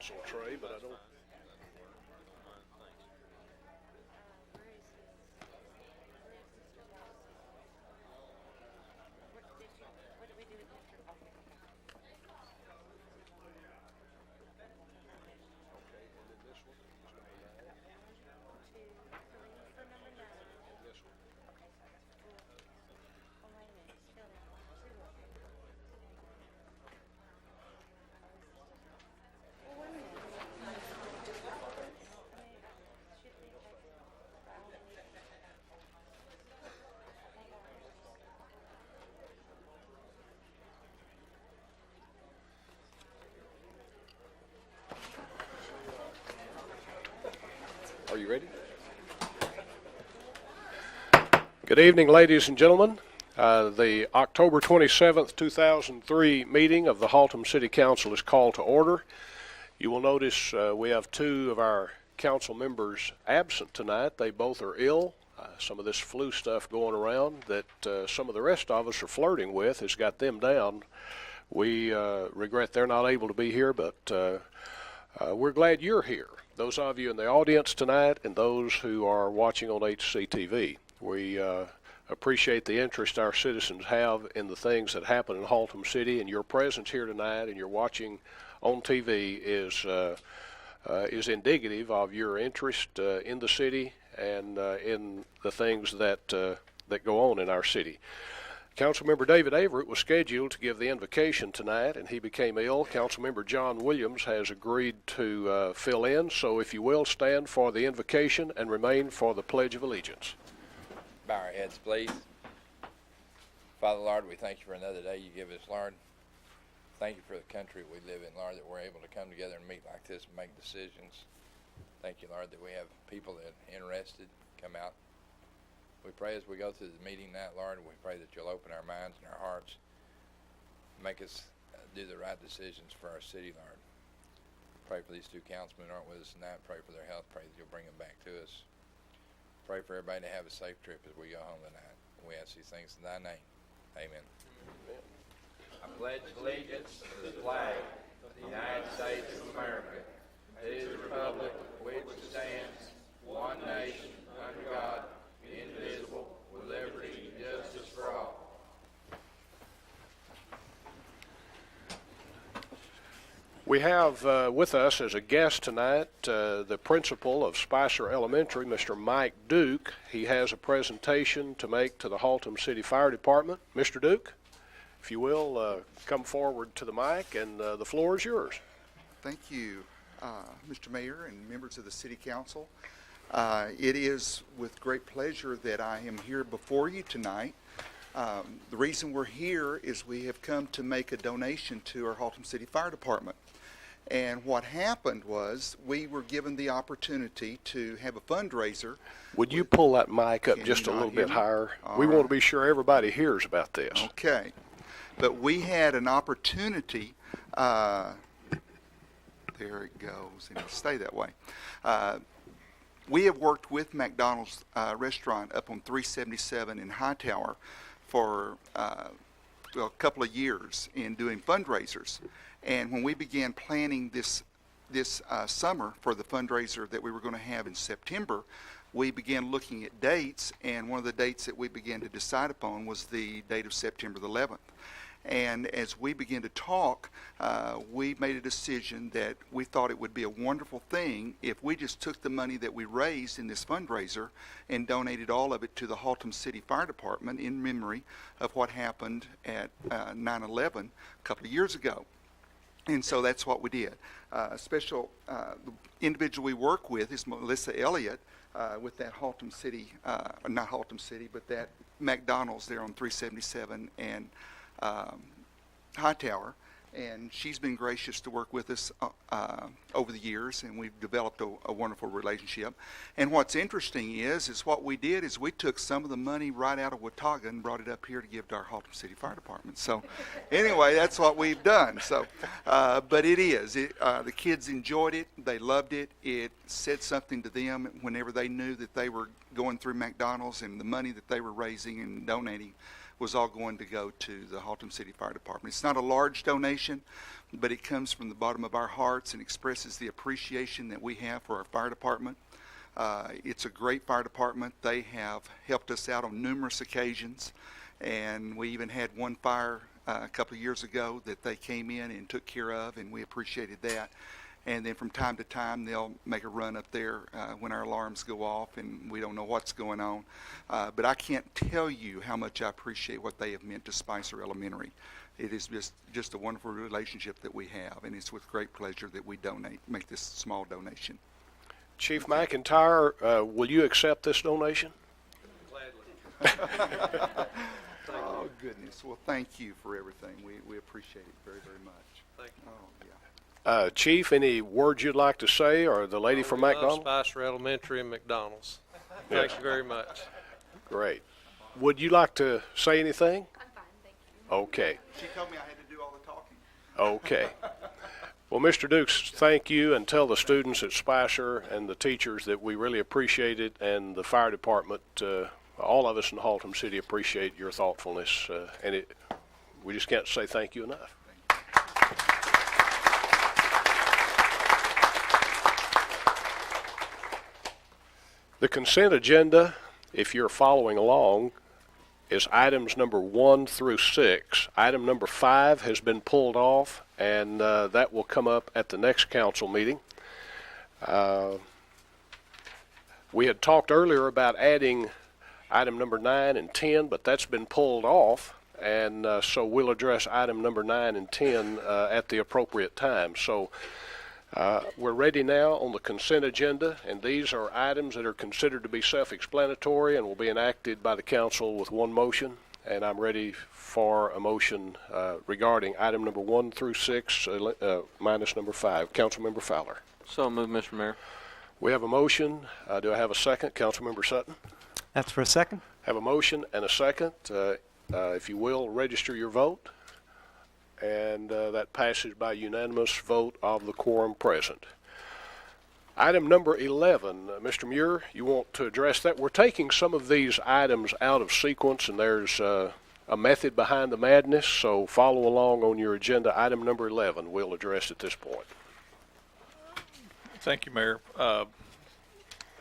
council tray, but I don't. Are you ready? Good evening, ladies and gentlemen. The October 27th, 2003 meeting of the Haltom City Council is called to order. You will notice we have two of our council members absent tonight. They both are ill. Some of this flu stuff going around that some of the rest of us are flirting with has got them down. We regret they're not able to be here, but we're glad you're here. Those of you in the audience tonight and those who are watching on HCTV, we appreciate the interest our citizens have in the things that happen in Haltom City, and your presence here tonight and your watching on TV is indicative of your interest in the city and in the things that go on in our city. Councilmember David Averett was scheduled to give the invocation tonight, and he became ill. Councilmember John Williams has agreed to fill in, so if you will, stand for the invocation and remain for the Pledge of Allegiance. Bow our heads, please. Father, Lord, we thank you for another day you give us, Lord. Thank you for the country we live in, Lord, that we're able to come together and meet like this and make decisions. Thank you, Lord, that we have people that are interested come out. We pray as we go through the meeting tonight, Lord, we pray that you'll open our minds and our hearts, make us do the right decisions for our city, Lord. Pray for these two councilmen who aren't with us tonight. Pray for their health. Pray that you'll bring them back to us. Pray for everybody to have a safe trip as we go home tonight. We ask these things in thy name. Amen. I pledge allegiance to the flag of the United States of America, and to the republic which stands one nation under God, indivisible, with liberty and justice for all. We have with us as a guest tonight the principal of Spicer Elementary, Mr. Mike Duke. He has a presentation to make to the Haltom City Fire Department. Mr. Duke, if you will, come forward to the mic, and the floor is yours. Thank you, Mr. Mayor and members of the City Council. It is with great pleasure that I am here before you tonight. The reason we're here is we have come to make a donation to our Haltom City Fire Department. And what happened was we were given the opportunity to have a fundraiser. Would you pull that mic up just a little bit higher? We want to be sure everybody hears about this. Okay. But we had an opportunity, there it goes, and it'll stay that way. We have worked with McDonald's restaurant up on 377 in Hightower for a couple of years in doing fundraisers. And when we began planning this summer for the fundraiser that we were going to have in September, we began looking at dates, and one of the dates that we began to decide upon was the date of September the 11th. And as we began to talk, we made a decision that we thought it would be a wonderful thing if we just took the money that we raised in this fundraiser and donated all of it to the Haltom City Fire Department in memory of what happened at 9/11 a couple of years ago. And so that's what we did. The individual we work with is Melissa Elliott with that Haltom City, not Haltom City, but that McDonald's there on 377 and Hightower, and she's been gracious to work with us over the years, and we've developed a wonderful relationship. And what's interesting is what we did is we took some of the money right out of Watauga and brought it up here to give to our Haltom City Fire Department. So anyway, that's what we've done. So, but the kids enjoyed it. They loved it. It said something to them whenever they knew that they were going through McDonald's, and the money that they were raising and donating was all going to go to the Haltom City Fire Department. It's not a large donation, but it comes from the bottom of our hearts and expresses the appreciation that we have for our fire department. It's a great fire department. They have helped us out on numerous occasions, and we even had one fire a couple of years ago that they came in and took care of, and we appreciated that. And then from time to time, they'll make a run up there when our alarms go off and we don't know what's going on. But I can't tell you how much I appreciate what they have meant to Spicer Elementary. It is just a wonderful relationship that we have, and it's with great pleasure that we make this small donation. Chief McIntyre, will you accept this donation? Gladly. Oh, goodness. Well, thank you for everything. We appreciate it very, very much. Thank you. Oh, yeah. Chief, any words you'd like to say, or the lady from We love McDonald's? Spicer Elementary and McDonald's. Yeah. Thank you very much. Great. Would you like to say anything? I'm fine, thank you. Okay. She told me I had to do all the talking. Okay. Well, Mr. Dukes, thank you, and tell the students at Spicer and the teachers that we really appreciate it, and the fire department, all of us in Haltom City appreciate your thoughtfulness, and we just can't say thank you enough. The consent agenda, if you're following along, is items number 1 through 6. Item number 5 has been pulled off, and that will come up at the next council meeting. We had talked earlier about adding item number 9 and 10, but that's been pulled off, and so we'll address item number 9 and 10 at the appropriate time. So we're ready now on the consent agenda, and these are items that are considered to be self-explanatory and will be enacted by the council with one motion, and I'm ready for a motion regarding item number 1 through 6 minus number 5. Councilmember Fowler. So moved, Mr. Mayor. We have a motion. Do I have a second? Councilmember Sutton. That's for a second. Have a motion and a second. If you will, register your vote. And that passes by unanimous vote of the quorum present. Item number 11, Mr. Muir, you want to address that? We're taking some of these items out of sequence, and there's a method behind the madness, so follow along on your agenda. Item number 11 we'll address at this point. Thank you, Mayor.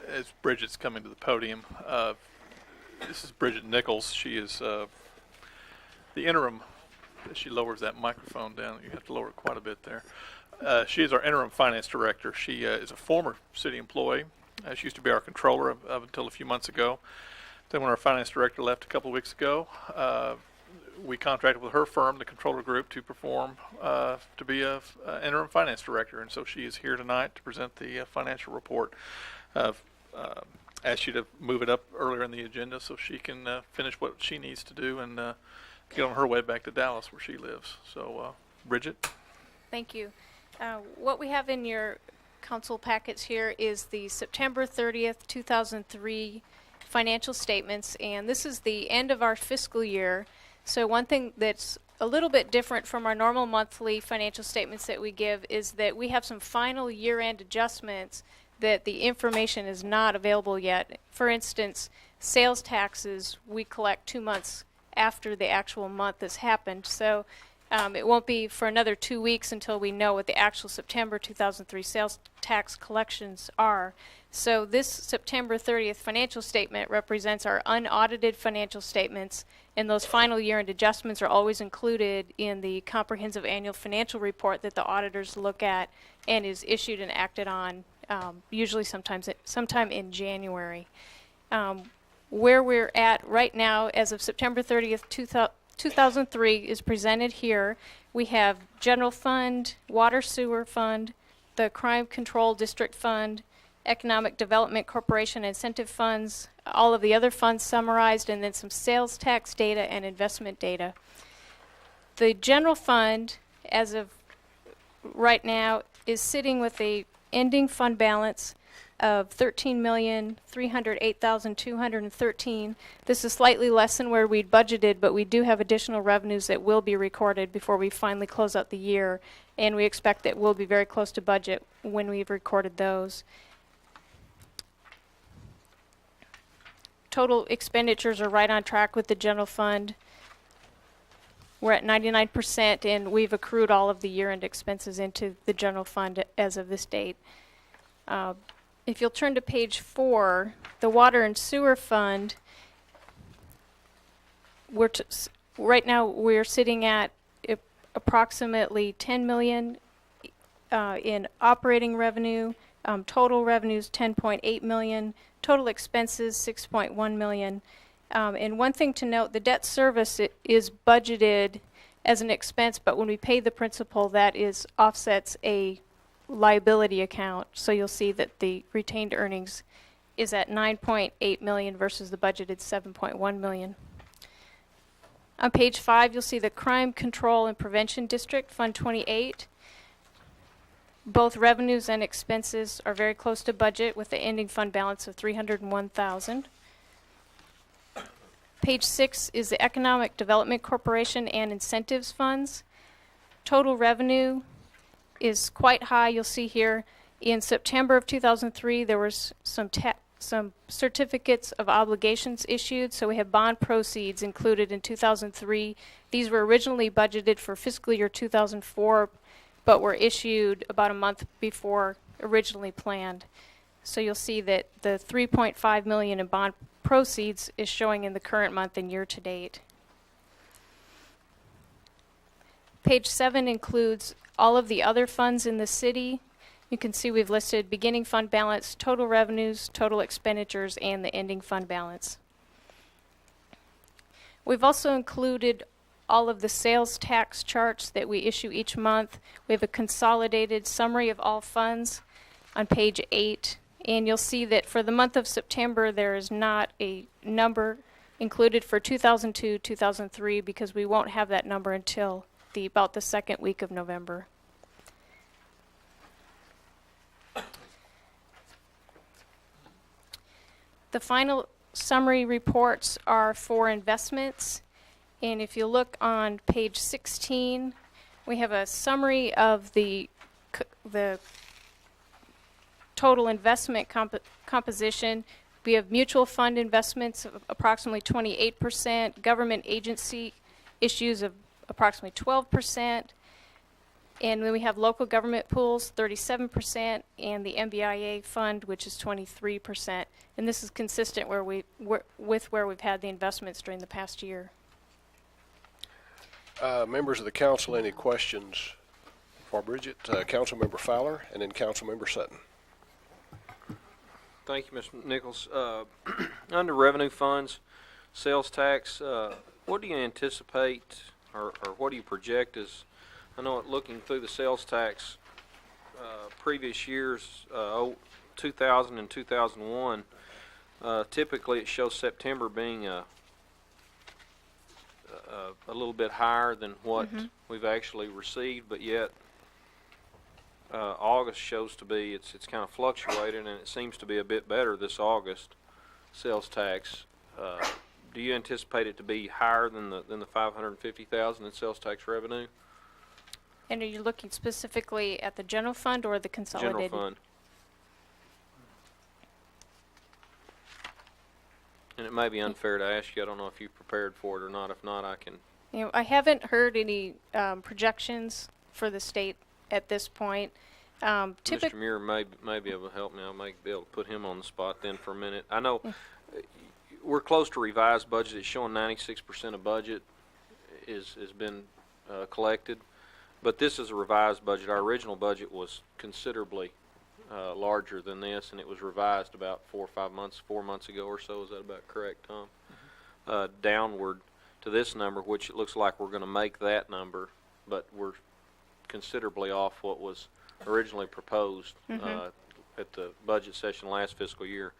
As Bridget's coming to the podium, this is Bridget Nichols. She is the interim. She lowers that microphone down. You have to lower it quite a bit there. She is our interim finance director. She is a former city employee. She used to be our controller up until a few months ago. Then when our finance director left a couple of weeks ago, we contracted with her firm, the Controller Group, to perform to be a interim finance director. And so she is here tonight to present the financial report. Asked you to move it up earlier in the agenda so she can finish what she needs to do and get on her way back to Dallas where she lives. So, Bridget? Thank you. What we have in your council packets here is the September 30th, 2003 financial statements, and this is the end of our fiscal year. So one thing that's a little bit different from our normal monthly financial statements that we give is that we have some final year-end adjustments that the information is not available yet. For instance, sales taxes we collect 2 months after the actual month has happened. So it won't be for another 2 weeks until we know what the actual September 2003 sales tax collections are. So this September 30th financial statement represents our unaudited financial statements, and those final year-end adjustments are always included in the comprehensive annual financial report that the auditors look at and is issued and acted on usually sometime in January. Where we're at right now as of September 30th, 2003 is presented here. We have General Fund, Water Sewer Fund, the Crime Control District Fund, Economic Development Corporation Incentive Funds, all of the other funds summarized, and then some sales tax data and investment data. The General Fund, as of right now, is sitting with a ending fund balance of $13,308,213. This is slightly less than where we'd budgeted, but we do have additional revenues that will be recorded before we finally close out the year, and we expect that we'll be very close to budget when we've recorded those. Total expenditures are right on track with the general fund. We're at 99%, and we've accrued all of the year-end expenses into the general fund as of this date. If you'll turn to page 4, the water and sewer fund, right now we're sitting at approximately 10 million in operating revenue. Total revenues 10.8 million. Total expenses 6.1 million. And one thing to note, the debt service is budgeted as an expense, but when we pay the principal, that offsets a liability account. So you'll see that the retained earnings is at 9.8 million versus the budgeted 7.1 million. On page 5, you'll see the Crime Control and Prevention District, Fund 28. Both revenues and expenses are very close to budget with the ending fund balance of 301,000. Page 6 is the Economic Development Corporation and Incentives Funds. Total revenue is quite high. You'll see here in September of 2003 there was some certificates of obligations issued, so we have bond proceeds included in 2003. These were originally budgeted for fiscal year 2004, but were issued about a month before originally planned. So you'll see that the 3.5 million in bond proceeds is showing in the current month and year to date. Page 7 includes all of the other funds in the city. You can see we've listed beginning fund balance, total revenues, total expenditures, and the ending fund balance. We've also included all of the sales tax charts that we issue each month. We have a consolidated summary of all funds on page 8. And you'll see that for the month of September, there is not a number included for 2002, 2003, because we won't have that number until about the second week of November. The final summary reports are for investments. And if you look on page 16, we have a summary of the total investment composition. We have mutual fund investments of approximately 28%, government agency issues of approximately 12%, and then we have local government pools, 37%, and the MBIA fund, which is 23%. And this is consistent with where we've had the investments during the past year. Members of the council, any questions for Bridget? Councilmember Fowler and then Councilmember Sutton. Thank you, Mr. Nichols. Under revenue funds, sales tax, what do you anticipate or what do you project as, I know looking through the sales tax, previous years, 2000 and 2001, typically it shows September being a little bit higher than what we've actually received, but yet August shows to be, it's kind of fluctuating, and it seems to be a bit better this August sales tax. Do you anticipate it to be higher than the 550,000 in sales tax revenue? And are you looking specifically at the general fund or the consolidated? General fund. And it may be unfair to ask you. I don't know if you've prepared for it or not. If not, I can. You know, I haven't heard any projections for the state at this point. Mr. Muir may be able to help me. I may be able to put him on the spot then for a minute. I know we're close to revised budget. It's showing 96% of budget has been collected, but this is a revised budget. Our original budget was considerably larger than this, and it was revised about 4 months ago or so. Is that about correct, Tom? Downward to this number, which it looks like we're going to make that number, but we're considerably off what was originally proposed at the budget session last fiscal year.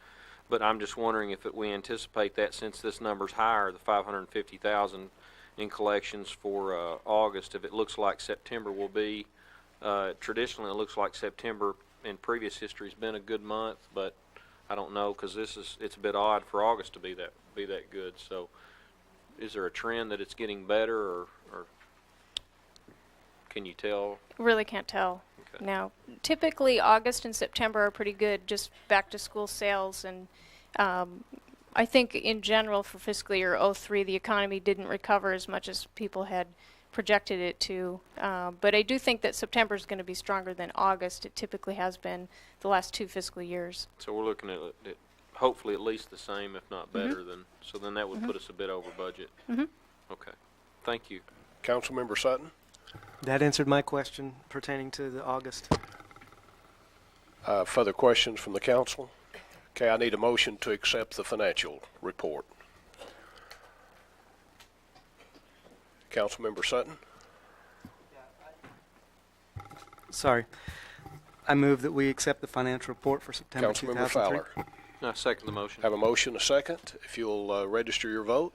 But I'm just wondering if we anticipate that, since this number's higher, the 550,000 in collections for August, if it looks like September will be, traditionally it looks like September in previous history has been a good month, but I don't know, because it's a bit odd for August to be that good. So is there a trend that it's getting better, or can you tell? Really can't tell. Okay. Now, typically August and September are pretty good, just back to school sales and I think in general for fiscal year '03, the economy didn't recover as much as people had projected it to. But I do think that September is going to be stronger than August. It typically has been the last 2 fiscal years. So we're looking at it hopefully at least the same, if not better than, so then that would put us a bit over budget. Okay. Thank you. Councilmember Sutton? That answered my question pertaining to the August. Further questions from the council? Okay, I need a motion to accept the financial report. Councilmember Sutton? Sorry. I move that we accept the financial report for September Councilmember 2003. Fowler? I second the motion. Have a motion, a second. If you'll register your vote,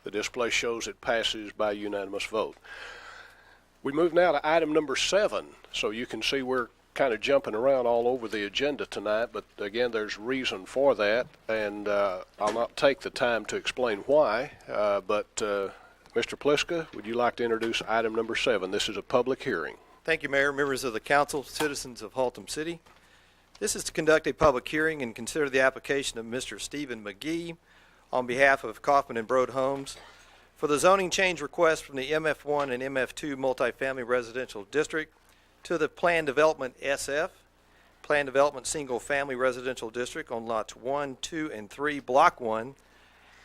the display shows it passes by unanimous vote. We move now to item number 7. So you can see we're kind of jumping around all over the agenda tonight, but again, there's reason for that, and I'll not take the time to explain why, but Mr. Pliska, would you like to introduce item number 7? This is a public hearing. Thank you, Mayor, members of the council, citizens of Haltom City. This is to conduct a public hearing and consider the application of Mr. Stephen McGee on behalf of Kaufman and Broad Homes for the zoning change request from the MF1 and MF2 multifamily residential district to the Plan Development SF, Plan Development Single Family Residential District on lots 1, 2, and 3, Block 1,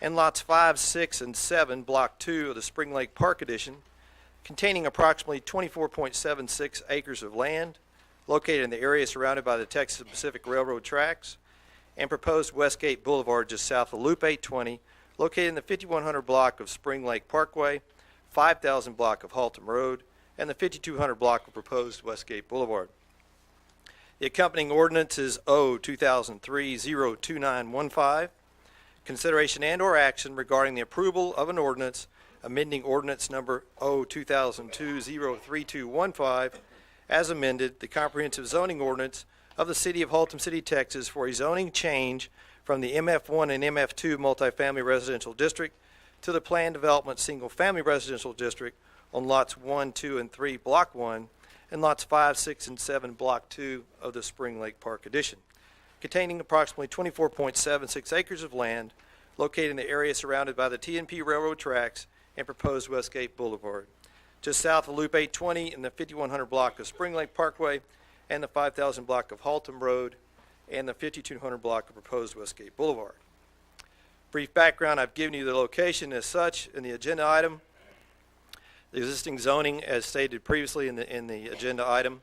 and lots 5, 6, and 7, Block 2 of the Spring Lake Park Edition, containing approximately 24.76 acres of land located in the area surrounded by the Texas Pacific Railroad tracks, and proposed Westgate Boulevard just south of Loop 820, located in the 5100 block of Spring Lake Parkway, 5000 block of Haltom Road, and the 5200 block of proposed Westgate Boulevard. The accompanying ordinance is O 2003-02915, consideration and/or action regarding the approval of an ordinance amending ordinance number O 2002-03215 as amended the comprehensive zoning ordinance of the City of Haltom City, Texas for a zoning change from the MF1 and MF2 multifamily residential district to the Planned Development Single Family Residential District on lots 1, 2, and 3, Block 1, and lots 5, 6, and 7, Block 2 of the Spring Lake Park Edition, containing approximately 24.76 acres of land located in the area surrounded by the TNP Railroad tracks and proposed Westgate Boulevard, just south of Loop 820 in the 5100 block of Spring Lake Parkway and the 5000 block of Haltom Road and the 5200 block of proposed Westgate Boulevard. Brief background, I've given you the location as such in the agenda item. The existing zoning, as stated previously in the agenda item.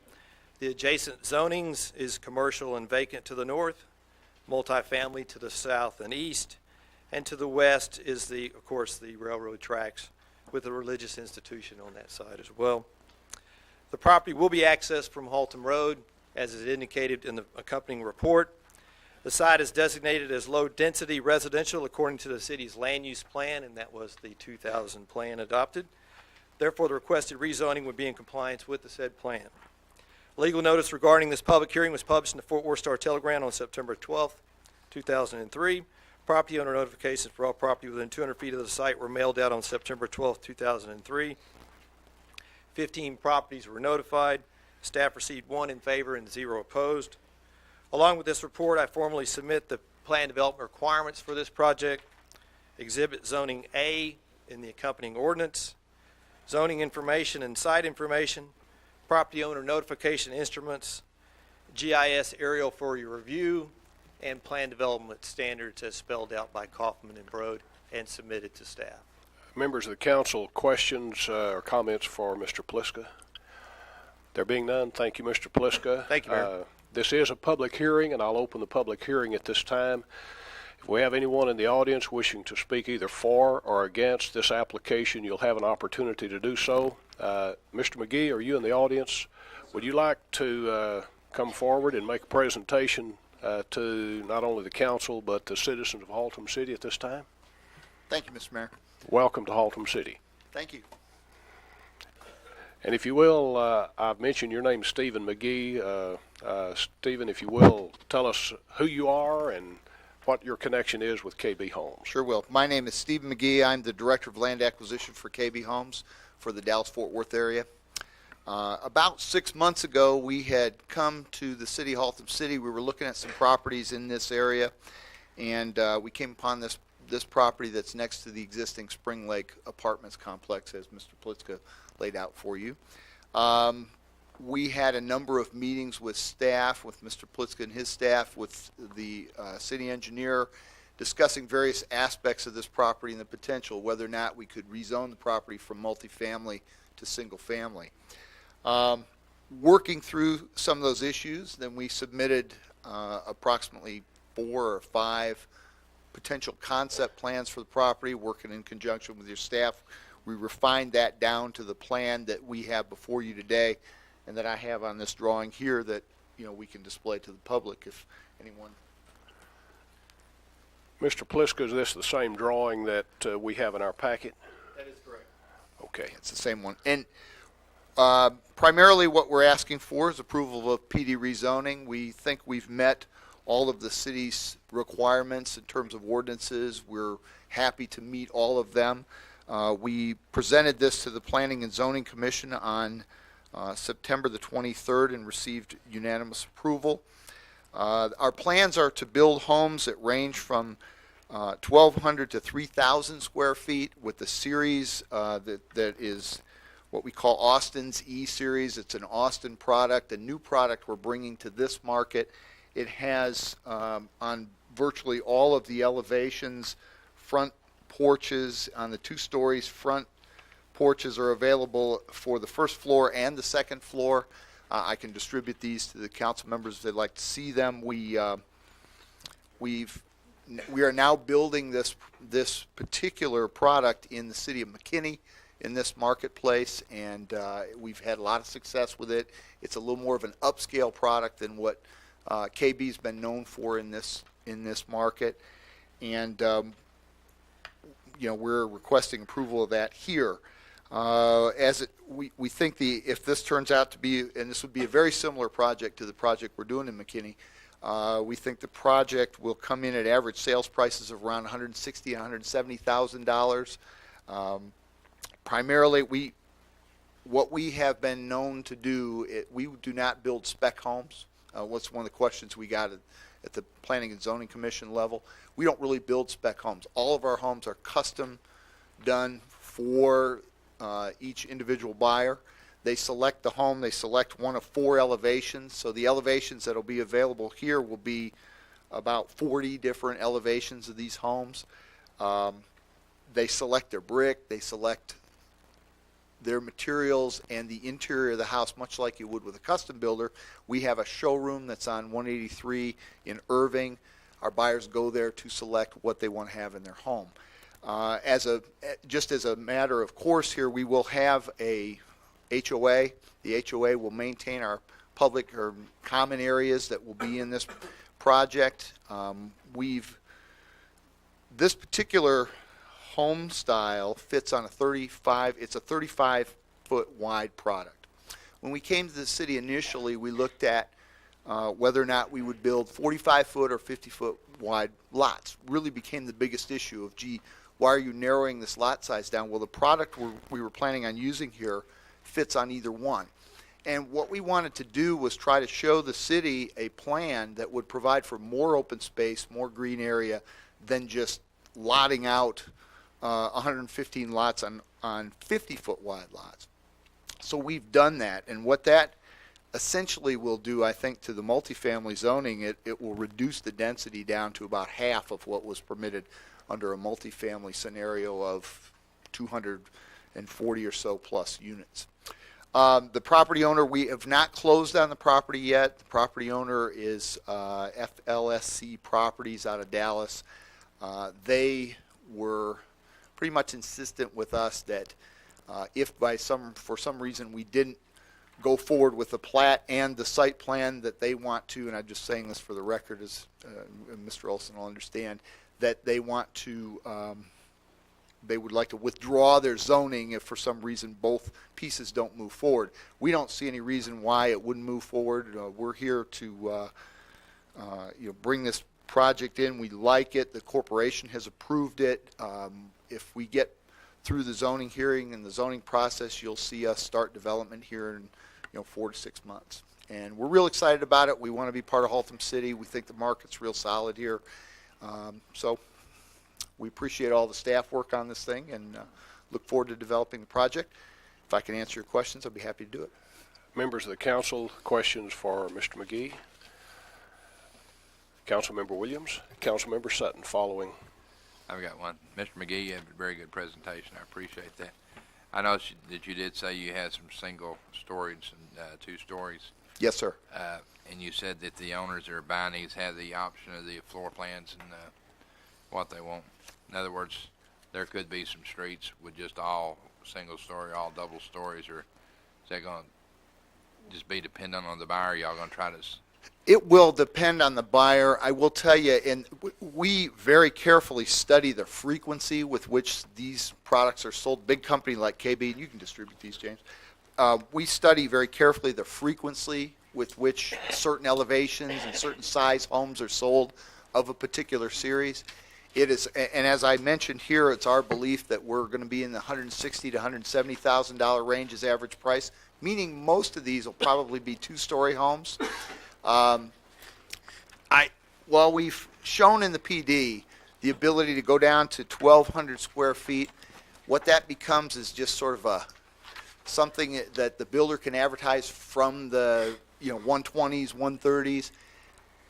The adjacent zonings is commercial and vacant to the north, multifamily to the south and east, and to the west is of course, the railroad tracks with a religious institution on that side as well. The property will be accessed from Haltom Road, as is indicated in the accompanying report. The site is designated as low-density residential according to the city's land use plan, and that was the 2000 plan adopted. Therefore, the requested rezoning would be in compliance with the said plan. Legal notice regarding this public hearing was published in the Fort Worth Star-Telegram on September 12, 2003. Property owner notifications for all property within 200 feet of the site were mailed out on September 12, 2003. 15 properties were notified. Staff received 1 in favor and 0 opposed. Along with this report, I formally submit the plan development requirements for this project, Exhibit Zoning A in the accompanying ordinance, zoning information and site information, property owner notification instruments, GIS aerial for your review, and plan development standards as spelled out by Kaufman and Broad and submitted to staff. Members of the council, questions or comments for Mr. Pliska? There being none, thank you, Mr. Pliska. Thank you, Mayor. This is a public hearing, and I'll open the public hearing at this time. If we have anyone in the audience wishing to speak either for or against this application, you'll have an opportunity to do so. Mr. McGee, are you in the audience? Would you like to come forward and make a presentation to not only the council but the citizens of Haltom City at this time? Thank you, Mr. Mayor. Welcome to Haltom City. Thank you. And if you will, I've mentioned your name, Stephen McGee. Stephen, if you will, tell us who you are and what your connection is with KB Homes. Sure will. My name is Stephen McGee. I'm the Director of Land Acquisition for KB Homes for the Dallas-Fort Worth area. About 6 months ago, we had come to the city, Haltom City. We were looking at some properties in this area, and we came upon this property that's next to the existing Spring Lake Apartments complex, as Mr. Plitzka laid out for you. We had a number of meetings with staff, with Mr. Plitzka and his staff, with the city engineer, discussing various aspects of this property and the potential, whether or not we could rezone the property from multifamily to single family. Working through some of those issues, then we submitted approximately 4 or 5 potential concept plans for the property, working in conjunction with your staff. We refined that down to the plan that we have before you today, and that I have on this drawing here that, you know, we can display to the public if anyone. Mr. Pliska, is this the same drawing that we have in our packet? That is correct. Okay. It's the same one. And primarily what we're asking for is approval of PD rezoning. We think we've met all of the city's requirements in terms of ordinances. We're happy to meet all of them. We presented this to the Planning and Zoning Commission on September the 23rd and received unanimous approval. Our plans are to build homes that range from 1,200 to 3,000 square feet with the series that is what we call Austin's E-Series. It's an Austin product, a new product we're bringing to this market. It has on virtually all of the elevations, front porches on the 2 stories. Front porches are available for the first floor and the second floor. I can distribute these to the council members if they'd like to see them. We are now building this particular product in the city of McKinney, in this marketplace, and we've had a lot of success with it. It's a little more of an upscale product than what KB's been known for in this market, and you know, we're requesting approval of that here. We think if this turns out to be, and this would be a very similar project to the project we're doing in McKinney, we think the project will come in at average sales prices of around $160,000 and $170,000. Primarily, what we have been known to do, we do not build spec homes. What's one of the questions we got at the Planning and Zoning Commission level? We don't really build spec homes. All of our homes are custom done for each individual buyer. They select the home. They select one of 4 elevations. So the elevations that will be available here will be about 40 different elevations of these homes. They select their brick. They select their materials and the interior of the house, much like you would with a custom builder. We have a showroom that's on 183 in Irving. Our buyers go there to select what they want to have in their home. Just as a matter of course here, we will have a HOA. The HOA will maintain our public or common areas that will be in this project. This particular home style fits on it's a 35-foot wide product. When we came to the city initially, we looked at whether or not we would build 45-foot or 50-foot wide lots. Really became the biggest issue of, gee, why are you narrowing this lot size down? Well, the product we were planning on using here fits on either one. And what we wanted to do was try to show the city a plan that would provide for more open space, more green area than just lotting out 115 lots on 50-foot wide lots. So we've done that, and what that essentially will do, I think, to the multifamily zoning, it will reduce the density down to about half of what was permitted under a multifamily scenario of 240 or so plus units. The property owner, we have not closed on the property yet. The property owner is FLSC Properties out of Dallas. They were pretty much insistent with us that if for some reason we didn't go forward with the plat and the site plan, that they want to, and I'm just saying this for the record as Mr. Olson will understand, that they want to, they would like to withdraw their zoning if for some reason both pieces don't move forward. We don't see any reason why it wouldn't move forward. We're here to bring this project in. We like it. The corporation has approved it. If we get through the zoning hearing and the zoning process, you'll see us start development here in 4 to 6 months. And we're real excited about it. We want to be part of Haltom City. We think the market's real solid here. So we appreciate all the staff work on this thing and look forward to developing the project. If I can answer your questions, I'll be happy to do it. Members of the council, questions for Mr. McGee? Councilmember Williams, Councilmember Sutton following. I've got one. Mr. McGee, you had a very good presentation. I appreciate that. I know that you did say you had some single stories and 2 stories. Yes, sir. And you said that the owners that are buying these have the option of the floor plans and what they want. In other words, there could be some streets with just all single story, all double stories, or is that going to just be dependent on the buyer? Y'all going to try to? It will depend on the buyer. I will tell you, and we very carefully study the frequency with which these products are sold. Big company like KB, and you can distribute these, James. We study very carefully the frequency with which certain elevations and certain size homes are sold of a particular series. It is, and as I mentioned here, it's our belief that we're going to be in the $160,000 to $170,000 range as average price, meaning most of these will probably be 2-story homes. While we've shown in the PD the ability to go down to 1,200 square feet, what that becomes is just sort of something that the builder can advertise from the 120s, 130s.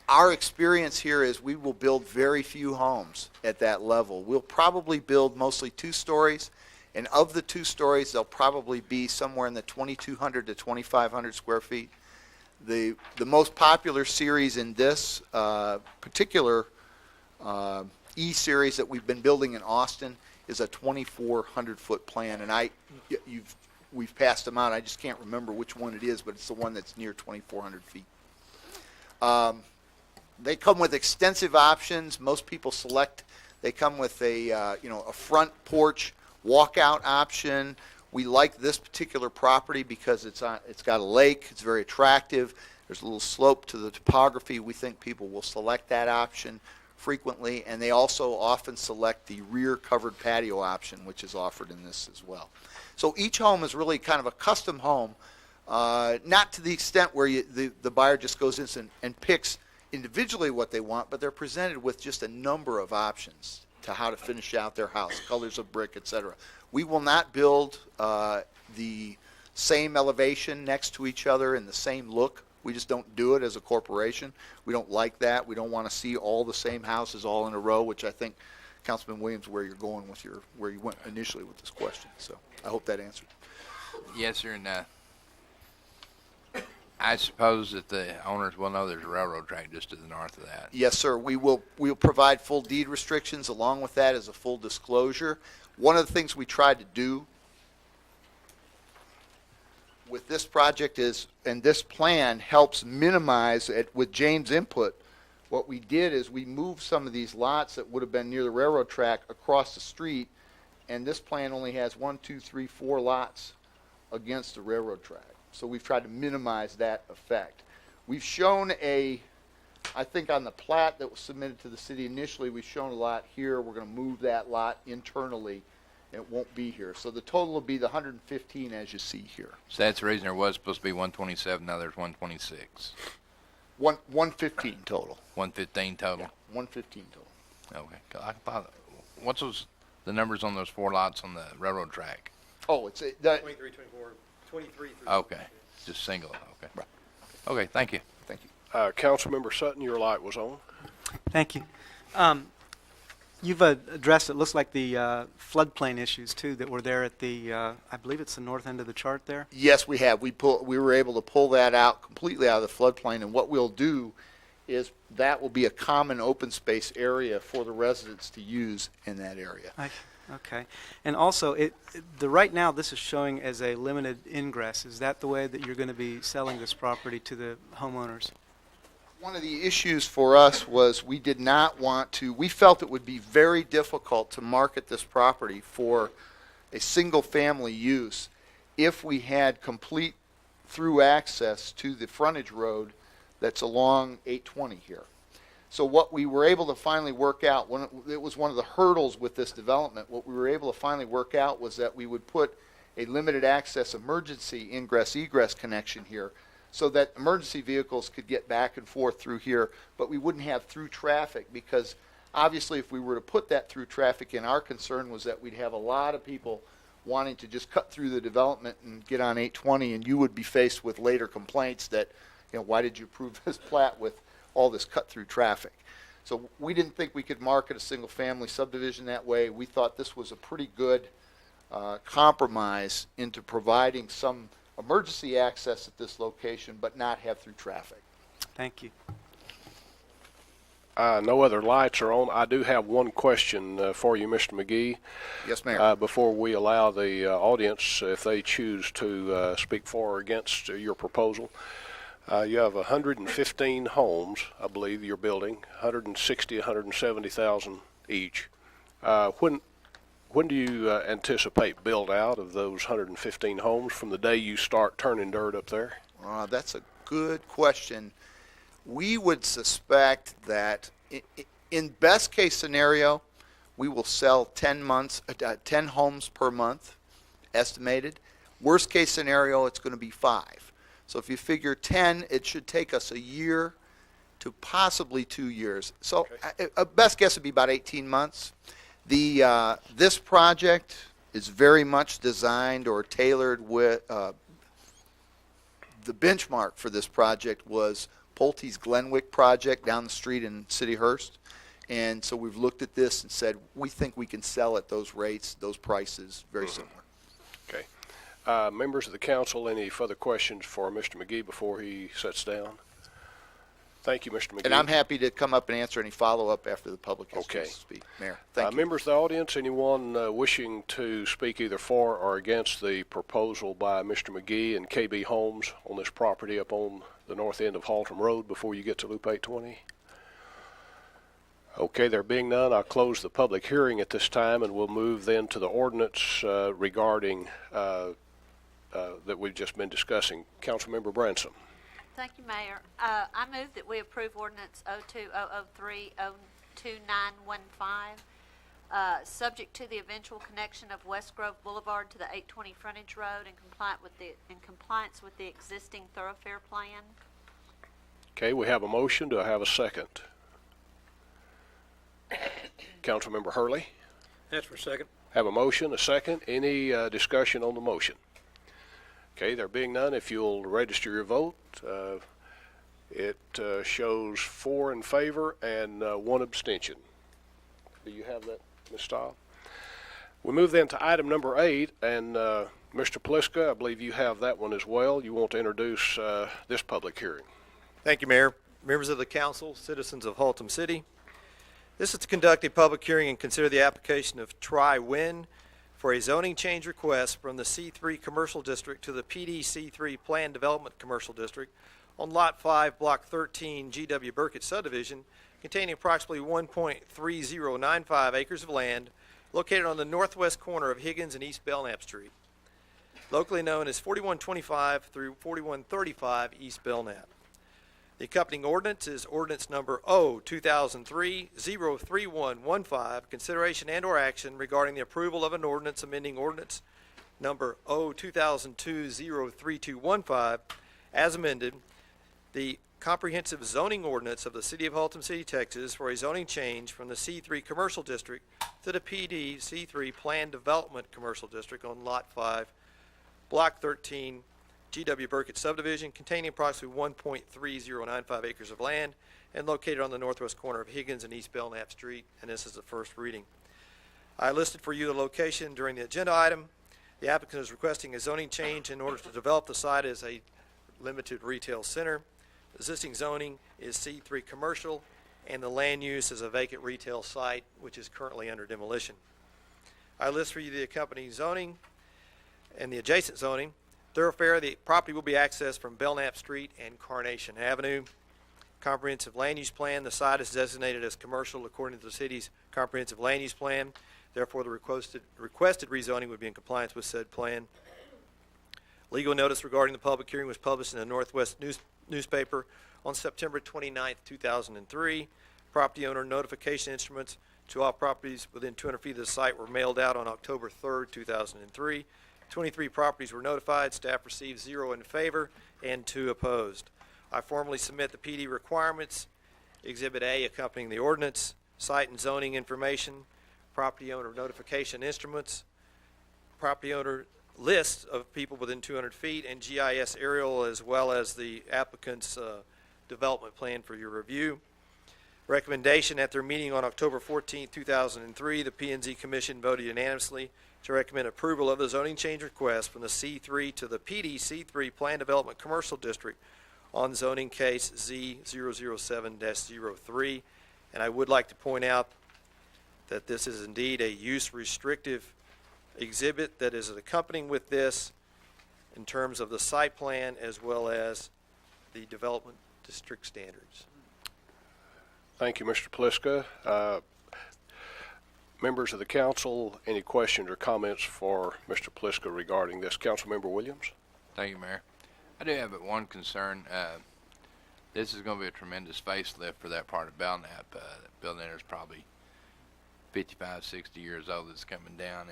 Our experience here is we will build very few homes at that level. We'll probably build mostly 2 stories, and of the 2 stories, they'll probably be somewhere in the 2,200 to 2,500 square feet. The most popular series in this particular E-series that we've been building in Austin is a 2,400-foot plan, and we've passed them out. I just can't remember which one it is, but it's the one that's near 2,400 feet. They come with extensive options. Most people select. They come with a front porch walkout option. We like this particular property because it's got a lake. It's very attractive. There's a little slope to the topography. We think people will select that option frequently, and they also often select the rear covered patio option, which is offered in this as well. So each home is really kind of a custom home, not to the extent where the buyer just goes in and picks individually what they want, but they're presented with just a number of options to how to finish out their house, colors of brick, etc. We will not build the same elevation next to each other in the same look. We just don't do it as a corporation. We don't like that. We don't want to see all the same houses all in a row, which I think, Councilman Williams, where you're going with where you went initially with this question. So I hope that answered. Yes, sir. And I suppose that the owners will know there's a railroad track just to the north of that. Yes, sir. We'll provide full deed restrictions along with that as a full disclosure. One of the things we tried to do with this project is, and this plan helps minimize it with James' input, what we did is we moved some of these lots that would have been near the railroad track across the street, and this plan only has 1, 2, 3, 4 lots against the railroad track. So we've tried to minimize that effect. We've shown I think on the plat that was submitted to the city initially, we've shown a lot here. We're going to move that lot internally. It won't be here. So the total will be the 115 as you see here. So that's the reason there was supposed to be 127, now there's 126. 115 total. 115 total? Yeah, 115 total. Okay. I thought, what's the numbers on those 4 lots on the railroad track? Oh, it's 23, 24, 23. Okay. Just single. Okay. Right. Okay, thank you. Thank you. Councilmember Sutton, your light was on. Thank you. You've addressed, it looks like the floodplain issues too that were there at the, I believe it's the north end of the chart there. Yes, we have. We were able to pull that out completely out of the floodplain, and what we'll do is that will be a common open space area for the residents to use in that area. Okay. And also, right now this is showing as a limited ingress. Is that the way that you're going to be selling this property to the homeowners? One of the issues for us was we felt it would be very difficult to market this property for a single family use if we had complete through access to the frontage road that's along 820 here. So what we were able to finally work out, it was one of the hurdles with this development, what we were able to finally work out was that we would put a limited access emergency ingress-egress connection here so that emergency vehicles could get back and forth through here, but we wouldn't have through traffic because Obviously, if we were to put that through traffic in, our concern was that we'd have a lot of people wanting to just cut through the development and get on 820, and you would be faced with later complaints that, why did you approve this plat with all this cut-through traffic? So we didn't think we could market a single-family subdivision that way. We thought this was a pretty good compromise into providing some emergency access at this location, but not have through traffic. Thank you. No other lights are on. I do have one question for you, Mr. McGee. Yes, Mayor. Before we allow the audience, if they choose to speak for or against your proposal. You have 115 homes, I believe, you're building, 160, 170,000 each. When do you anticipate build out of those 115 homes from the day you start turning dirt up there? That's a good question. We would suspect that in best case scenario, we will sell 10 homes per month, estimated. Worst case scenario, it's going to be 5. So if you figure 10, it should take us a year to possibly 2 years. So a best guess would be about 18 months. This project is very much designed or tailored with the benchmark for this project was Pulte's Glenwick project down the street in City Hurst. And so we've looked at this and said, we think we can sell at those rates, those prices, very similar. Okay. Members of the council, any further questions for Mr. McGee before he sits down? Thank you, Mr. McGee. And I'm happy to come up and answer any follow-up after the public has Okay. to speak. Mayor, thank you. Members of the audience, anyone wishing to speak either for or against the proposal by Mr. McGee and KB Homes on this property up on the north end of Haltom Road before you get to Loop 820? Okay, there being none, I'll close the public hearing at this time, and we'll move then to the ordinance regarding that we've just been discussing. Councilmember Branson. Thank you, Mayor. I move that we approve ordinance 02003-02915, subject to the eventual connection of West Grove Boulevard to the 820 frontage road in compliance with the existing thoroughfare plan. Okay, we have a motion. Do I have a second? Councilmember Hurley. That's for second. Have a motion, a second. Any discussion on the motion? Okay, there being none, if you'll register your vote, it shows 4 in favor and 1 abstention. Do you have that, Ms. Stahl? We move then to item number 8, and Mr. Pliska, I believe you have that one as well. You want to introduce this public hearing. Thank you, Mayor. Members of the council, citizens of Haltom City. This is to conduct a public hearing and consider the application of Tri-Win for a zoning change request from the C3 Commercial District to the PD C3 Planned Development Commercial District on Lot 5, Block 13, G.W. Burkett subdivision, containing approximately 1.3095 acres of land located on the northwest corner of Higgins and East Belknap Street, locally known as 4125 through 4135 East Belknap. The accompanying ordinance is ordinance number O2003-03115, consideration and/or action regarding the approval of an ordinance amending ordinance number O2002-03215, as amended, the comprehensive zoning ordinance of the City of Haltom City, Texas, for a zoning change from the C3 Commercial District to the PD C3 Planned Development Commercial District on Lot 5, Block 13, G.W. Burkett subdivision, containing approximately 1.3095 acres of land and located on the northwest corner of Higgins and East Belknap Street, and this is the first reading. I listed for you the location during the agenda item. The applicant is requesting a zoning change in order to develop the site as a limited retail center. The existing zoning is C3 commercial, and the land use is a vacant retail site, which is currently under demolition. I list for you the accompanying zoning and the adjacent zoning. Thoroughfare, the property will be accessed from Belknap Street and Carnation Avenue. Comprehensive land use plan, the site is designated as commercial according to the city's comprehensive land use plan. Therefore, the requested rezoning would be in compliance with said plan. Legal notice regarding the public hearing was published in the Northwest newspaper on September 29, 2003. Property owner notification instruments to all properties within 200 feet of the site were mailed out on October 3, 2003. 23 properties were notified. Staff received 0 in favor and 2 opposed. I formally submit the PD requirements, Exhibit A accompanying the ordinance, site and zoning information, property owner notification instruments, property owner list of people within 200 feet, and GIS aerial, as well as the applicant's development plan for your review. Recommendation: at their meeting on October 14, 2003, the P&Z Commission voted unanimously to recommend approval of the zoning change request from the C3 to the PD C3 Plan Development Commercial District on zoning case Z007-03. And I would like to point out that this is indeed a use restrictive exhibit that is accompanying with this in terms of the site plan as well as the development district standards. Thank you, Mr. Pliska. Members of the council, any questions or comments for Mr. Pliska regarding this? Councilmember Williams? Thank you, Mayor. I do have but one concern. This is going to be a tremendous facelift for that part of Belknap. The building there is probably 55, 60 years old. It's coming down,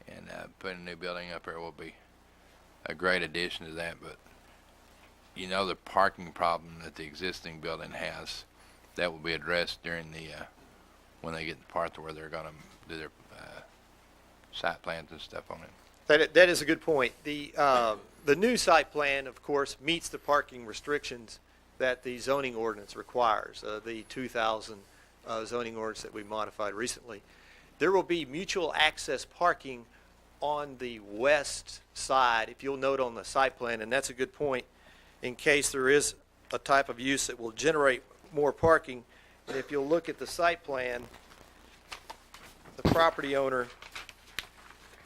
and putting a new building up there will be a great addition to that. But you know, the parking problem that the existing building has, that will be addressed during the when they get the part to where they're going to do their site plans and stuff on it. That is a good point. The new site plan, of course, meets the parking restrictions that the zoning ordinance requires, the 2000 zoning ordinance that we modified recently. There will be mutual access parking on the west side, if you'll note on the site plan, and that's a good point, in case there is a type of use that will generate more parking. And if you'll look at the site plan, the property owner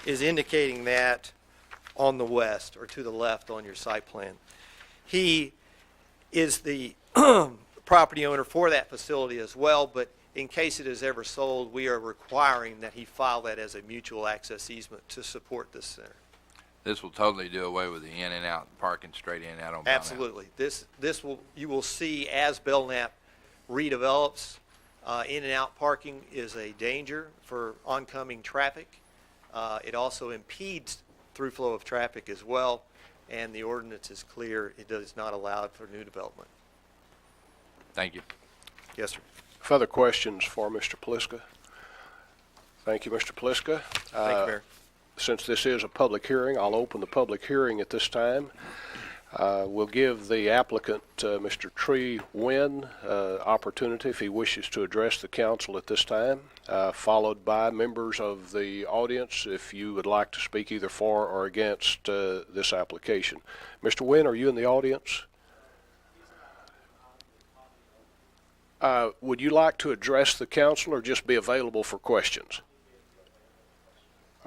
is indicating that on the west or to the left on your site plan. He is the property owner for that facility as well, but in case it is ever sold, we are requiring that he file that as a mutual access easement to support this center. This will totally do away with the in and out parking straight in and out on Belknap. Absolutely. This will, you will see as Belknap redevelops, in and out parking is a danger for oncoming traffic. It also impedes through flow of traffic as well, and the ordinance is clear. It does not allow it for new development. Thank you. Yes, sir. Further questions for Mr. Pliska? Thank you, Mr. Pliska. Thank you, Mayor. Since this is a public hearing, I'll open the public hearing at this time. We'll give the applicant, Mr. Tree Wynn, opportunity if he wishes to address the council at this time, followed by members of the audience if you would like to speak either for or against this application. Mr. Wynn, are you in the audience? Would you like to address the council or just be available for questions?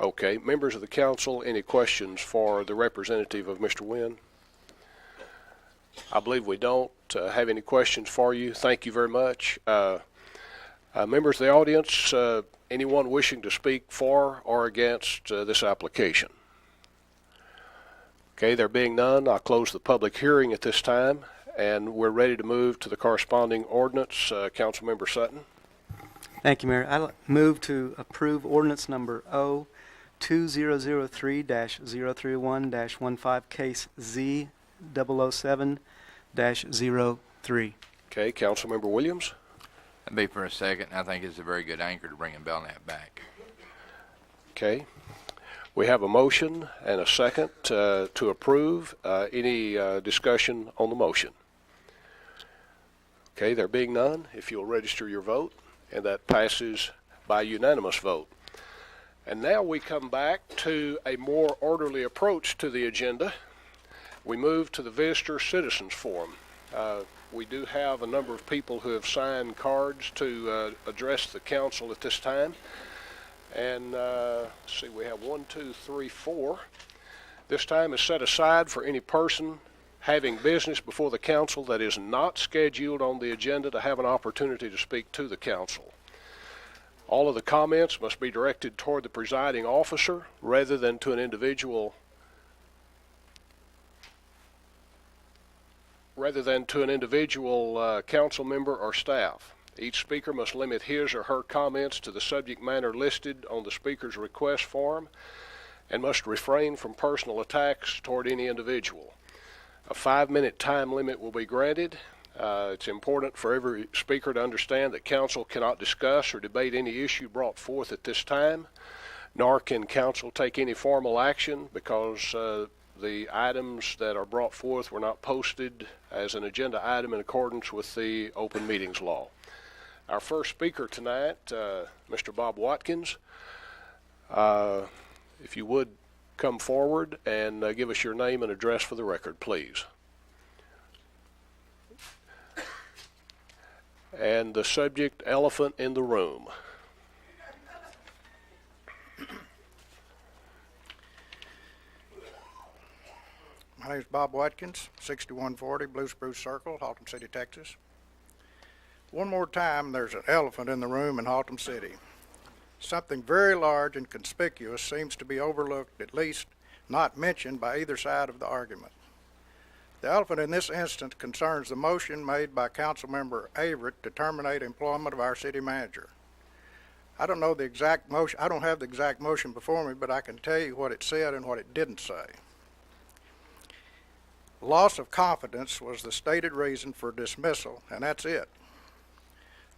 Okay. Members of the council, any questions for the representative of Mr. Wynn? I believe we don't have any questions for you. Thank you very much. Members of the audience, anyone wishing to speak for or against this application? Okay, there being none, I'll close the public hearing at this time, and we're ready to move to the corresponding ordinance. Councilmember Sutton. Thank you, Mayor. I move to approve ordinance number O2003-031-15, case Z007-03. Okay, Councilmember Williams. That'd be for a second. I think it's a very good anchor to bringing Belknap back. Okay. We have a motion and a second to approve. Any discussion on the motion? Okay, there being none, if you'll register your vote, and that passes by unanimous vote. And now we come back to a more orderly approach to the agenda. We move to the Visitor Citizens Forum. We do have a number of people who have signed cards to address the council at this time. And let's see, we have 1, 2, 3, 4. This time is set aside for any person having business before the council that is not scheduled on the agenda to have an opportunity to speak to the council. All of the comments must be directed toward the presiding officer rather than to an individual council member or staff. Each speaker must limit his or her comments to the subject matter listed on the speaker's request form and must refrain from personal attacks toward any individual. A 5-minute time limit will be granted. It's important for every speaker to understand that council cannot discuss or debate any issue brought forth at this time, nor can council take any formal action because the items that are brought forth were not posted as an agenda item in accordance with the open meetings law. Our first speaker tonight, Mr. Bob Watkins, if you would come forward and give us your name and address for the record, please. And the subject, elephant in the room. My name is Bob Watkins, 6140 Blue Spruce Circle, Haltom City, Texas. One more time, there's an elephant in the room in Haltom City. Something very large and conspicuous seems to be overlooked, at least not mentioned by either side of the argument. The elephant in this instance concerns the motion made by Councilmember Averett to terminate employment of our city manager. I don't know the exact motion, I don't have the exact motion before me, but I can tell you what it said and what it didn't say. Loss of confidence was the stated reason for dismissal, and that's it.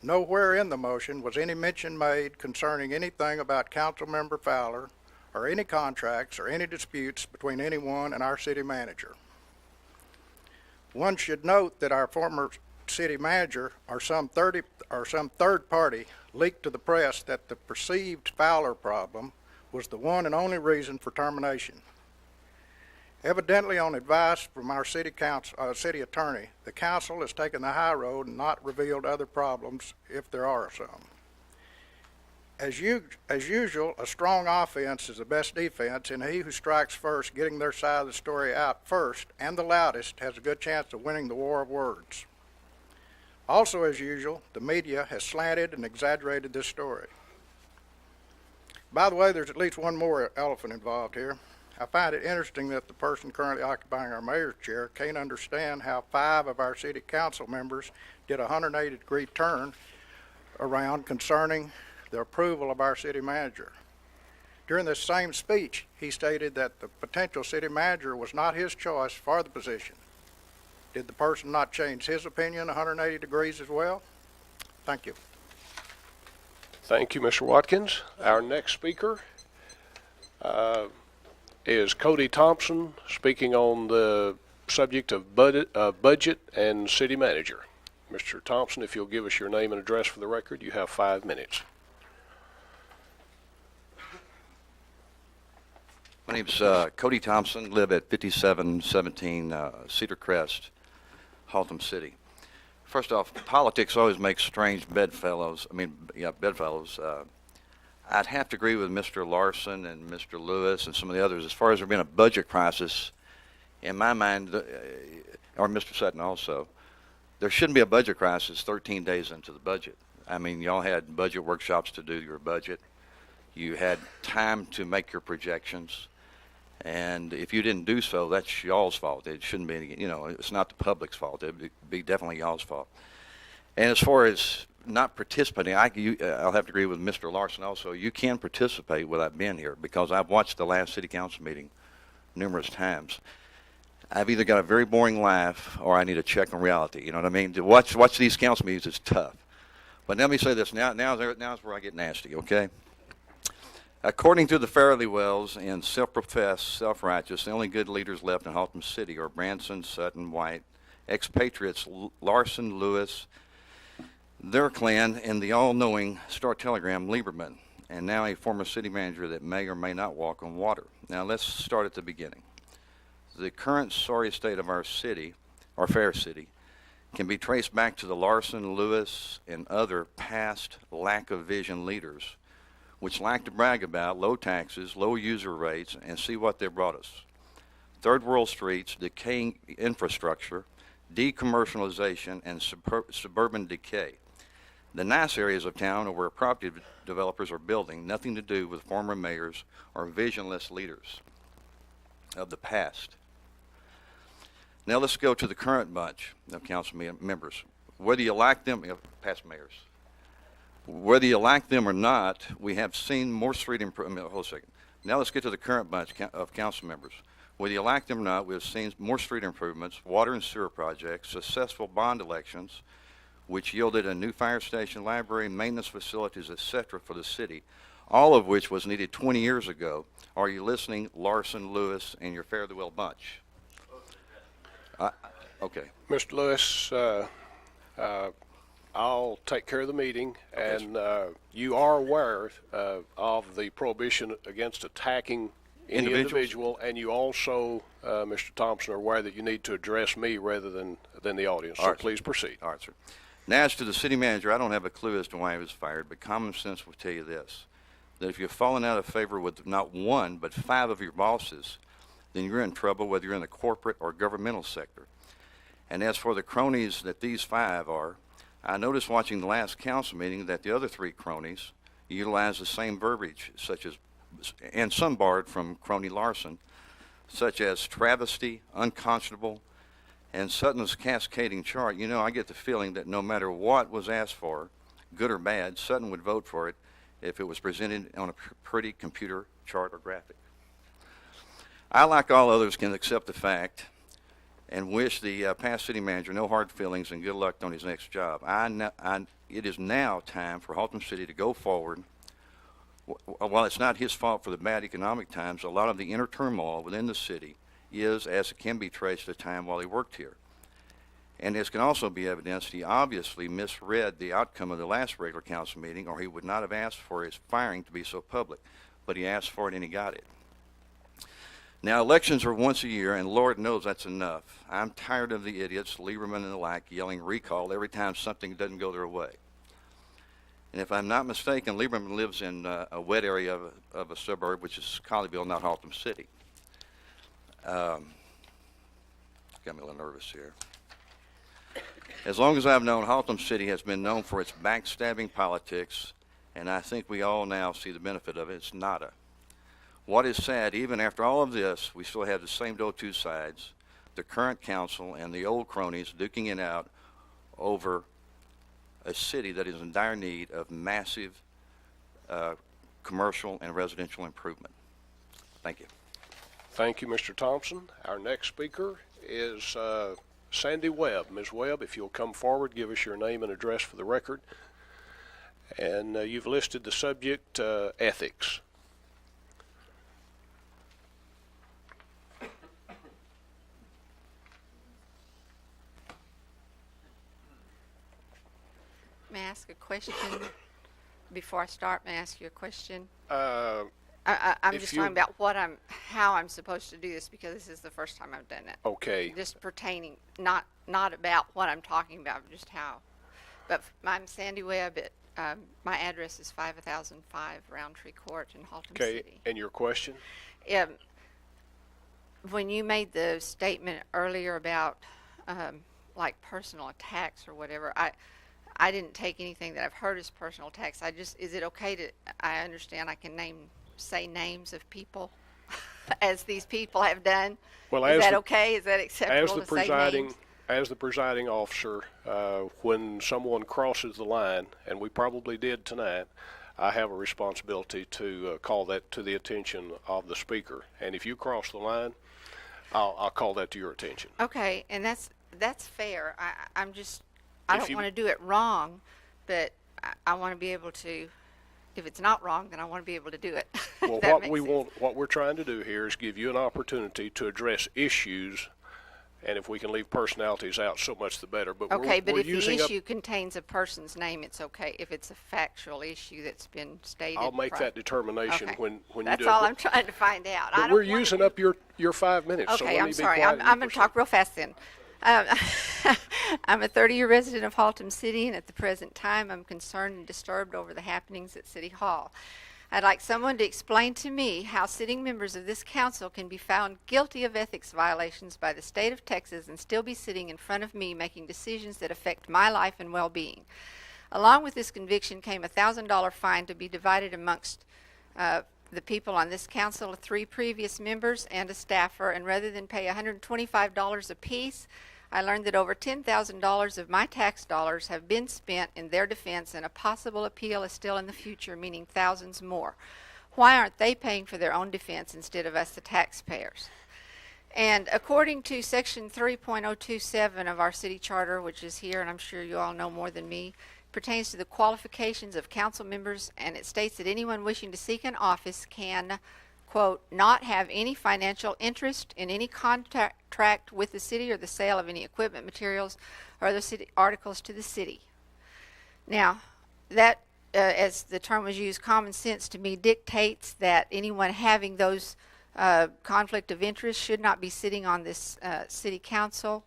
Nowhere in the motion was any mention made concerning anything about Councilmember Fowler or any contracts or any disputes between anyone and our city manager. One should note that our former city manager or some third party leaked to the press that the perceived Fowler problem was the one and only reason for termination. Evidently, on advice from our city attorney, the council has taken the high road and not revealed other problems if there are some. As usual, a strong offense is the best defense, and he who strikes first, getting their side of the story out first and the loudest, has a good chance of winning the war of words. Also, as usual, the media has slanted and exaggerated this story. By the way, there's at least one more elephant involved here. I find it interesting that the person currently occupying our mayor's chair can't understand how 5 of our city council members did a 180-degree turn around concerning the approval of our city manager. During this same speech, he stated that the potential city manager was not his choice for the position. Did the person not change his opinion 180 degrees as well? Thank you. Thank you, Mr. Watkins. Our next speaker is Cody Thompson, speaking on the subject of budget and city manager. Mr. Thompson, if you'll give us your name and address for the record, you have 5 minutes. My name's Cody Thompson, live at 5717 Cedar Crest, Haltom City. First off, politics always makes strange bedfellows. I'd have to agree with Mr. Larson and Mr. Lewis and some of the others. As far as there being a budget crisis, in my mind, or Mr. Sutton also, there shouldn't be a budget crisis 13 days into the budget. I mean, y'all had budget workshops to do your budget. You had time to make your projections. And if you didn't do so, that's y'all's fault. It shouldn't be, it's not the public's fault. It would be definitely y'all's fault. And as far as not participating, I'll have to agree with Mr. Larson also. You can participate without being here because I've watched the last city council meeting numerous times. I've either got a very boring laugh or I need a check on reality. You know what I mean? To watch these council meetings is tough. But let me say this. Now is where I get nasty, okay? According to the Fairly Wells and self-professed, self-righteous, the only good leaders left in Haltom City are Branson, Sutton, White, expatriates Larson, Lewis, their clan, and the all-knowing Star-Telegram Lieberman, and now a former city manager that may or may not walk on water. Now let's start at the beginning. The current sorry state of our city, our fair city, can be traced back to the Larson, Lewis, and other past lack of vision leaders, which like to brag about low taxes, low user rates, and see what they brought us. Third world streets, decaying infrastructure, decommercialization, and suburban decay. The nice areas of town are where property developers are building, nothing to do with former mayors or visionless leaders of the past. Now let's go to the current bunch of council members. Whether you like them, past mayors, whether you like them or not, we have seen more street improvement. Hold a second. Now let's get to the current bunch of council members. Whether you like them or not, we've seen more street improvements, water and sewer projects, successful bond elections, which yielded a new fire station, library, maintenance facilities, etc. for the city, all of which was needed 20 years ago. Are you listening, Larson, Lewis, and your fare-the-well bunch? Okay. Mr. Lewis, I'll take care of the meeting, and you are aware of the prohibition against attacking any individual, and you also, Mr. Thompson, are aware that you need to address me rather than the audience. So please proceed. All right, sir. Now, as to the city manager, I don't have a clue as to why he was fired, but common sense will tell you this, that if you've fallen out of favor with not one, but 5 of your bosses, then you're in trouble whether you're in the corporate or governmental sector. And as for the cronies that these 5 are, I noticed watching the last council meeting that the other 3 cronies utilize the same verbiage, such as, and some borrowed from crony Larson, such as travesty, unconscionable, and Sutton's cascading chart. You know, I get the feeling that no matter what was asked for, good or bad, Sutton would vote for it if it was presented on a pretty computer chart or graphic. I, like all others, can accept the fact and wish the past city manager no hard feelings and good luck on his next job. It is now time for Haltom City to go forward. While it's not his fault for the bad economic times, a lot of the inner turmoil within the city is, as it can be traced, to the time while he worked here. And as can also be evidenced, he obviously misread the outcome of the last regular council meeting, or he would not have asked for his firing to be so public. But he asked for it and he got it. Now, elections are once a year, and Lord knows that's enough. I'm tired of the idiots, Lieberman and the like, yelling recall every time something doesn't go their way. And if I'm not mistaken, Lieberman lives in a wet area of a suburb, which is Colleyville, not Haltom City. Got me a little nervous here. As long as I've known, Haltom City has been known for its backstabbing politics, and I think we all now see the benefit of it. It's nada. What is sad, even after all of this, we still have the same two sides, the current council and the old cronies duking it out over a city that is in dire need of massive commercial and residential improvement. Thank you. Thank you, Mr. Thompson. Our next speaker is Sandy Webb. Ms. Webb, if you'll come forward, give us your name and address for the record. And you've listed the subject, ethics. May I ask a question before I start? May I ask you a question? Uh, I'm if just you- talking about how I'm supposed to do this, because this is the first time I've done it. Okay. Just pertaining, not about what I'm talking about, just how. But I'm Sandy Webb. My address is 5005 Roundtree Court in Haltom Okay, City. and your question? When you made the statement earlier about like personal attacks or whatever, I didn't take anything that I've heard as personal attacks. Is it okay to, I understand I can say names of people as these people have done? Well, Is as that the- okay? Is that acceptable to say names? As the presiding officer, when someone crosses the line, and we probably did tonight, I have a responsibility to call that to the attention of the speaker. And if you cross the line, I'll call that to your attention. Okay, and that's fair. I If don't you- want to do it wrong, but I want to be able to, if it's not wrong, then I want to be able to do it. Well, That what makes we sense. want, what we're trying to do here is give you an opportunity to address issues, and if we can leave personalities out, so much the better. But Okay, but we're if the using up, issue contains a person's name, it's okay. If it's a factual issue that's been stated. I'll make that determination Okay. when you That's do it. all I'm trying to find out. I But don't we're wanna using do- up your 5 minutes. so Okay, let I'm me be sorry. quiet I'm and you going to proceed. talk real fast then. I'm a 30-year resident of Haltom City, and at the present time, I'm concerned and disturbed over the happenings at City Hall. I'd like someone to explain to me how sitting members of this council can be found guilty of ethics violations by the state of Texas and still be sitting in front of me making decisions that affect my life and well-being. Along with this conviction came a $1,000 fine to be divided amongst the people on this council, 3 previous members, and a staffer, and rather than pay $125 apiece, I learned that over $10,000 of my tax dollars have been spent in their defense, and a possible appeal is still in the future, meaning thousands more. Why aren't they paying for their own defense instead of us, the taxpayers? And according to section 3.027 of our city charter, which is here, and I'm sure you all know more than me, pertains to the qualifications of council members, and it states that anyone wishing to seek an office can, quote, not have any financial interest in any contract with the city or the sale of any equipment, materials, or other city articles to the city. Now, that, as the term was used, common sense to me dictates that anyone having those conflict of interest should not be sitting on this city council.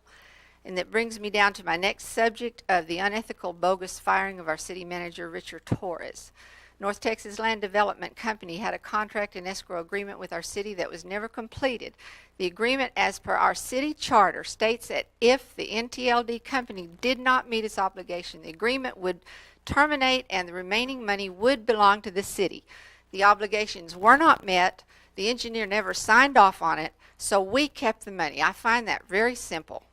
And that brings me down to my next subject of the unethical, bogus firing of our city manager, Richard Torres. North Texas Land Development Company had a contract and escrow agreement with our city that was never completed. The agreement, as per our city charter, states that if the NTLD company did not meet its obligation, the agreement would terminate and the remaining money would belong to the city. The obligations were not met. The engineer never signed off on it, so we kept the money. I find that very simple.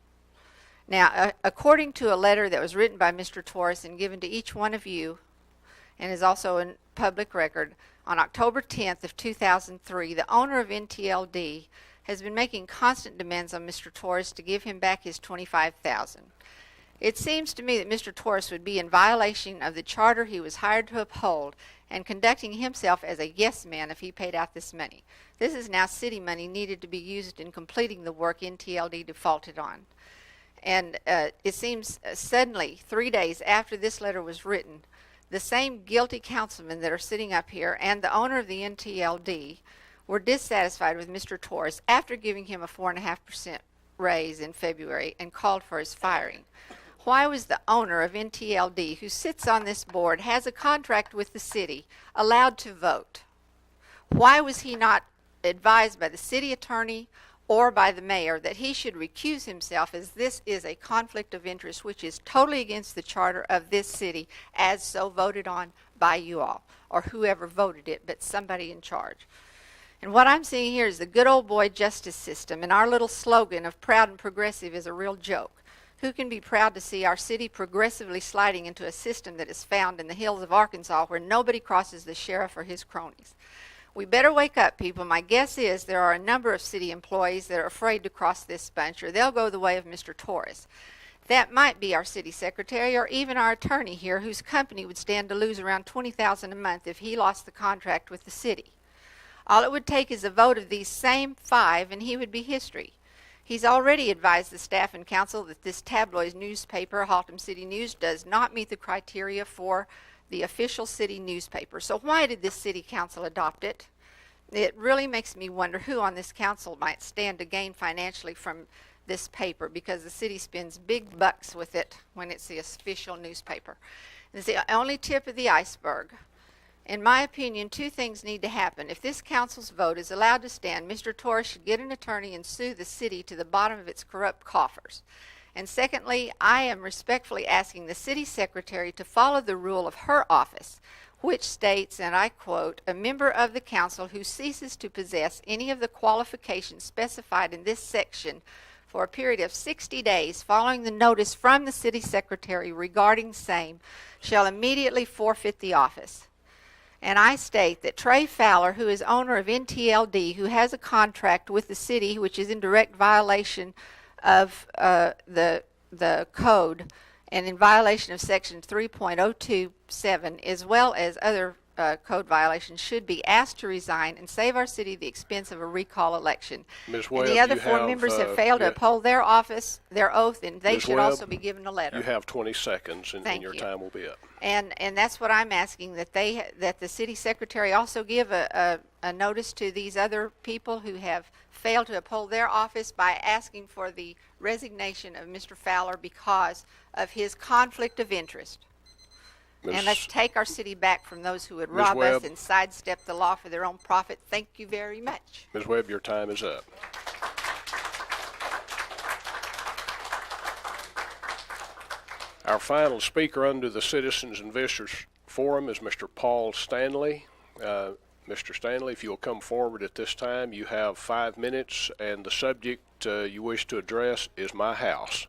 Now, according to a letter that was written by Mr. Torres and given to each one of you, and is also in public record, on October 10th of 2003, the owner of NTLD has been making constant demands on Mr. Torres to give him back his $25,000. It seems to me that Mr. Torres would be in violation of the charter he was hired to uphold and conducting himself as a yes man if he paid out this money. This is now city money needed to be used in completing the work NTLD defaulted on. And it seems suddenly, 3 days after this letter was written, the same guilty councilmen that are sitting up here and the owner of the NTLD were dissatisfied with Mr. Torres after giving him a 4.5% raise in February and called for his firing. Why was the owner of NTLD, who sits on this board, has a contract with the city, allowed to vote? Why was he not advised by the city attorney or by the mayor that he should recuse himself, as this is a conflict of interest which is totally against the charter of this city as so voted on by you all, or whoever voted it, but somebody in charge? And what I'm seeing here is the good old boy justice system, and our little slogan of proud and progressive is a real joke. Who can be proud to see our city progressively sliding into a system that is found in the hills of Arkansas where nobody crosses the sheriff or his cronies? We better wake up, people. My guess is there are a number of city employees that are afraid to cross this bunch, or they'll go the way of Mr. Torres. That might be our city secretary or even our attorney here, whose company would stand to lose around $20,000 a month if he lost the contract with the city. All it would take is a vote of these same 5 and he would be history. He's already advised the staff and council that this tabloid newspaper, Haltom City News, does not meet the criteria for the official city newspaper. So why did this city council adopt it? It really makes me wonder who on this council might stand to gain financially from this paper, because the city spends big bucks with it when it's the official newspaper. It's the only tip of the iceberg. In my opinion, 2 things need to happen. If this council's vote is allowed to stand, Mr. Torres should get an attorney and sue the city to the bottom of its corrupt coffers. And secondly, I am respectfully asking the city secretary to follow the rule of her office, which states, and I quote, "A member of the council who ceases to possess any of the qualifications specified in this section for a period of 60 days following the notice from the city secretary regarding same shall immediately forfeit the office." And I state that Trey Fowler, who is owner of NTLD, who has a contract with the city which is in direct violation of the code and in violation of section 3.027, as well as other code violations, should be asked to resign and save our city the expense of a recall election. Ms. Webb, and the other you 4 have, members have failed to uphold their office, their oath, and they Ms. should Webb, also be given a letter. You have 20 seconds, and Thank your you. time will be up. And that's what I'm asking, that the city secretary also give a notice to these other people who have failed to uphold their office by asking for the resignation of Mr. Fowler because of his conflict of interest. And let's take our city back from those who would Ms. rob Webb. us and sidestep the law for their own profit. Thank you very much. Ms. Webb, your time is up. Our final speaker under the Citizens and Visitors Forum is Mr. Paul Stanley. Mr. Stanley, if you'll come forward at this time, you have 5 minutes, and the subject you wish to address is my house.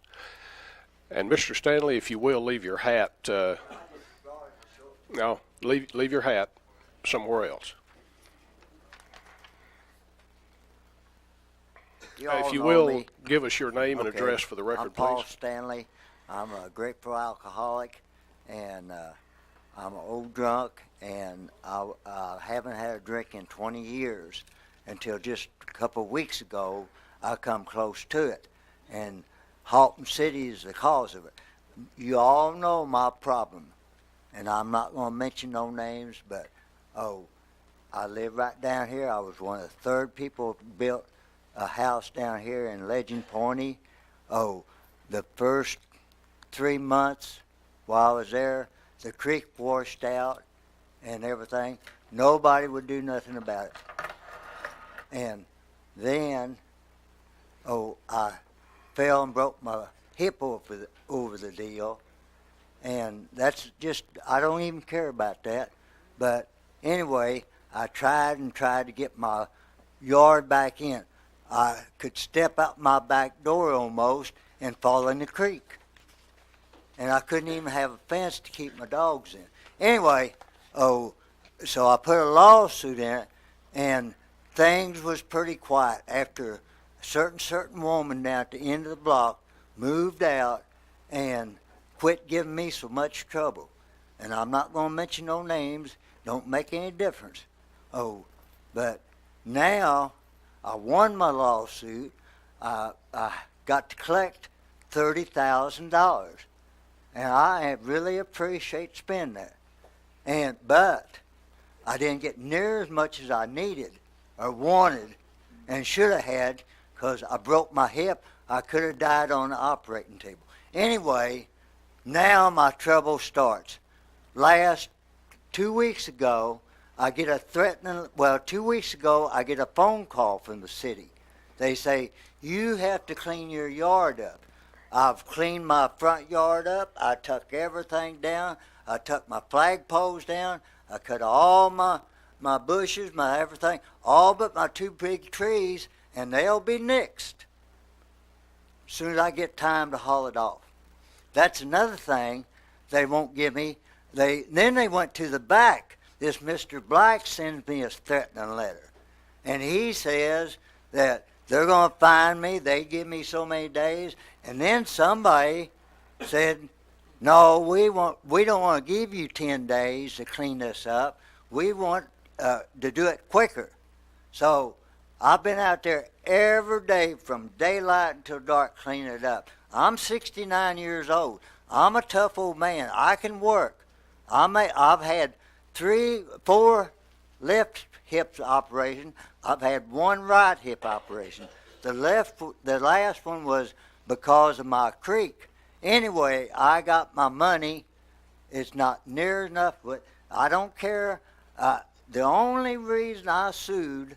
And Mr. Stanley, if you will, leave your hat. No, leave your hat somewhere else. You all If you know will, me. give us your name and Okay. address for the I'm record, Paul please. Stanley. I'm a grateful alcoholic, and I'm an old drunk, and I haven't had a drink in 20 years until just a couple of weeks ago. I come close to it, and Haltom City is the cause of it. You all know my problem, and I'm not going to mention no names, but I live right down here. I was one of the third people built a house down here in Legend Pointe. The first 3 months while I was there, the creek washed out and everything. Nobody would do nothing about it. And then, I fell and broke my hip over the deal. And that's just, I don't even care about that. But anyway, I tried to get my yard back in. I could step out my back door almost and fall in the creek. And I couldn't even have a fence to keep my dogs in. Anyway, so I put a lawsuit in it, and things was pretty quiet after a certain woman down at the end of the block moved out and quit giving me so much trouble. And I'm not going to mention no names. Don't make any difference. But now I won my lawsuit. I got to collect $30,000, and I really appreciate spending that. But I didn't get near as much as I needed or wanted and should have had, because I broke my hip. I could have died on the operating table. Anyway, now my trouble starts. Last 2 weeks ago, I get a 2 weeks ago, I get a phone call from the city. They say, you have to clean your yard up. I've cleaned my front yard up. I took everything down. I took my flagpoles down. I cut all my bushes, my everything, all but my 2 big trees, and they'll be nixed as soon as I get time to haul it off. That's another thing they won't give me. Then they went to the back. This Mr. Black sends me a threatening letter, and he says that they're going to fine me. They give me so many days, and then somebody said, no, we don't want to give you 10 days to clean this up. We want to do it quicker. So I've been out there every day from daylight until dark cleaning it up. I'm 69 years old. I'm a tough old man. I can work. I've had 4 left hip operation. I've had 1 right hip operation. The last one was because of my creek. Anyway, I got my money. It's not near enough, but I don't care. The only reason I sued,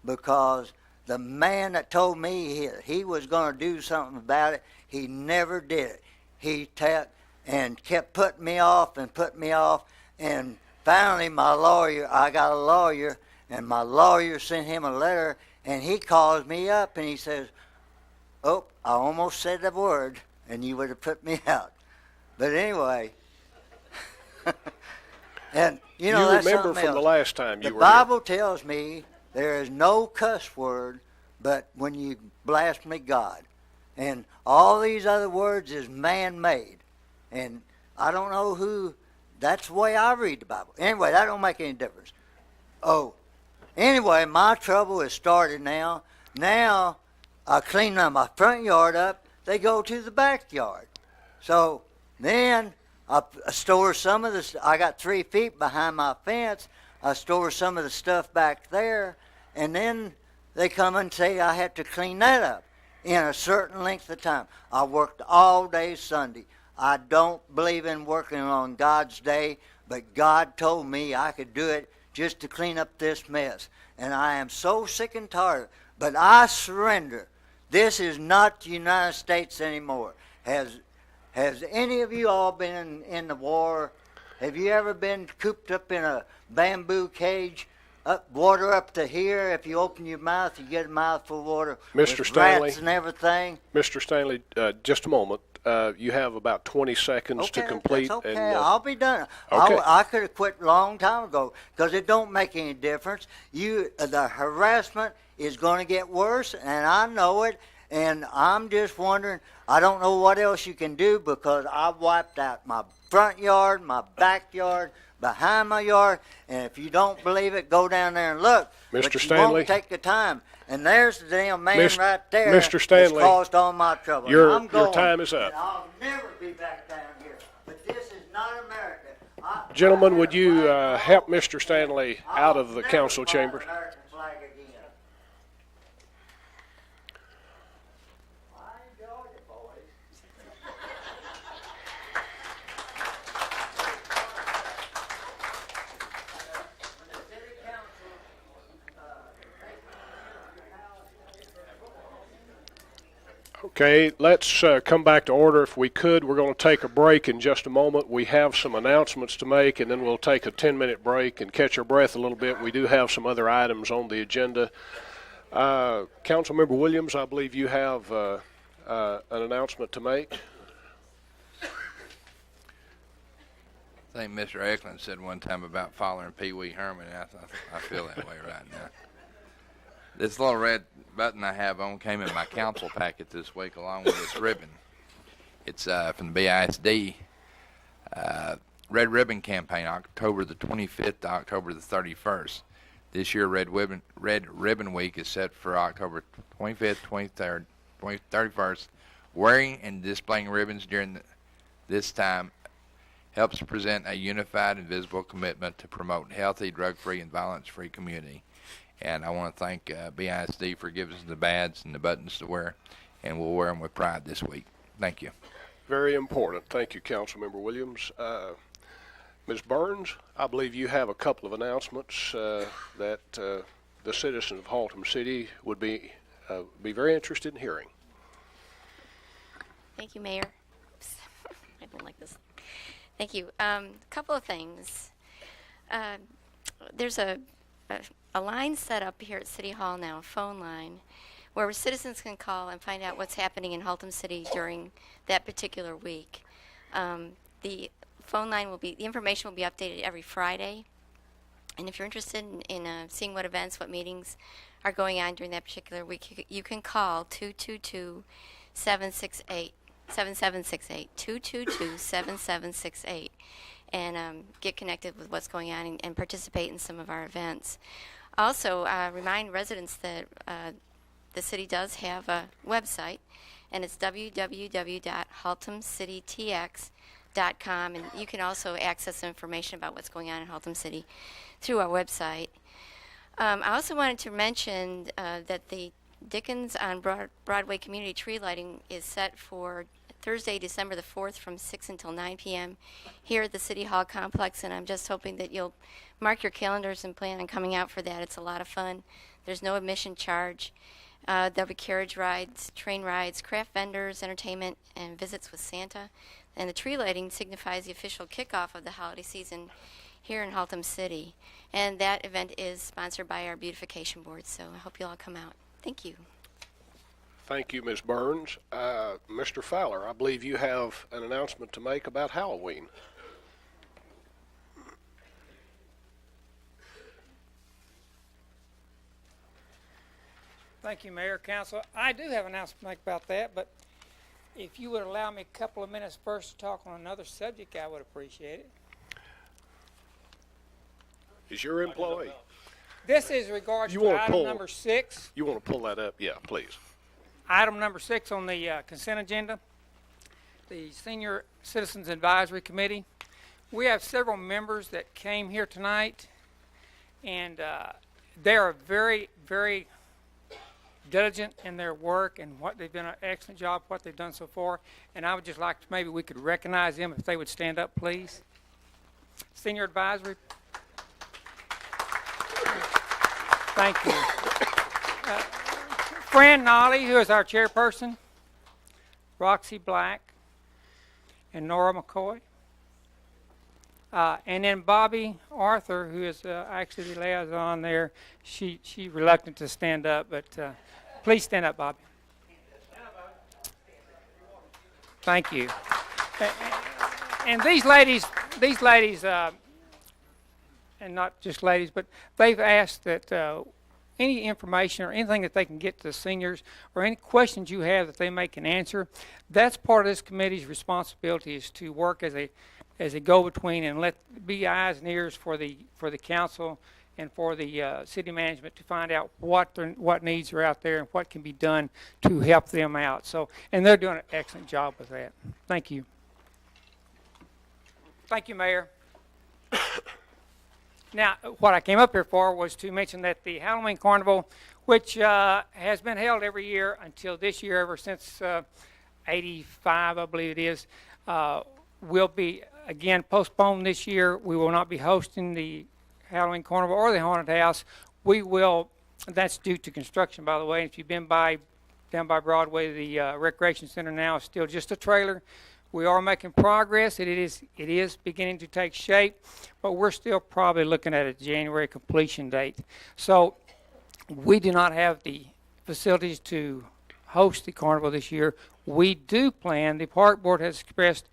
because the man that told me he was going to do something about it, he never did it. He kept putting me off, and finally I got a lawyer, and my lawyer sent him a letter, and he calls me up and he says, I almost said the word, and you would have put me out. But anyway, and You that's remember something from the else. last time you The were Bible tells me there is no cuss word but when you blaspheme God. And all these other words is man-made. And I don't know who, that's the way I read the Bible. Anyway, that don't make any difference. Anyway, my trouble has started now. Now, I clean my front yard up. They go to the backyard. So then I store some of this. I got 3 feet behind my fence. I store some of the stuff back there. And then they come and say I have to clean that up in a certain length of time. I worked all day Sunday. I don't believe in working on God's day, but God told me I could do it just to clean up this mess. And I am so sick and tired. But I surrender. This is not the United States anymore. Has any of you all been in the war? Have you ever been cooped up in a bamboo cage? Water up to here. If you open your mouth, you get a mouthful of water. Mr. With Stanley. rats and everything. Mr. Stanley, just a moment. you have about 20 seconds to complete. That's okay. And, I'll be done. okay. I could have quit a long time ago because it don't make any difference. The harassment is going to get worse, and I know it. And I'm just wondering, I don't know what else you can do because I've wiped out my front yard, my backyard, behind my yard. And if you don't believe it, go down there and look. Mr. But you Stanley? won't take the time. And there's the damn man Mis- right there Mr. Stanley, that's caused all my trouble. your I'm going, time is up. and I'll never be back down here. But this is not America. Gentlemen, would you help Mr. Stanley out of the council chambers? American flag again. I enjoyed it, boys. When the city council Okay, let's come back to order if we could. We're going to take a break in just a moment. We have some announcements to make, and then we'll take a 10-minute break and catch our breath a little bit. We do have some other items on the agenda. Councilmember Williams, I believe you have an announcement to make. I think Mr. Eklund said one time about following Pee Wee Herman, and I feel that way right now. This little red button I have on came in my council packet this week along with this ribbon. It's from the BISD Red Ribbon Campaign, October the 25th to October the 31st. This year, Red Ribbon Week is set for October 25th, 23rd, 31st. Wearing and displaying ribbons during this time helps present a unified and visible commitment to promote a healthy, drug-free, and violence-free community. And I want to thank BISD for giving us the badges and the buttons to wear, and we'll wear them with pride this week. Thank you. Very important. Thank you, Councilmember Williams. Ms. Burns, I believe you have a couple of announcements that the citizens of Haltom City would be very interested in hearing. Thank you, Mayor. Oops. I don't like this. Thank you. A couple of things. There's a line set up here at City Hall now, a phone line, where citizens can call and find out what's happening in Haltom City during that particular week. The phone line the information will be updated every Friday. And if you're interested in seeing what events, what meetings are going on during that particular week, you can call 222-7768, 222-7768, and get connected with what's going on and participate in some of our events. Also, remind residents that the city does have a website, and it's www.haltomcitytx.com, and you can also access information about what's going on in Haltom City through our website. I also wanted to mention that the Dickens on Broadway Community Tree Lighting is set for Thursday, December the 4th from 6 until 9 p.m. here at the City Hall complex, and I'm just hoping that you'll mark your calendars and plan on coming out for that. It's a lot of fun. There's no admission charge. There'll be carriage rides, train rides, craft vendors, entertainment, and visits with Santa. And the tree lighting signifies the official kickoff of the holiday season here in Haltom City. And that event is sponsored by our beautification board, so I hope you'll all come out. Thank you. Thank you, Ms. Burns. Mr. Fowler, I believe you have an announcement to make about Halloween. Thank you, Mayor, Council. I do have an announcement to make about that, but if you would allow me a couple of minutes first to talk on another subject, I would appreciate it. Is your employee? This is regards to item number 6. You want to pull that up? Yeah, please. Item number 6 on the consent agenda, the Senior Citizens Advisory Committee. We have several members that came here tonight, and they are very, very diligent in their work and what they've done an excellent job, what they've done so far. And I would just like to, maybe we could recognize them if they would stand up, please. Senior Advisory. Thank you. Fran Nolly, who is our chairperson, Roxy Black, and Nora McCoy. And then Bobby Arthur, who is actually the liaison there. She's reluctant to stand up, but please stand up, Bobby. Thank you. And these ladies, and not just ladies, but they've asked that any information or anything that they can get to the seniors or any questions you have that they may can answer, that's part of this committee's responsibility, is to work as a go-between and be eyes and ears for the council and for the city management to find out what needs are out there and what can be done to help them out. So, and they're doing an excellent job with that. Thank you. Thank you, Mayor. Now, what I came up here for was to mention that the Halloween Carnival, which has been held every year until this year, ever since '85, I believe it is, will be again postponed this year. We will not be hosting the Halloween Carnival or the Haunted House. We will, that's due to construction, by the way. If you've been down by Broadway, the Recreation Center now is still just a trailer. We are making progress. It is beginning to take shape, but we're still probably looking at a January completion date. So we do not have the facilities to host the carnival this year. We do plan, the park board has expressed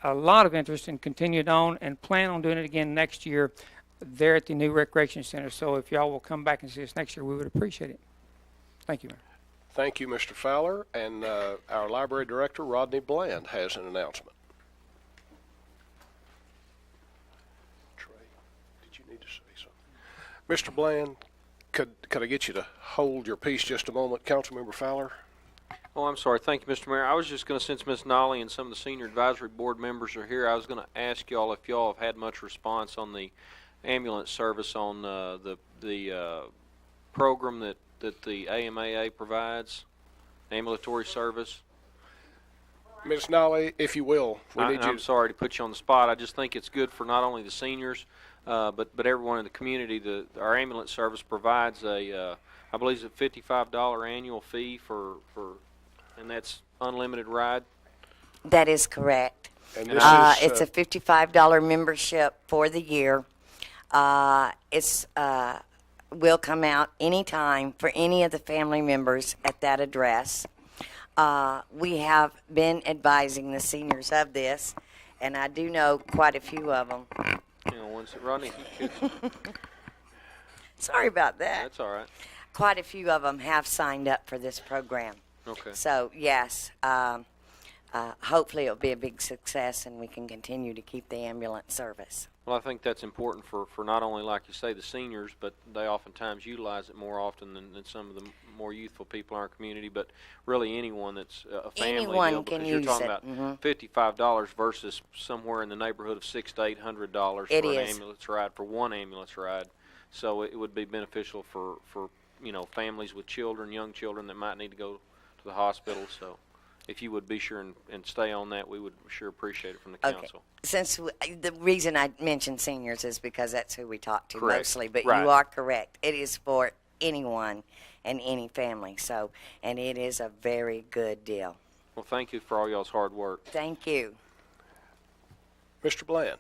a lot of interest in continuing on and plan on doing it again next year there at the new Recreation Center. So if y'all will come back and see us next year, we would appreciate it. Thank you, Mayor. Thank you, Mr. Fowler. And our library director, Rodney Bland, has an announcement. Trey, did you need to say something? Mr. Bland, could I get you to hold your peace just a moment, Councilmember Fowler? Oh, I'm sorry. Thank you, Mr. Mayor. I was just going to, since Ms. Nolly and some of the senior advisory board members are here, I was going to ask y'all if y'all have had much response on the ambulance service on the program that the AMAA provides, ambulatory service. Ms. Nolly, if you will, I'm sorry to put you on the spot. I just think it's good for not only the seniors, but everyone in the community. Our ambulance service provides I believe it's a $55 annual fee and that's unlimited ride. That is correct. And it's a $55 membership for the year. Will come out anytime for any of the family members at that address. We have been advising the seniors of this, and I do know quite a few of them. Rodney, Sorry about that. That's all right. Quite a few of them have signed up for this program. Okay. So, yes, hopefully it'll be a big success and we can continue to keep the ambulance service. Well, I think that's important for not only, like you say, the seniors, but they oftentimes utilize it more often than some of the more youthful people in our community, but really anyone that's a family Anyone deal, can because you're use talking it. about $55 versus somewhere in the neighborhood of $600 to $800 It for an is. ambulance ride, for one ambulance ride. So it would be beneficial for families with children, young children that might need to go to the hospital. So if you would be sure and stay on that, we would sure appreciate it from the council. Since the reason I mentioned seniors is because that's who we talk to Correct. mostly, but Right. you are correct. It is for anyone and any family. So, and it is a very good deal. Well, thank you for all y'all's hard work. Thank you. Mr. Bland.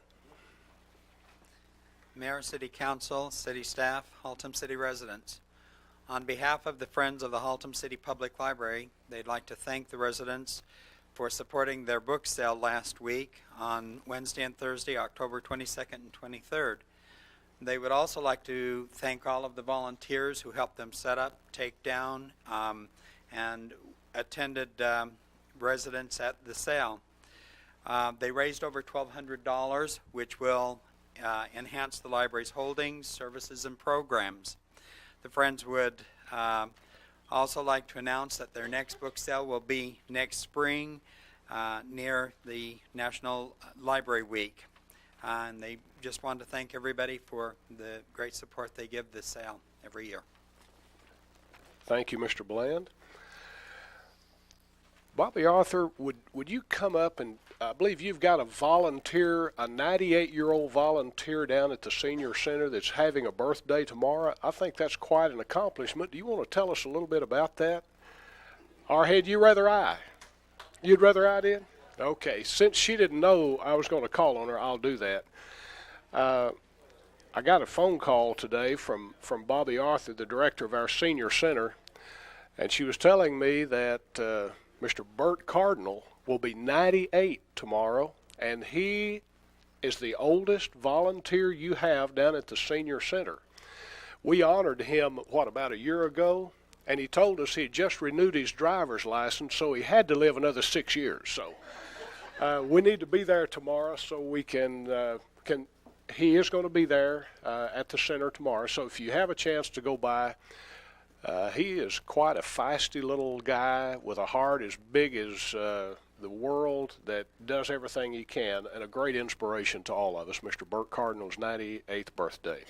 Mayor, City Council, City Staff, Haltom City residents. On behalf of the Friends of the Haltom City Public Library, they'd like to thank the residents for supporting their book sale last week on Wednesday and Thursday, October 22nd and 23rd. They would also like to thank all of the volunteers who helped them set up, take down, and attended residents at the sale. They raised over $1,200, which will enhance the library's holdings, services, and programs. The Friends would also like to announce that their next book sale will be next spring near the National Library Week. And they just wanted to thank everybody for the great support they give this sale every year. Thank you, Mr. Bland. Bobby Arthur, would you come up and I believe you've got a volunteer, a 98-year-old volunteer down at the senior center that's having a birthday tomorrow. I think that's quite an accomplishment. Do you want to tell us a little bit about that? Or had you rather I? You'd rather I did? Okay. Since she didn't know I was going to call on her, I'll do that. I got a phone call today from Bobby Arthur, the director of our senior center, and she was telling me that Mr. Bert Cardinal will be 98 tomorrow, and he is the oldest volunteer you have down at the senior center. We honored him, about a year ago, and he told us he had just renewed his driver's license, so he had to live another 6 years. So we need to be there tomorrow so we can he is going to be there at the center tomorrow. So if you have a chance to go by, he is quite a feisty little guy with a heart as big as the world, that does everything he can, and a great inspiration to all of us. Mr. Burt Cardinal's 98th birthday.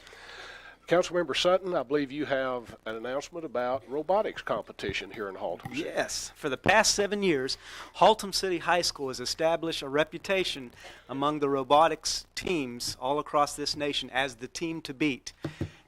Councilmember Sutton, I believe you have an announcement about robotics competition here in Haltom City. Yes. For the past 7 years, Haltom City High School has established a reputation among the robotics teams all across this nation as the team to beat.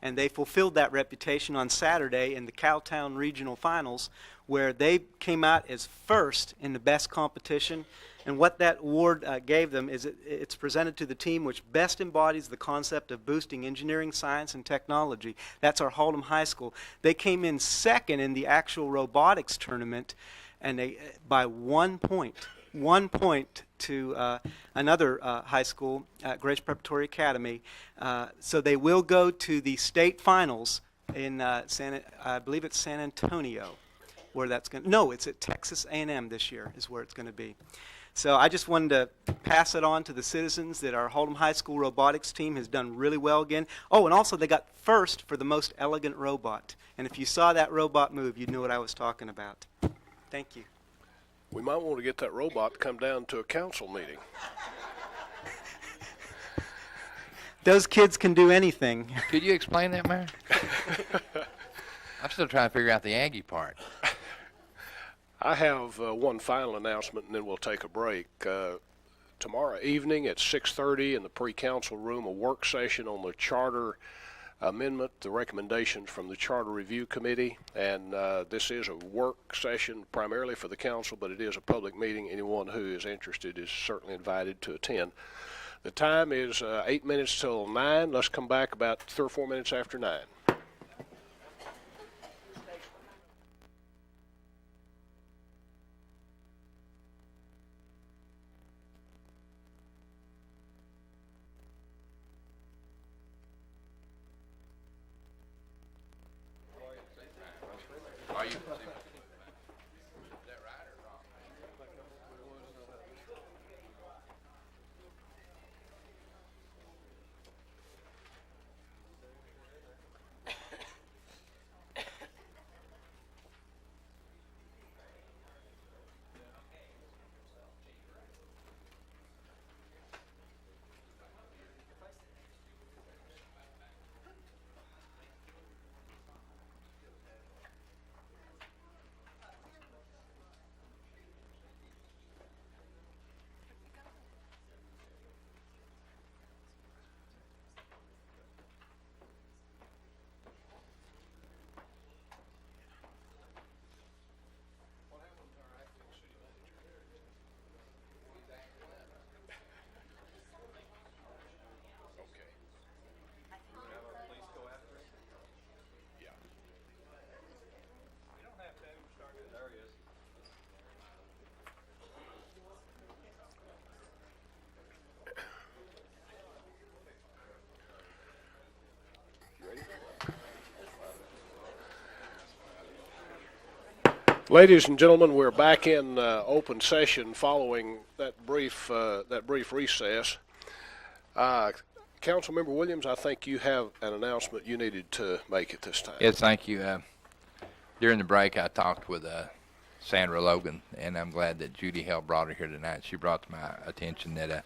And they fulfilled that reputation on Saturday in the Cowtown Regional Finals, where they came out as first in the best competition. And what that award gave them is it's presented to the team which best embodies the concept of boosting engineering, science, and technology. That's our Haltom High School. They came in second in the actual robotics tournament, and they by 1 point. 1 point to another high school, Grace Preparatory Academy. So they will go to the state finals in I believe it's San Antonio, where that's going. No, it's at Texas A&M this year is where it's going to be. So I just wanted to pass it on to the citizens that our Haltom High School robotics team has done really well again. Oh, and also they got first for the most elegant robot. And if you saw that robot move, you'd know what I was talking about. Thank you. We might want to get that robot to come down to a council meeting. Those kids can do anything. Could you explain that, Mayor? I'm still trying to figure out the Aggie part. I have one final announcement, and then we'll take a break. Tomorrow evening at 6:30 in the pre-council room, a work session on the charter amendment, the recommendations from the Charter Review Committee. And this is a work session primarily for the council, but it is a public meeting. Anyone who is interested is certainly invited to attend. The time is 8 minutes till 9. Let's come back about 3 or 4 minutes after 9. Ladies and gentlemen, we're back in open session following that brief recess. Councilmember Williams, I think you have an announcement you needed to make at this time. Yes, thank you. During the break, I talked with Sandra Logan, and I'm glad that Judy Hell brought her here tonight. She brought to my attention that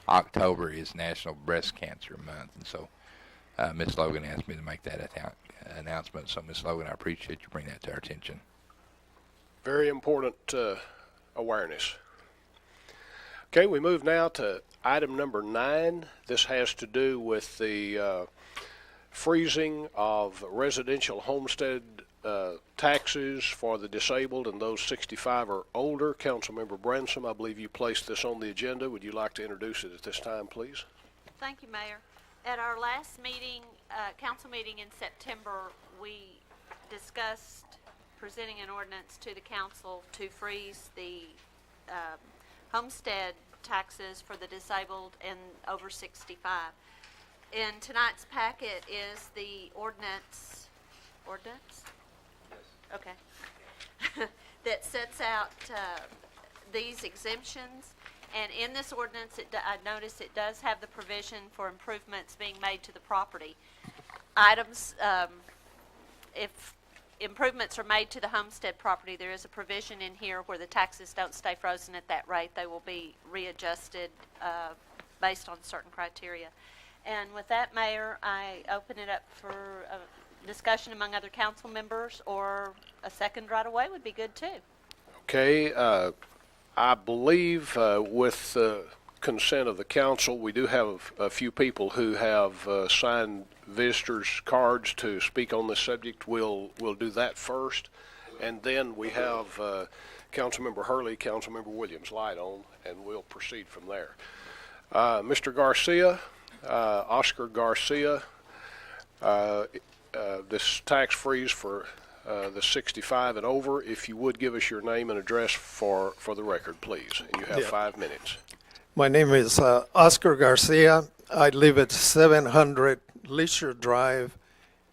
October is National Breast Cancer Month, and so Ms. Logan asked me to make that announcement. So, Ms. Logan, I appreciate you bringing that to our attention. Very important awareness. Okay, we move now to item number 9. This has to do with the freezing of residential homestead taxes for the disabled and those 65 or older. Councilmember Bransom, I believe you placed this on the agenda. Would you like to introduce it at this time, please? Thank you, Mayor. At our last meeting, council meeting in September, we discussed presenting an ordinance to the council to freeze the homestead taxes for the disabled and over 65. In tonight's packet is the ordinance, okay, that sets out these exemptions. And in this ordinance, I notice it does have the provision for improvements being made to the property. Items, if improvements are made to the homestead property, there is a provision in here where the taxes don't stay frozen at that rate. They will be readjusted based on certain criteria. And with that, Mayor, I open it up for discussion among other council members, or a second right away would be good too. Okay, I believe with the consent of the council, we do have a few people who have signed visitors' cards to speak on this subject. We'll do that first, and then we have Councilmember Hurley, Councilmember Williams light on, and we'll proceed from there. Mr. Garcia, Oscar Garcia, this tax freeze for the 65 and over. If you would give us your name and address for the record, please. And you have 5 minutes. My name is Oscar Garcia. I live at 700 Leisure Drive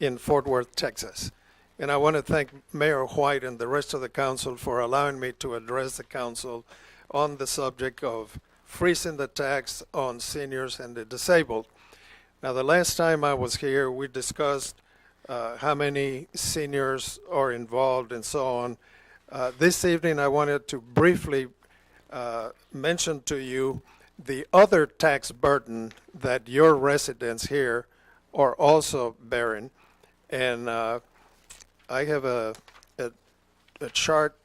in Fort Worth, Texas. And I want to thank Mayor White and the rest of the council for allowing me to address the council on the subject of freezing the tax on seniors and the disabled. Now, the last time I was here, we discussed how many seniors are involved and so on. This evening, I wanted to briefly mention to you the other tax burden that your residents here are also bearing. And I have a chart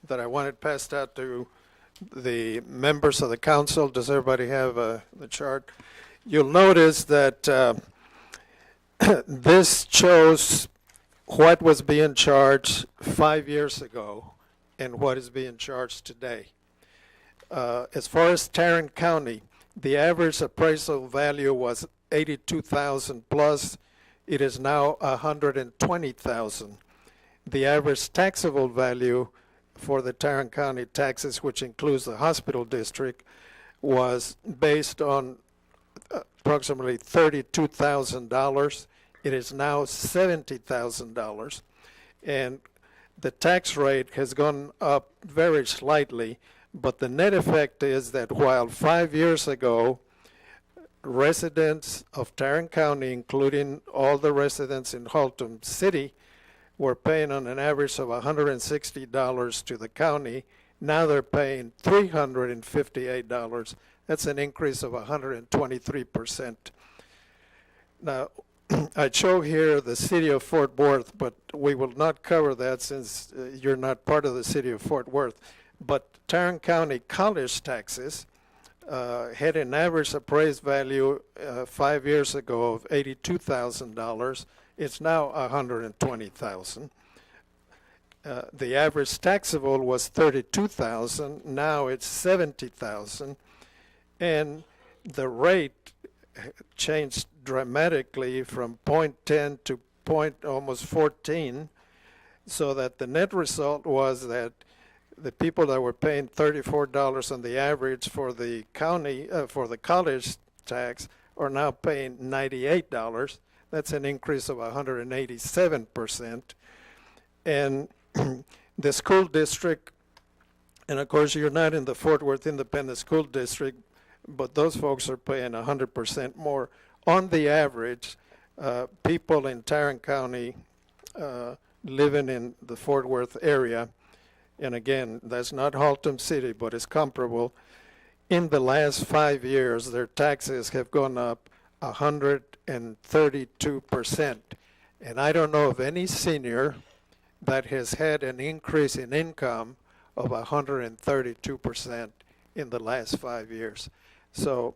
that I wanted passed out to the members of the council. Does everybody have the chart? You'll notice that this shows what was being charged 5 years ago and what is being charged today. As far as Tarrant County, the average appraisal value was $82,000 plus. It is now $120,000. The average taxable value for the Tarrant County taxes, which includes the hospital district, was based on approximately $32,000. It is now $70,000. And the tax rate has gone up very slightly, but the net effect is that while 5 years ago, residents of Tarrant County, including all the residents in Haltom City, were paying on an average of $160 to the county, now they're paying $358. That's an increase of 123%. Now, I show here the city of Fort Worth, but we will not cover that since you're not part of the city of Fort Worth. But Tarrant County college taxes had an average appraised value 5 years ago of $82,000. It's now $120,000. The average taxable was $32,000. Now it's $70,000, and the rate changed dramatically from 0.10 to almost 14, so that the net result was that the people that were paying $34 on the average for the county for the college tax are now paying $98. That's an increase of 187%. And the school district, and of course you're not in the Fort Worth Independent School District, but those folks are paying 100% more. On the average, people in Tarrant County living in the Fort Worth area, and again, that's not Haltom City, but it's comparable, in the last 5 years, their taxes have gone up 132%. And I don't know of any senior that has had an increase in income of 132% in the last 5 years. So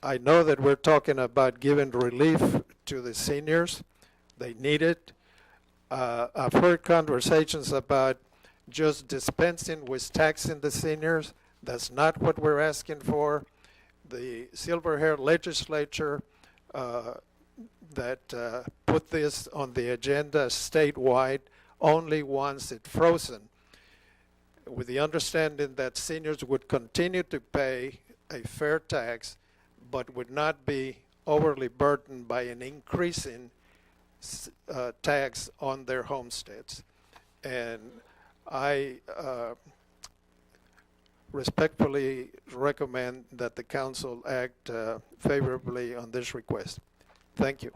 I know that we're talking about giving relief to the seniors. They need it. I've heard conversations about just dispensing with taxing the seniors. That's not what we're asking for. The Silver Hair legislature that put this on the agenda statewide only wants it frozen. with the understanding that seniors would continue to pay a fair tax, but would not be overly burdened by an increasing tax on their homesteads. And I respectfully recommend that the council act favorably on this request. Thank you.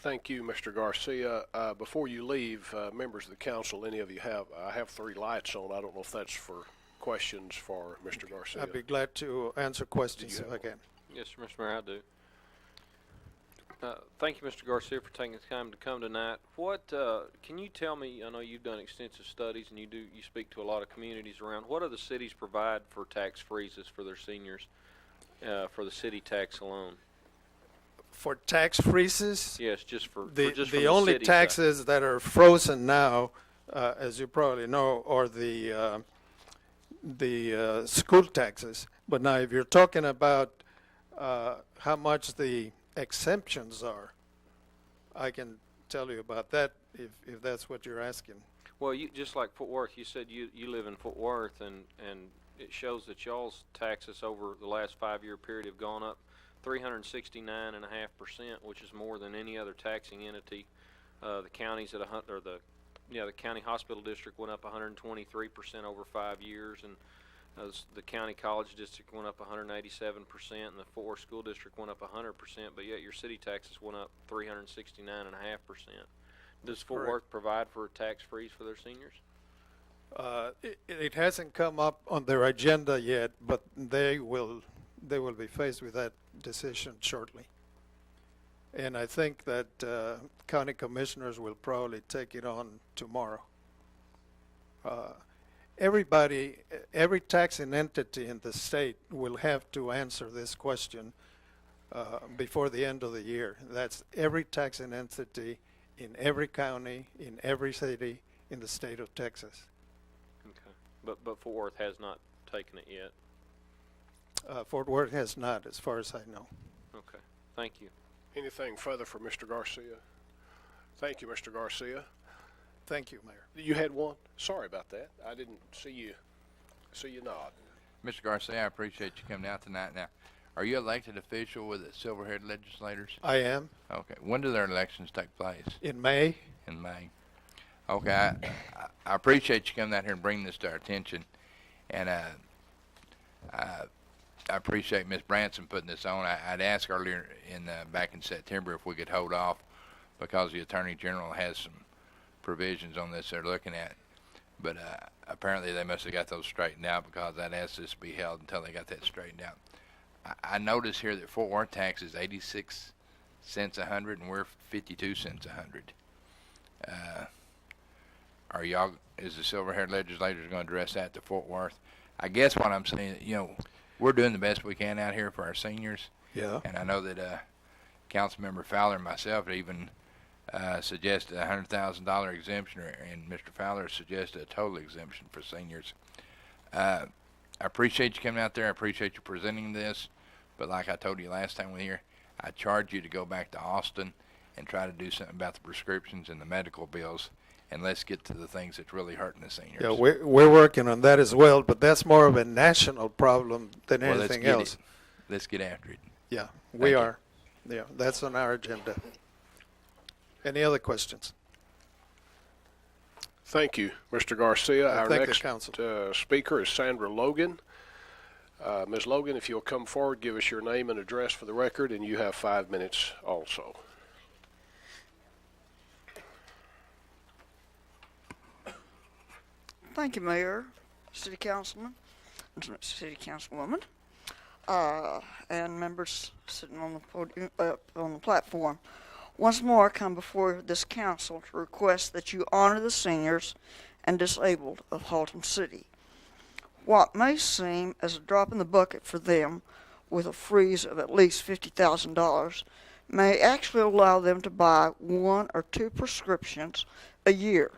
Thank you, Mr. Garcia. Before you leave, members of the council, any of you I have 3 lights on. I don't know if that's for questions for Mr. Garcia. I'd be glad to answer questions if I can. Yes, sir, Mr. Mayor, I do. Thank you, Mr. Garcia, for taking the time to come tonight. What can you tell me? I know you've done extensive studies and you speak to a lot of communities around. What do the cities provide for tax freezes for their seniors, for the city tax alone? For tax freezes? Yes, just for the only city taxes side. that are frozen now, as you probably know, are the school taxes. But now, if you're talking about how much the exemptions are, I can tell you about that if that's what you're asking. Well, you just like Fort Worth, you said you live in Fort Worth, and it shows that y'all's taxes over the last 5-year period have gone up 369.5%, which is more than any other taxing entity. The counties the county hospital district went up 123% over 5 years, and the county college district went up 187%, and the Fort Worth school district went up 100%. But yet your city taxes went up 369.5%. Does Fort Worth provide for a tax freeze for their seniors? It hasn't come up on their agenda yet, but they will be faced with that decision shortly. And I think that county commissioners will probably take it on tomorrow. Every taxing entity in the state will have to answer this question before the end of the year. That's every taxing entity in every county, in every city in the state of Texas. Okay, but Fort Worth has not taken it yet. Fort Worth has not, as far as I know. Okay, thank you. Anything further for Mr. Garcia? Thank you, Mr. Garcia. Thank you, Mayor. You had one? Sorry about that. I didn't see you nod. Mr. Garcia, I appreciate you coming out tonight. Now, are you elected official with the Silverhead legislators? I am. Okay. When do their elections take place? In May. In May. Okay. I appreciate you coming out here and bringing this to our attention. And I appreciate Ms. Branson putting this on. I'd asked earlier back in September if we could hold off because the Attorney General has some provisions on this they're looking at. But apparently they must have got those straightened out because I'd asked this to be held until they got that straightened out. I noticed here that Fort Worth tax is 86 cents a hundred and we're 52 cents a hundred. Is the Silverhead legislators going to address that to Fort Worth? I guess what I'm saying, we're doing the best we can out here for our seniors. Yeah. And I know that Councilmember Fowler and myself even suggested a $100,000 exemption, and Mr. Fowler suggested a total exemption for seniors. I appreciate you coming out there. I appreciate you presenting this. But like I told you last time we were here, I charge you to go back to Austin and try to do something about the prescriptions and the medical bills. And let's get to the things that's really hurting the seniors. Yeah, we're working on that as well, but that's more of a national problem than anything else. Let's get after it. Yeah, we are. Yeah, that's on our agenda. Any other questions? Thank you, Mr. Garcia. Our thank the next council. Speaker is Sandra Logan. Ms. Logan, if you'll come forward, give us your name and address for the record, and you have 5 minutes also. Thank you, Mayor, City Councilman, City Councilwoman, and members sitting on the podium, on the platform. Once more, I come before this council to request that you honor the seniors and disabled of Haltom City. What may seem as a drop in the bucket for them, with a freeze of at least $50,000, may actually allow them to buy 1 or 2 prescriptions a year.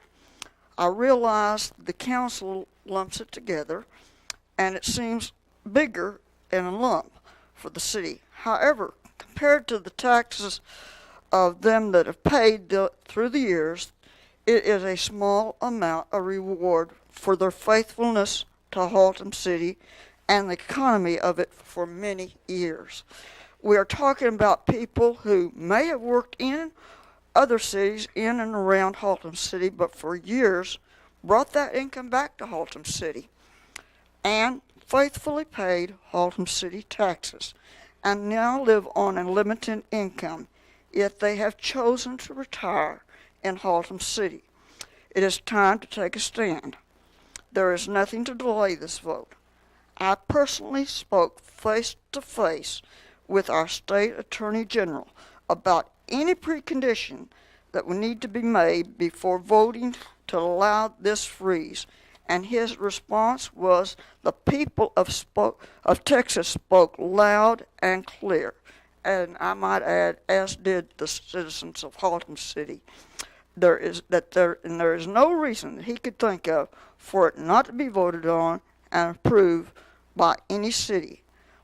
I realize the council lumps it together, and it seems bigger in a lump for the city. However, compared to the taxes of them that have paid through the years, It is a small amount of reward for their faithfulness to Haltom City and the economy of it for many years. We are talking about people who may have worked in other cities in and around Haltom City, but for years brought that income back to Haltom City and faithfully paid Haltom City taxes and now live on a limited income, yet they have chosen to retire in Haltom City. It is time to take a stand. There is nothing to delay this vote. I personally spoke face to face with our state attorney general about any precondition that would need to be made before voting to allow this freeze, and his response was the people of Texas spoke loud and clear, and I might add, as did the citizens of Haltom City. There is no reason that he could think of for it not to be voted on and approved by any city.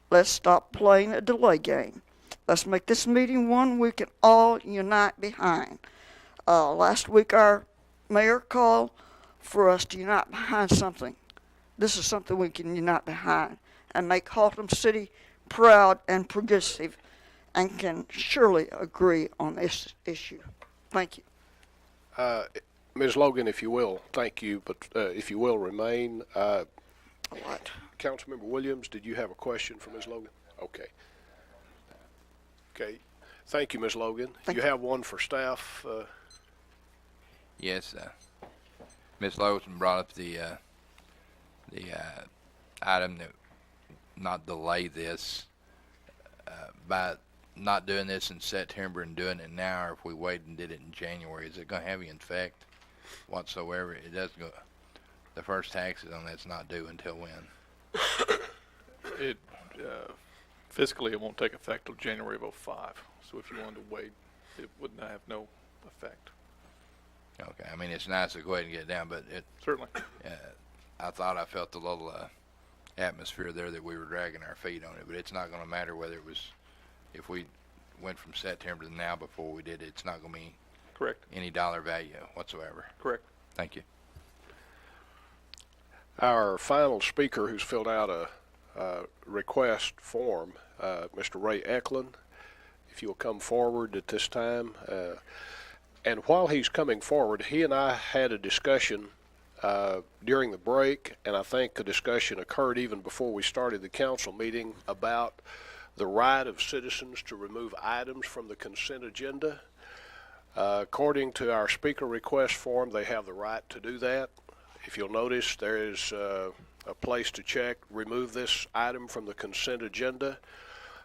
Let's stop playing a delay game. Let's make this meeting one we can all unite behind. Last week our mayor called for us to unite behind something. This is something we can unite behind and make Haltom City proud and progressive, and can surely agree on this issue. Thank you. Ms. Logan, if you will, thank you, but if you will remain. What? Councilmember Williams, did you have a question for Ms. Logan? Okay. Okay. Thank you, Ms. Logan. You have one for staff. Yes, Ms. Logan brought up the item that not delay this by not doing this in September and doing it now, or if we waited and did it in January. Is it going to have any effect whatsoever? It doesn't go. The first taxes on that's not due until when? It fiscally it won't take effect till January of '05. So if you wanted to wait, it would not have no effect. Okay, I mean it's nice to go ahead and get it down, but it certainly. I thought I felt a little atmosphere there that we were dragging our feet on it, but it's not going to matter whether it was if we went from September to now before we did it. It's not going to be correct any dollar value whatsoever. Correct. Thank you. Our final speaker who's filled out a request form, Mr. Ray Eklund, if you'll come forward at this time. And while he's coming forward, he and I had a discussion during the break, and I think the discussion occurred even before we started the council meeting about the right of citizens to remove items from the consent agenda. According to our speaker request form, they have the right to do that. If you'll notice, there is a place to check, remove this item from the consent agenda.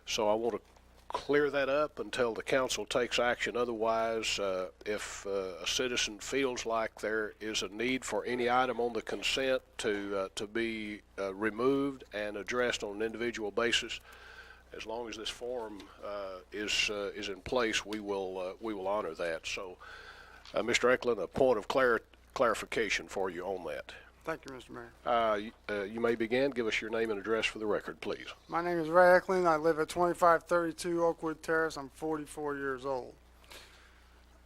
So I want to clear that up until the council takes action. Otherwise, if a citizen feels like there is a need for any item on the consent to be removed and addressed on an individual basis, as long as this form is in place, we will honor that. So, Mr. Eklund, a point of clarification for you on that. Thank you, Mr. Mayor. You may begin. Give us your name and address for the record, please. My name is Ray Eklund. I live at 2532 Oakwood Terrace. I'm 44 years old.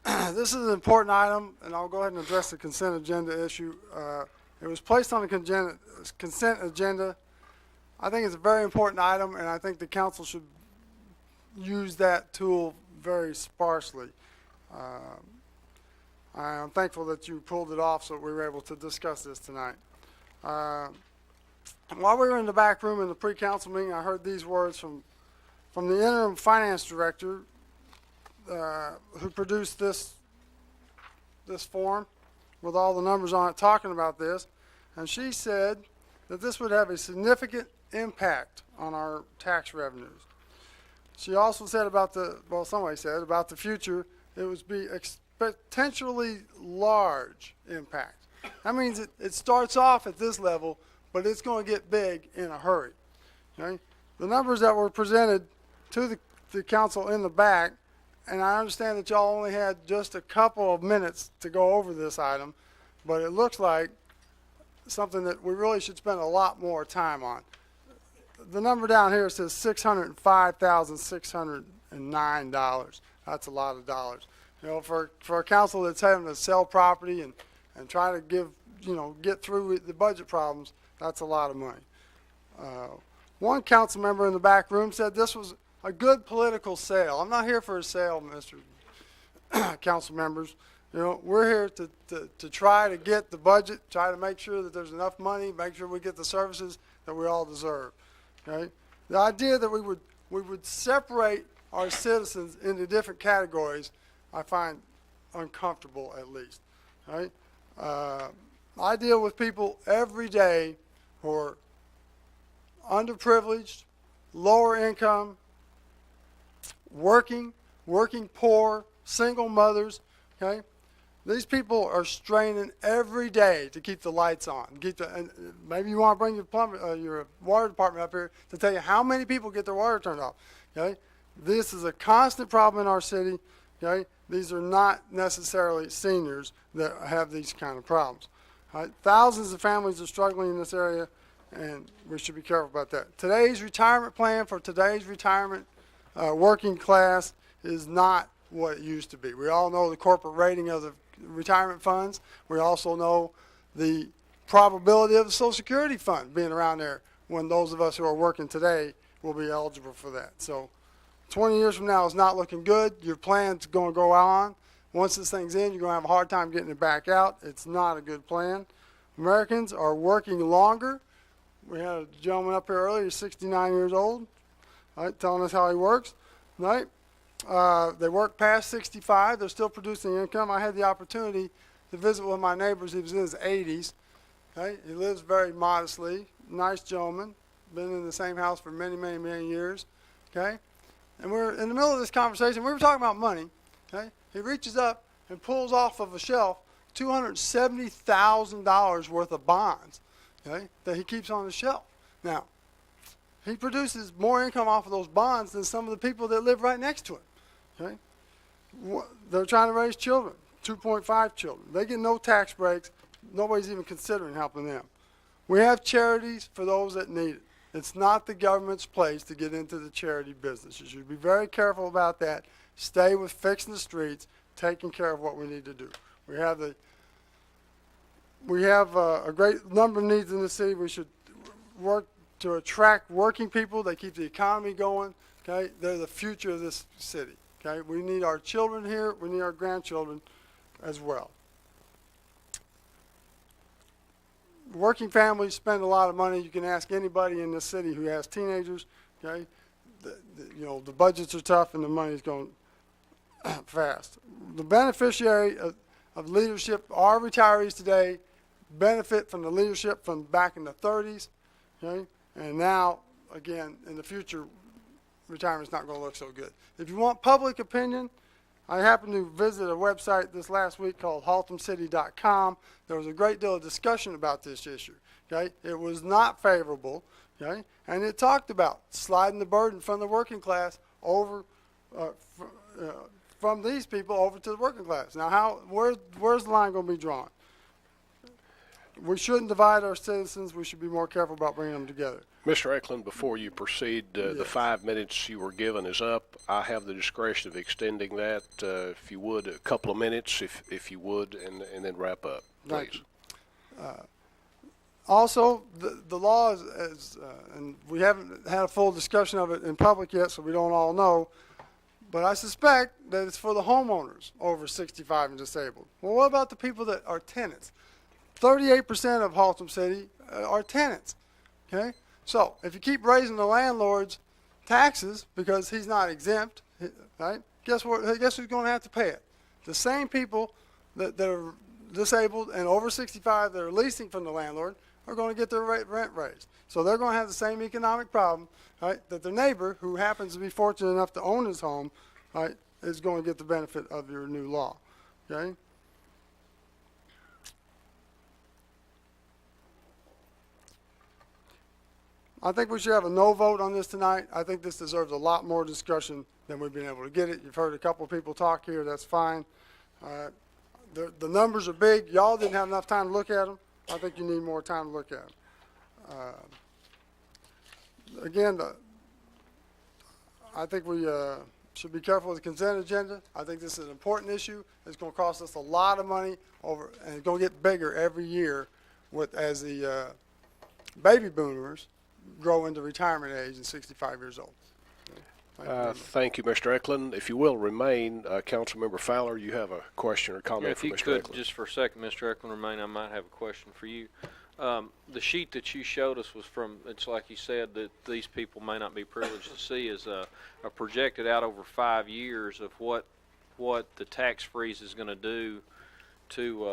This is an important item, and I'll go ahead and address the consent agenda issue. It was placed on the consent agenda. I think it's a very important item, and I think the council should use that tool very sparsely. I'm thankful that you pulled it off so we were able to discuss this tonight. While we were in the back room in the pre-council meeting, I heard these words from the interim finance director who produced this form with all the numbers on it talking about this, and she said that this would have a significant impact on our tax revenues. She also said about somebody said about the future, it would be potentially large impact. That means it starts off at this level, but it's going to get big in a hurry. Okay? The numbers that were presented to the council in the back, and I understand that y'all only had just a couple of minutes to go over this item, but it looks like something that we really should spend a lot more time on. The number down here says $605,609. That's a lot of dollars. You know, for a council that's having to sell property and try to get through the budget problems, that's a lot of money. One council member in the back room said this was a good political sale. I'm not here for a sale, Mr. Council members. You know, we're here to try to get the budget, try to make sure that there's enough money, make sure we get the services that we all deserve. Okay? The idea that we would separate our citizens into different categories, I find uncomfortable, at least. Right? I deal with people every day who are underprivileged, lower income, working poor, single mothers. Okay, these people are straining every day to keep the lights on. And maybe you want to bring your water department up here to tell you how many people get their water turned off. Okay, this is a constant problem in our city. Okay, these are not necessarily seniors that have these kind of problems. Right? Thousands of families are struggling in this area, and we should be careful about that. Today's retirement plan for today's retirement working class is not what it used to be. We all know the corporate rating of the retirement funds. We also know the probability of the Social Security fund being around there when those of us who are working today will be eligible for that. So 20 years from now is not looking good. Your plan's going to go on. Once this thing's in, you're going to have a hard time getting it back out. It's not a good plan. Americans are working longer. We had a gentleman up here earlier, 69 years old, right, telling us how he works. Right? They work past 65. They're still producing income. I had the opportunity to visit with my neighbors. He was in his 80s. Okay? He lives very modestly. Nice gentleman. Been in the same house for many, many, many years. Okay? And we're in the middle of this conversation. We were talking about money. Okay? He reaches up and pulls off of a shelf $270,000 worth of bonds, okay, that he keeps on the shelf. Now, he produces more income off of those bonds than some of the people that live right next to him. Okay? They're trying to raise children, 2.5 children. They get no tax breaks. Nobody's even considering helping them. We have charities for those that need it. It's not the government's place to get into the charity business. You should be very careful about that. Stay with fixing the streets, taking care of what we need to do. We have a great number of needs in the city. We should work to attract working people. They keep the economy going. Okay, they're the future of this city. Okay, we need our children here. We need our grandchildren as well. Working families spend a lot of money. You can ask anybody in this city who has teenagers. Okay, the budgets are tough and the money's going fast. The beneficiary of leadership, our retirees today benefit from the leadership from back in the 30s. Okay, and now again in the future, retirement's not going to look so good. If you want public opinion, I happened to visit a website this last week called haltomcity.com. There was a great deal of discussion about this issue. Okay, it was not favorable. Okay, and it talked about sliding the burden from the working class over from these people over to the working class. Now, where's the line going to be drawn? We shouldn't divide our citizens. We should be more careful about bringing them together. Mr. Eklund, before you proceed, the 5 minutes you were given is up. I have the discretion of extending that, if you would, a couple of minutes, if you would, and then wrap up, please. Also, the law is and we haven't had a full discussion of it in public yet, so we don't all know, but I suspect that it's for the homeowners over 65 and disabled. Well, what about the people that are tenants? 38% of Haltom City are tenants. Okay, so if you keep raising the landlord's taxes because he's not exempt, right? Guess what? Guess who's going to have to pay it? The same people that are disabled and over 65 that are leasing from the landlord are going to get their rent raised. So they're going to have the same economic problem, right, that their neighbor, who happens to be fortunate enough to own his home, right, is going to get the benefit of your new law. Okay. I think we should have a no vote on this tonight. I think this deserves a lot more discussion than we've been able to get it. You've heard a couple of people talk here. That's fine. The numbers are big. Y'all didn't have enough time to look at them. I think you need more time to look at them. Again, I think we should be careful with the consent agenda. I think this is an important issue. It's going to cost us a lot of money over, and it's going to get bigger every year as the baby boomers grow into retirement age and 65 years old. Thank you, Mr. Eklund. If you will remain, Councilmember Fowler, you have a question or comment for Mr. Eklund. If you could, just for a second, Mr. Eklund, remain, I might have a question for you. The sheet that you showed us was from, it's like you said, that these people may not be privileged to see, is a projected out over 5 years of what the tax freeze is going to do to,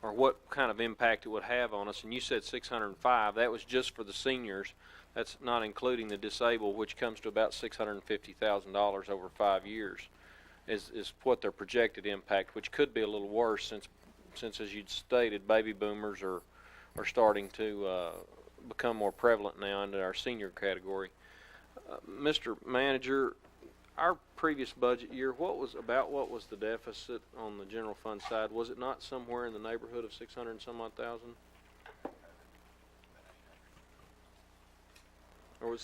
or what kind of impact it would have on us. And you said 605. That was just for the seniors. That's not including the disabled, which comes to about $650,000 over 5 years, is what their projected impact, which could be a little worse since as you'd stated, baby boomers are starting to become more prevalent now into our senior category. Mr. Manager, our previous budget year, what was the deficit on the general fund side? Was it not somewhere in the neighborhood of 600 and some odd thousand? Or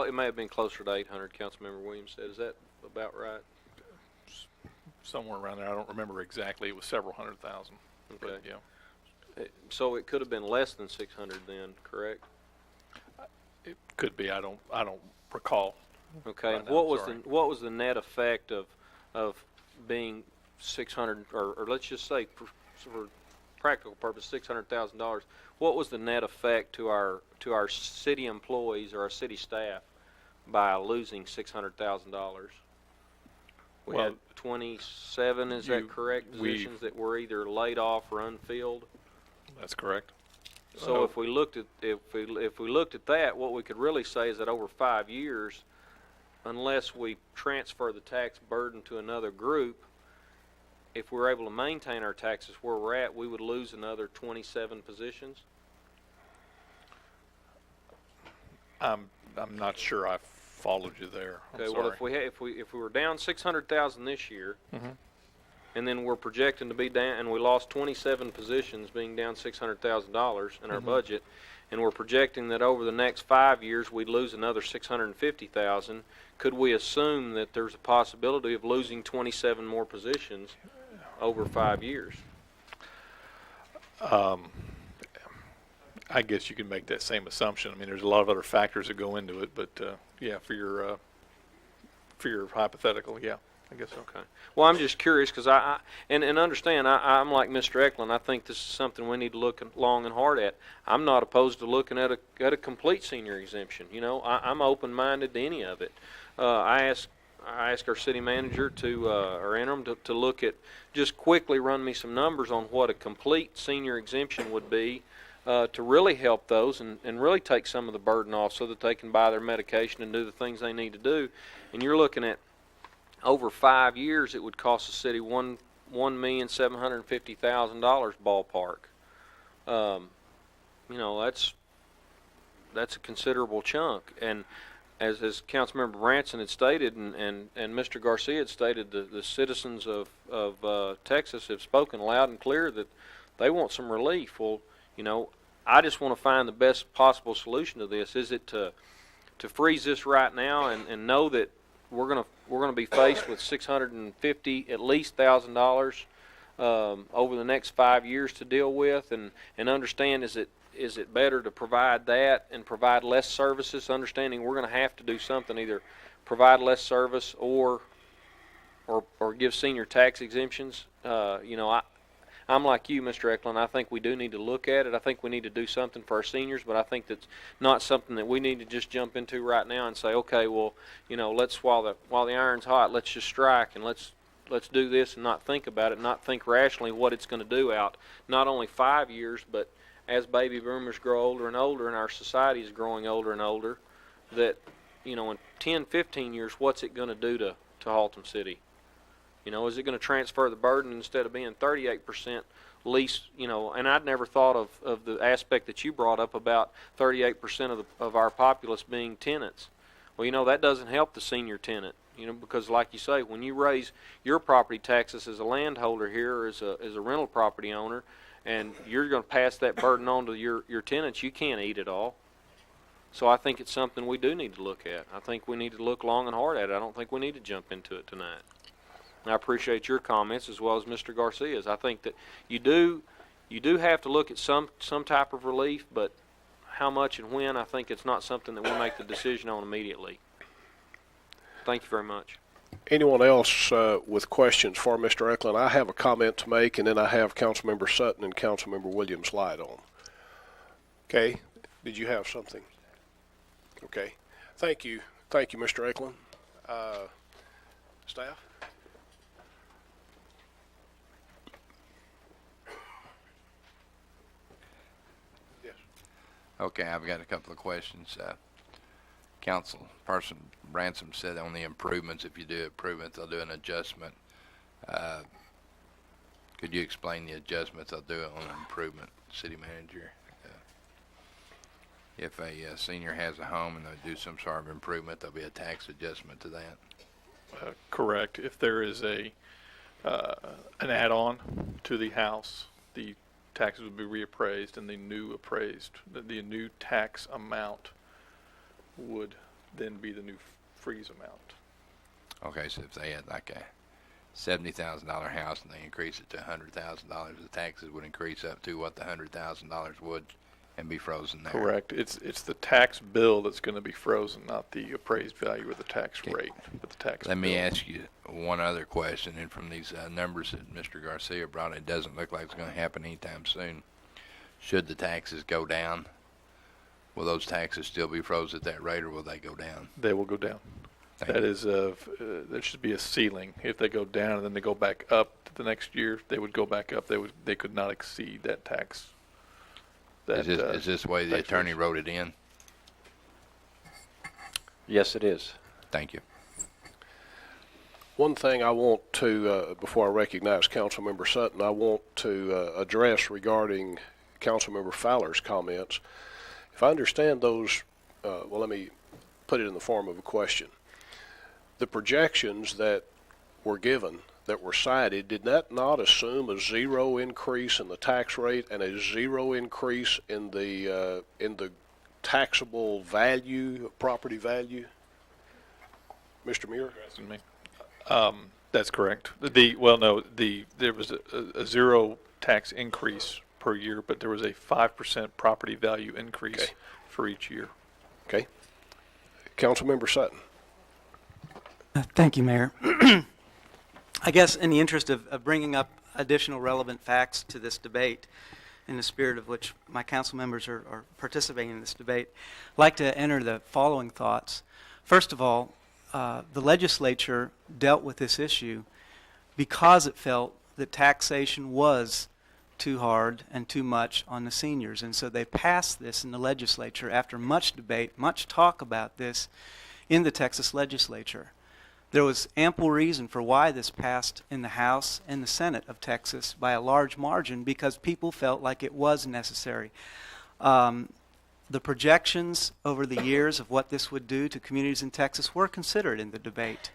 it may have been closer to 800, Councilmember Williams said. Is that about right? Somewhere around there. I don't remember exactly. It was several hundred thousand. Okay. But, yeah. So it could have been less than 600 then, correct? It could be. I don't recall. Okay. Right And now, what was the net effect of being 600, or let's just say for practical purpose $600,000? What was the net effect to our city employees or our city staff by losing $600,000? We had 27, is that correct, positions that were either laid off or unfilled? That's correct. So if we looked at that, what we could really say is that over 5 years, unless we transfer the tax burden to another group, if we're able to maintain our taxes where we're at, we would lose another 27 positions. I'm not sure I followed you there. Okay. Well, if we were down 600,000 this year, and then we're projecting to be down, and we lost 27 positions, being down $600,000 in our budget, and we're projecting that over the next 5 years we'd lose another 650,000. Could we assume that there's a possibility of losing 27 more positions over 5 years? I guess you can make that same assumption. I mean, there's a lot of other factors that go into it, but yeah, for your hypothetical, yeah, I guess so. Okay. Well, I'm just curious because and understand, I'm like Mr. Eklund. I think this is something we need to look long and hard at. I'm not opposed to looking at a complete senior exemption. You know, I'm open-minded to any of it. I asked our city manager or interim to look at, just quickly run me some numbers on what a complete senior exemption would be to really help those and really take some of the burden off so that they can buy their medication and do the things they need to do. And you're looking at over 5 years, it would cost the city $1,750,000 ballpark. You know, that's a considerable chunk. And as Councilmember Branson had stated, and Mr. Garcia had stated, the citizens of Texas have spoken loud and clear that they want some relief. Well, you know, I just want to find the best possible solution to this. Is it to freeze this right now and know that we're gonna be faced with $650 at least $1,000 over the next 5 years to deal with, and understand is it better to provide that and provide less services, understanding we're going to have to do something, either provide less service or give senior tax exemptions. You know, I'm like you, Mr. Eklund. I think we do need to look at it. I think we need to do something for our seniors, but I think that's not something that we need to just jump into right now and say, okay, well, you know, let's while the iron's hot, let's just strike and let's do this and not think about it, not think rationally what it's going to do out not only 5 years, but as baby boomers grow older and older and our society is growing older and older, that, you know, in 10, 15 years, what's it going to do to Haltom City? You know, is it going to transfer the burden instead of being 38% lease? You know, and I'd never thought of the aspect that you brought up about 38% of our populace being tenants. Well, you know, that doesn't help the senior tenant. You know, because like you say, when you raise your property taxes as a landholder here or as a rental property owner, and you're going to pass that burden on to your tenants, you can't eat it all. So I think it's something we do need to look at. I think we need to look long and hard at it. I don't think we need to jump into it tonight. And I appreciate your comments as well as Mr. Garcia's. I think that you do have to look at some type of relief, but how much and when, I think it's not something that we make the decision on immediately. Thank you very much. Anyone else with questions for Mr. Eklund? I have a comment to make, and then I have Councilmember Sutton and Councilmember Williams light on. Okay. Did you have something? Okay. Thank you. Thank you, Mr. Eklund. Staff? Yes. Okay, I've got a couple of questions. Councilperson Ransom said on the improvements, if you do improvements, they'll do an adjustment. Could you explain the adjustments they'll do on an improvement, City Manager? If a senior has a home and they do some sort of improvement, there'll be a tax adjustment to that? Correct. If there is an add-on to the house, the taxes would be reappraised, and the new tax amount would then be the new freeze amount. Okay, so if they had like a $70,000 house and they increase it to $100,000, the taxes would increase up to what the $100,000 would and be frozen there. Correct. It's the tax bill that's going to be frozen, not the appraised value of the tax rate, but the tax bill. Let me ask you one other question, and from these numbers that Mr. Garcia brought, it doesn't look like it's going to happen anytime soon. Should the taxes go down, will those taxes still be froze at that rate, or will they go down? They will go down. That is, there should be a ceiling. If they go down and then they go back up the next year, they would go back up. They could not exceed that tax. Is this the way the attorney wrote it in? Yes, it is. Thank you. One thing I want to, before I recognize Councilmember Sutton, I want to address regarding Councilmember Fowler's comments. If I understand those, well, let me put it in the form of a question. The projections that were given, that were cited, did that not assume a zero increase in the tax rate and a zero increase in the taxable value, property value? Mr. Muir? That's correct. There was a zero tax increase per year, but there was a 5% property value increase for each year. Okay. Councilmember Sutton. Thank you, Mayor. I guess in the interest of bringing up additional relevant facts to this debate, in the spirit of which my council members are participating in this debate, I'd like to enter the following thoughts. First of all, the legislature dealt with this issue because it felt that taxation was too hard and too much on the seniors. And so they passed this in the legislature after much debate, much talk about this in the Texas legislature. There was ample reason for why this passed in the House and the Senate of Texas by a large margin, because people felt like it was necessary. The projections over the years of what this would do to communities in Texas were considered in the debate.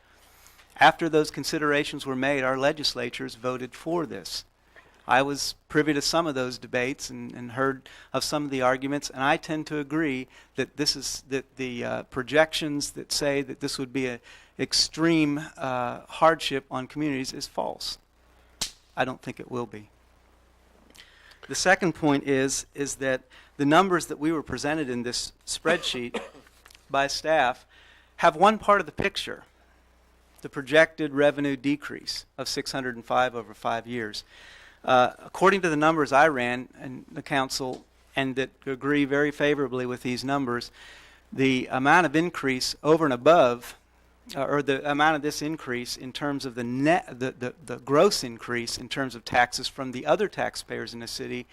After those considerations were made, our legislatures voted for this. I was privy to some of those debates and heard of some of the arguments, and I tend to agree that the projections that say that this would be an extreme hardship on communities is false. I don't think it will be. The second point is that the numbers that we were presented in this spreadsheet by staff have one part of the picture, the projected revenue decrease of $605 over 5 years. According to the numbers I ran and the council, and that agree very favorably with these numbers, the amount of increase over and above, or the amount of this increase in terms of the net, the gross increase in terms of taxes from the other taxpayers in the city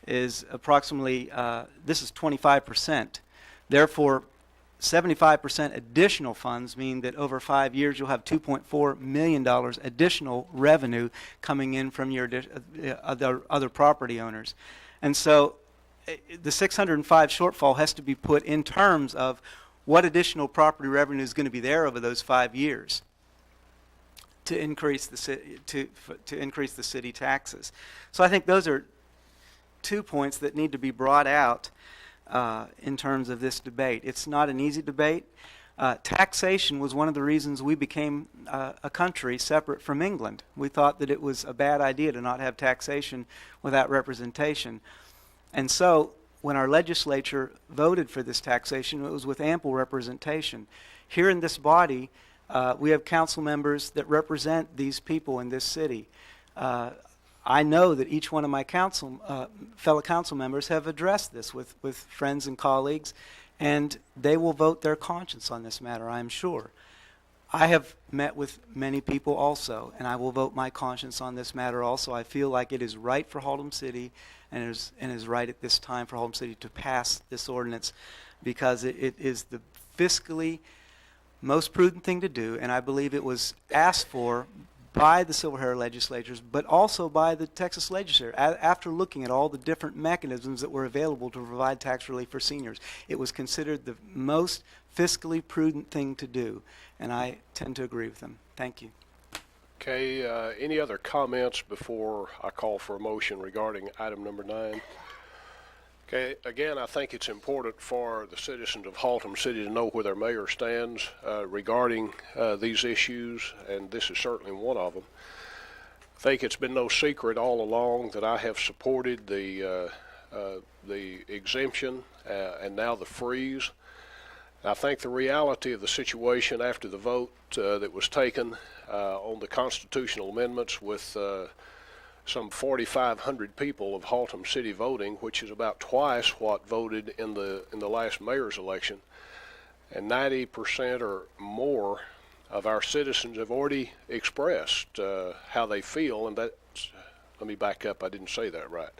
is approximately, this is 25%. Therefore, 75% additional funds mean that over 5 years you'll have $2.4 million additional revenue coming in from your other property owners. And so the 605 shortfall has to be put in terms of what additional property revenue is going to be there over those 5 years to increase the city taxes. So I think those are 2 points that need to be brought out. in terms of this debate. It's not an easy debate. Taxation was one of the reasons we became a country separate from England. We thought that it was a bad idea to not have taxation without representation. And so when our legislature voted for this taxation, it was with ample representation. Here in this body, we have council members that represent these people in this city. I know that each one of my fellow council members have addressed this with friends and colleagues, and they will vote their conscience on this matter, I am sure. I have met with many people also, and I will vote my conscience on this matter also. I feel like it is right for Haltom City, and it is right at this time for Haltom City to pass this ordinance, because it is the fiscally most prudent thing to do, and I believe it was asked for by the Silver-Haired legislators, but also by the Texas legislature. After looking at all the different mechanisms that were available to provide tax relief for seniors, it was considered the most fiscally prudent thing to do, and I tend to agree with them. Thank you. Okay, any other comments before I call for a motion regarding item number 9? Okay, again, I think it's important for the citizens of Haltom City to know where their mayor stands regarding these issues, and this is certainly one of them. I think it's been no secret all along that I have supported the exemption and now the freeze. I think the reality of the situation after the vote that was taken on the constitutional amendments with some 4,500 people of Haltom City voting, which is about twice what voted in the last mayor's election, and 90% or more of our citizens have already expressed how they feel, and that's, let me back up, I didn't say that right.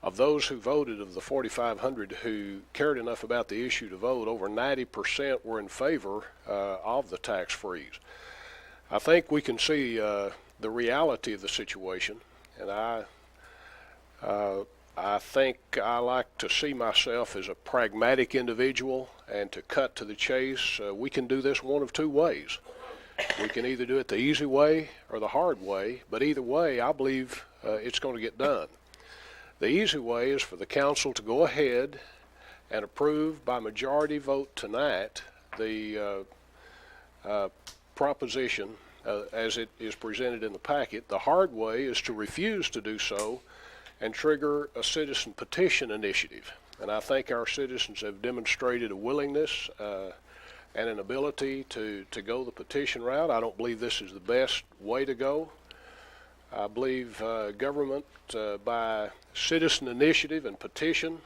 Of those who voted, of the 4,500 who cared enough about the issue to vote, over 90% were in favor of the tax freeze. I think we can see the reality of the situation, and I think I like to see myself as a pragmatic individual, and to cut to the chase, we can do this one of two ways. We can either do it the easy way or the hard way, but either way, I believe it's going to get done. The easy way is for the council to go ahead and approve by majority vote tonight the proposition as it is presented in the packet. The hard way is to refuse to do so and trigger a citizen petition initiative. And I think our citizens have demonstrated a willingness and an ability to go the petition route. I don't believe this is the best way to go. I believe government by citizen initiative and petition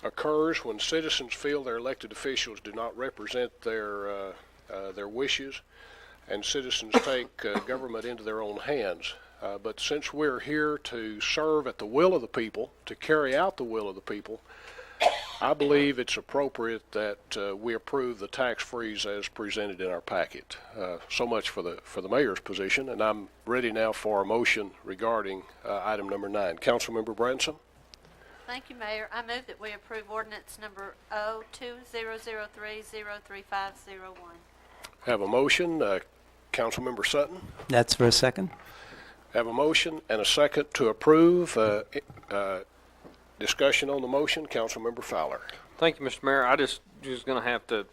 occurs when citizens feel their elected officials do not represent their wishes, and citizens take government into their own hands. But since we're here to serve at the will of the people, to carry out the will of the people, I believe it's appropriate that we approve the tax freeze as presented in our packet. So much for the mayor's position, and I'm ready now for a motion regarding item number 9. Councilmember Branson. Thank you, Mayor. I move that we approve ordinance number 02003-03501. Have a motion. Councilmember Sutton. That's for a second. Have a motion and a second to approve. Discussion on the motion. Councilmember Fowler. Thank you, Mr. Mayor. I just going to have to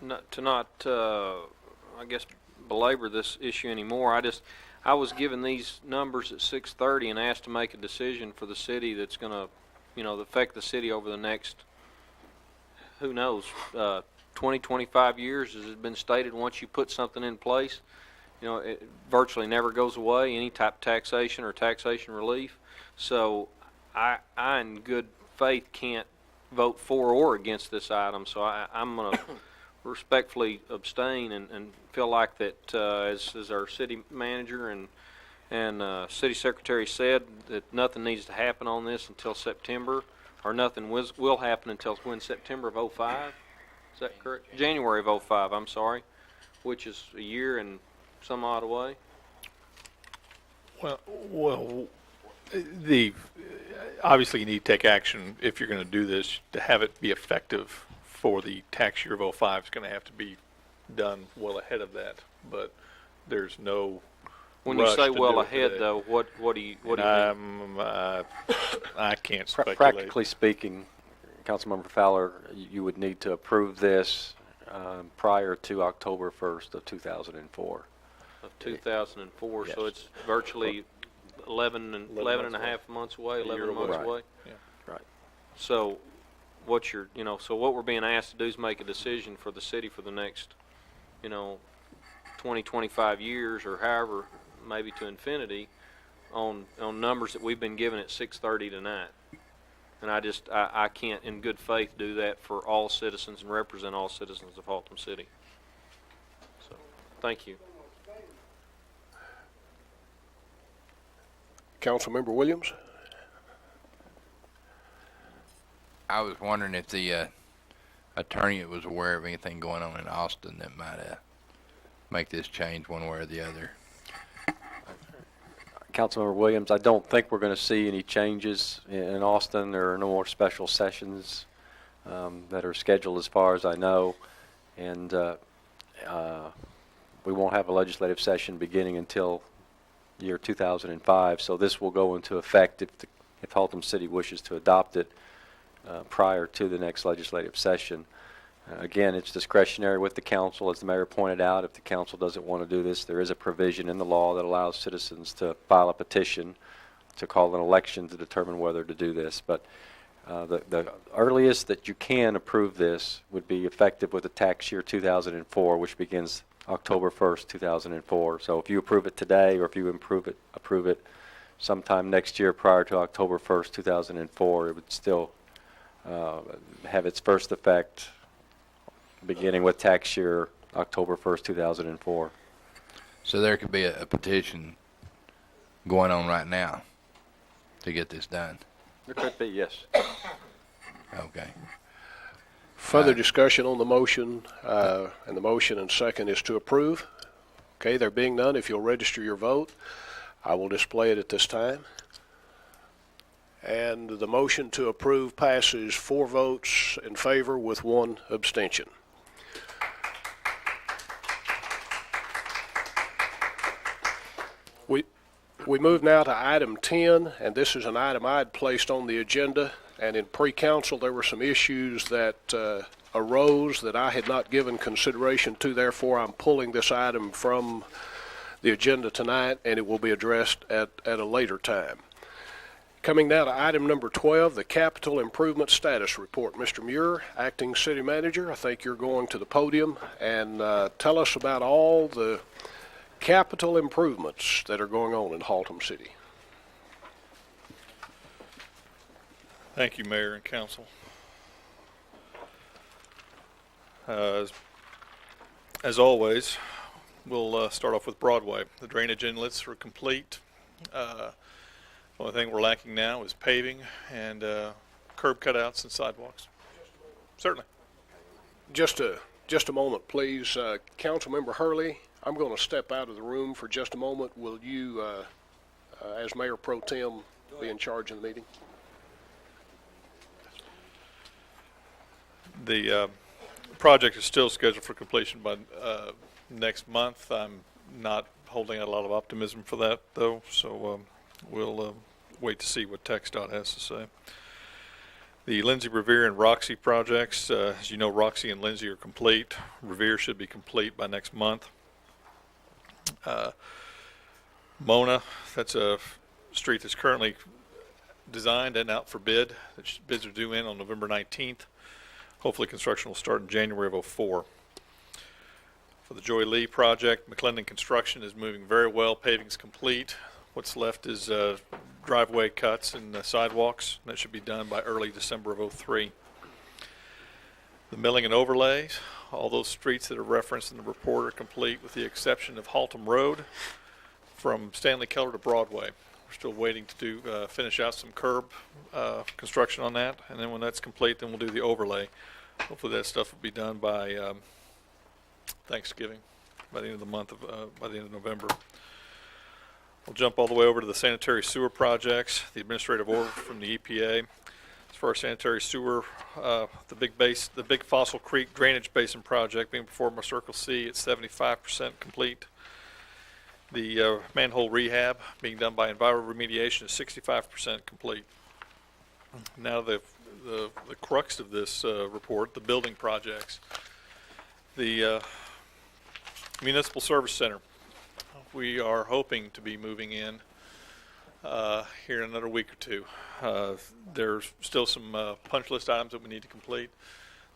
not I guess belabor this issue anymore. I was given these numbers at 6:30 and asked to make a decision for the city that's going to, affect the city over the next, who knows, 20, 25 years. As has been stated, once you put something in place, it virtually never goes away, any type of taxation or taxation relief. So I in good faith can't vote for or against this item, so I'm going to respectfully abstain and feel like that as our city manager and city secretary said, that nothing needs to happen on this until September, or nothing will happen until when, September of 05? Is that correct? January of 05, I'm sorry, which is a year and some odd way. Well, obviously you need to take action if you're going to do this to have it be effective for the tax year of 05. It's going to have to be done well ahead of that, but there's no when you say well ahead today. though, what do you mean? I can't speculate. Practically speaking, Councilmember Fowler, you would need to approve this prior to October 1st of 2004. Of 2004, so Yes. it's virtually 11 and a half months away, 11 months Right. away? Yeah. Right. So what you're, so what we're being asked to do is make a decision for the city for the next, 20, 25 years, or however, maybe to infinity, on numbers that we've been given at 6:30 tonight. And I can't in good faith do that for all citizens and represent all citizens of Haltom City. So, thank you. Councilmember Williams? I was wondering if the attorney was aware of anything going on in Austin that might make this change one way or the other. Councilmember Williams, I don't think we're going to see any changes in Austin. There are no more special sessions that are scheduled as far as I know. And we won't have a legislative session beginning until year 2005. So this will go into effect if Haltom City wishes to adopt it prior to the next legislative session. Again, it's discretionary with the council, as the mayor pointed out. If the council doesn't want to do this, there is a provision in the law that allows citizens to file a petition to call an election to determine whether to do this. But the earliest that you can approve this would be effective with the tax year 2004, which begins October 1st, 2004. So if you approve it today, or if you approve it sometime next year prior to October 1st, 2004, it would still have its first effect beginning with tax year October 1st, 2004. So there could be a petition going on right now to get this done. There could be, yes. Okay. Further discussion on the motion, and the motion and second is to approve. Okay, there being none, if you'll register your vote, I will display it at this time. And the motion to approve passes 4 votes in favor with 1 abstention. We move now to item 10, and this is an item I had placed on the agenda, and in pre-council there were some issues that arose that I had not given consideration to. Therefore, I'm pulling this item from the agenda tonight, and it will be addressed at a later time. Coming now to item number 12, the Capital Improvement Status Report. Mr. Muir, Acting City Manager, I think you're going to the podium and tell us about all the capital improvements that are going on in Haltom City. Thank you, Mayor and Council. As always, we'll start off with Broadway. The drainage inlets are complete. The only thing we're lacking now is paving and curb cutouts and sidewalks. Certainly. Just a moment, please. Councilmember Hurley, I'm going to step out of the room for just a moment. Will you, as Mayor Pro Tem, be in charge of the meeting? The project is still scheduled for completion by next month. I'm not holding out a lot of optimism for that, though, so we'll wait to see what TxDOT has to say. The Lindsay, Revere, and Roxy projects, as you know, Roxy and Lindsay are complete. Revere should be complete by next month. Mona, that's a street that's currently designed and out for bid. Bids are due in on November 19th. Hopefully construction will start in January of 2004. For the Joy Lee project, McClendon construction is moving very well. Paving's complete. What's left is driveway cuts and sidewalks. That should be done by early December of 2003. The milling and overlays, all those streets that are referenced in the report are complete with the exception of Haltom Road from Stanley Keller to Broadway. We're still waiting to do finish out some curb construction on that, and then when that's complete, then we'll do the overlay. Hopefully that stuff will be done by Thanksgiving, by the end of the month by the end of November. We'll jump all the way over to the sanitary sewer projects, the administrative order from the EPA. As far as sanitary sewer, the big Fossil Creek drainage basin project being performed by Circle C, it's 75% complete. The manhole rehab being done by Enviro Remediation is 65% complete. Now the the crux of this report, the building projects. The Municipal Service Center. We are hoping to be moving in here in another week or two. There's still some punch list items that we need to complete,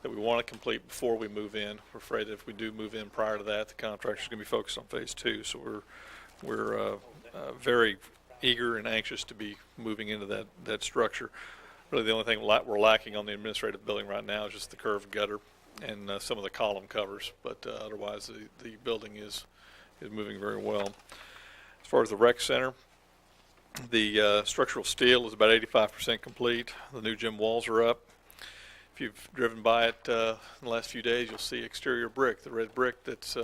that we want to complete before we move in. We're afraid that if we do move in prior to that, the contractor's going to be focused on phase 2. So we're very eager and anxious to be moving into that structure. Really, the only thing we're lacking on the administrative building right now is just the curved gutter and some of the column covers. But otherwise, the building is moving very well. As far as the rec center, the structural steel is about 85% complete. The new gym walls are up. If you've driven by it in the last few days, you'll see exterior brick, the red brick that's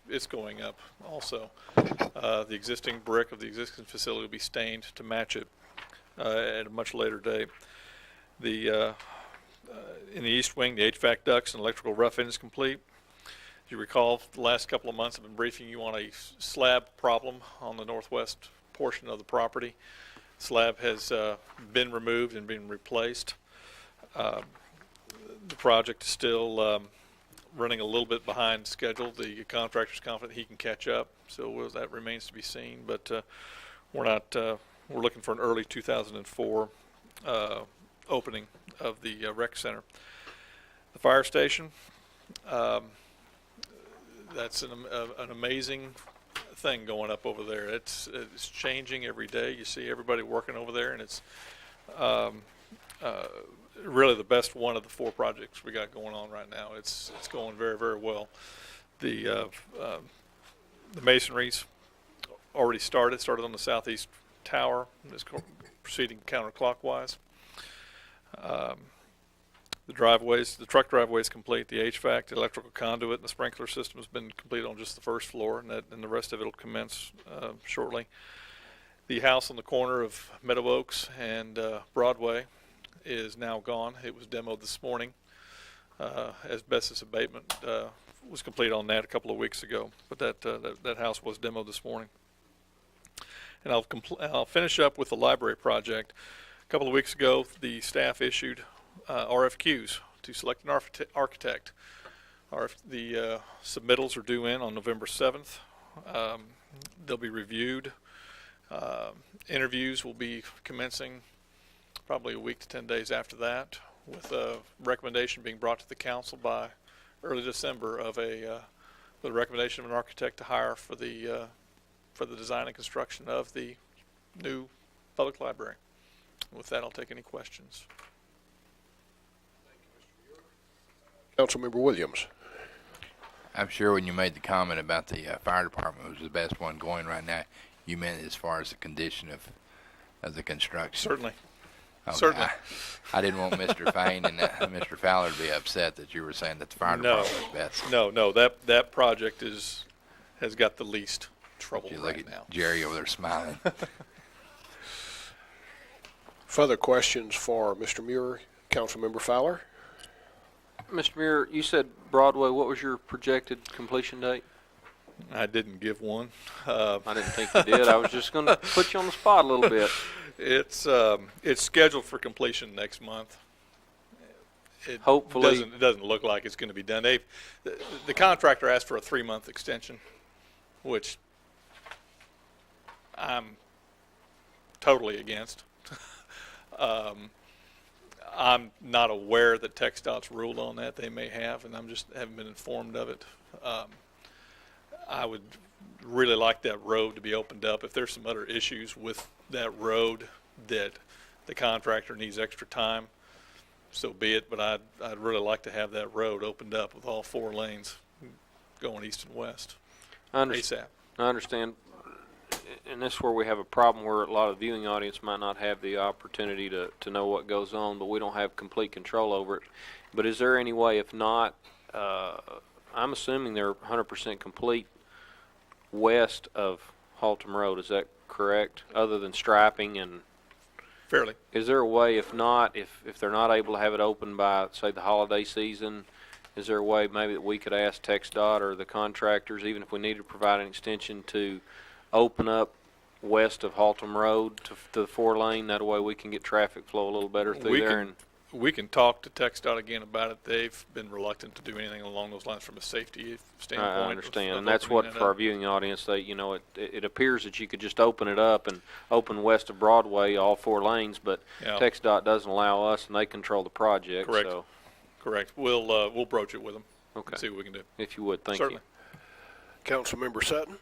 it's going up also. The existing brick of the existing facility will be stained to match it at a much later date. The in the east wing, the HVAC ducts and electrical rough-in is complete. As you recall, the last couple of months I've been briefing you on a slab problem on the northwest portion of the property. Slab has been removed and been replaced. The project is still running a little bit behind schedule. The contractor's confident he can catch up, so that remains to be seen. But we're looking for an early 2004 opening of the rec center. The fire station, that's an amazing thing going up over there. It's changing every day. You see everybody working over there, and it's really the best one of the 4 projects we got going on right now. It's going very, very well. The masonry's already started on the southeast tower. It's proceeding counterclockwise. The truck driveway is complete. The HVAC, the electrical conduit, and the sprinkler system has been completed on just the first floor, and the rest of it will commence shortly. The house on the corner of Meadow Oaks and Broadway is now gone. It was demoed this morning. Asbestos abatement was complete on that a couple of weeks ago, but that house was demoed this morning. And I'll finish up with the library project. A couple of weeks ago, the staff issued RFQs to select an architect. The submittals are due in on November 7th. They'll be reviewed. Interviews will be commencing probably a week to 10 days after that, with a recommendation being brought to the council by early December of with a recommendation of an architect to hire for the design and construction of the new public library. With that, I'll take any questions. Councilmember Williams. I'm sure when you made the comment about the fire department was the best one going right now, you meant as far as the condition of the construction. Certainly. Okay. Certainly. I didn't want Mr. Fain and Mr. Fowler to be upset that you were saying that the fire department was best. No, that project has got the least trouble You right look at now. Jerry over there smiling. Further questions for Mr. Muir? Councilmember Fowler? Mr. Muir, you said Broadway. What was your projected completion date? I didn't give one. I didn't think you did. I was just going to put you on the spot a little bit. It's scheduled for completion next month. Hopefully. It doesn't look like it's going to be done. The contractor asked for a 3-month extension, which I'm totally against. I'm not aware that TxDOT's ruled on that. They may have, and haven't been informed of it. I would really like that road to be opened up. If there's some other issues with that road that the contractor needs extra time, so be it. But I'd really like to have that road opened up with all 4 lanes going east and west. ASAP. I understand. And this is where we have a problem, where a lot of the viewing audience might not have the opportunity to know what goes on, but we don't have complete control over it. But is there any way, if not, I'm assuming they're 100% complete west of Haltom Road, is that correct? Other than striping and... Fairly. Is there a way, if not, if they're not able to have it open by, say, the holiday season, is there a way maybe that we could ask TxDOT or the contractors, even if we need to provide an extension, to open up west of Haltom Road to the 4-lane? That way we can get traffic flow a little better through there. We can talk to TxDOT again about it. They've been reluctant to do anything along those lines from a safety standpoint. I understand, of and that's opening what that for our up. viewing audience, it appears that you could just open it up and open west of Broadway all 4 lanes, but Yeah. TxDOT doesn't allow us, and they control the project. Correct. So, Correct. We'll broach it with them. okay. And see what we can do. If you would, thank Certainly. you. Councilmember Sutton.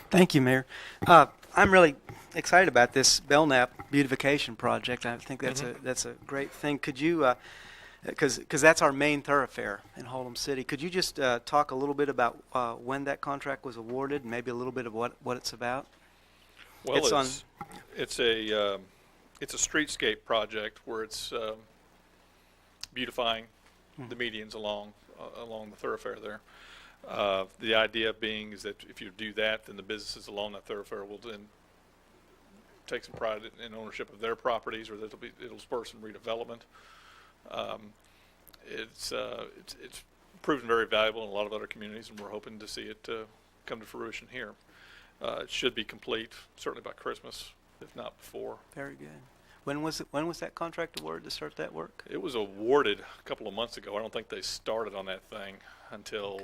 Thank you, Mayor. I'm really excited about this Belknap beautification project. I think that's a great thing. Could you, because that's our main thoroughfare in Haltom City, could you just talk a little bit about when that contract was awarded, and maybe a little bit of what it's about? Well, it's a streetscape project where it's beautifying the medians along the thoroughfare there. The idea being is that if you do that, then the businesses along that thoroughfare will then take some pride in ownership of their properties, or it'll spur some redevelopment. It's proven very valuable in a lot of other communities, and we're hoping to see it come to fruition here. It should be complete certainly by Christmas, if not before. Very good. When was that contract awarded to start that work? It was awarded a couple of months ago. I don't think they started on that thing until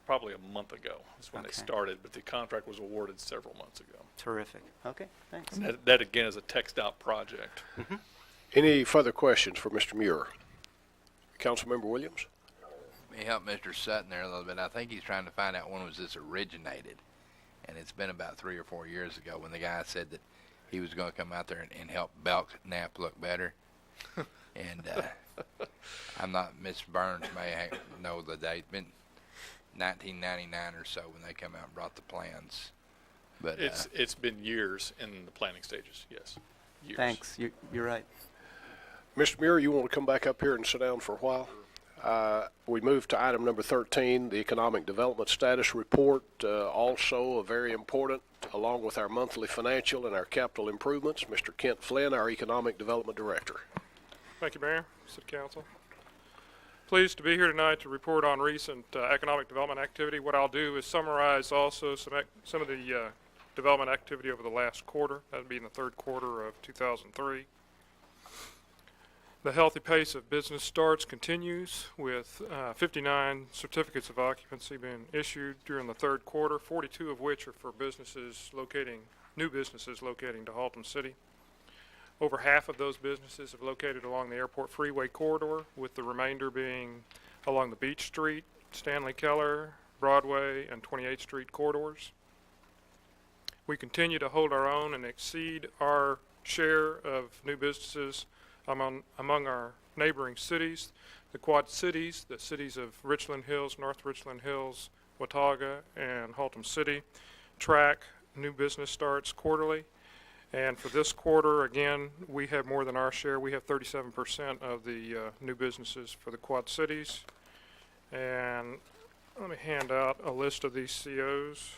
probably a month ago. That's when they started, but the contract was awarded several months ago. Terrific. Okay, thanks. And that again is a TxDOT project. Any further questions for Mr. Muir? Councilmember Williams? Let me help Mr. Sutton there a little bit. I think he's trying to find out when was this originated. And it's been about 3 or 4 years ago when the guy said that he was going to come out there and help Belknap look better. And I'm not, Miss Burns may know the date, been 1999 or so when they come out and brought the plans. But it's been years in the planning stages, yes. Years. Thanks, you're right. Mr. Muir, you want to come back up here and sit down for a while? We move to item number 13, the Economic Development Status Report, also very important, along with our monthly financial and our capital improvements. Mr. Kent Flynn, our Economic Development Director. Thank you, Mayor, City Council. Pleased to be here tonight to report on recent economic development activity. What I'll do is summarize also some of the development activity over the last quarter. That would be in the third quarter of 2003. The healthy pace of business starts continues with 59 certificates of occupancy being issued during the third quarter, 42 of which are for new businesses locating to Haltom City. Over half of those businesses have located along the Airport Freeway corridor, with the remainder being along the Beach Street, Stanley Keller, Broadway, and 28th Street corridors. We continue to hold our own and exceed our share of new businesses among our neighboring cities. The Quad Cities, the cities of Richland Hills, North Richland Hills, Watauga, and Haltom City, track new business starts quarterly. And for this quarter, again, we have more than our share. We have 37% of the new businesses for the Quad Cities. And let me hand out a list of these COs.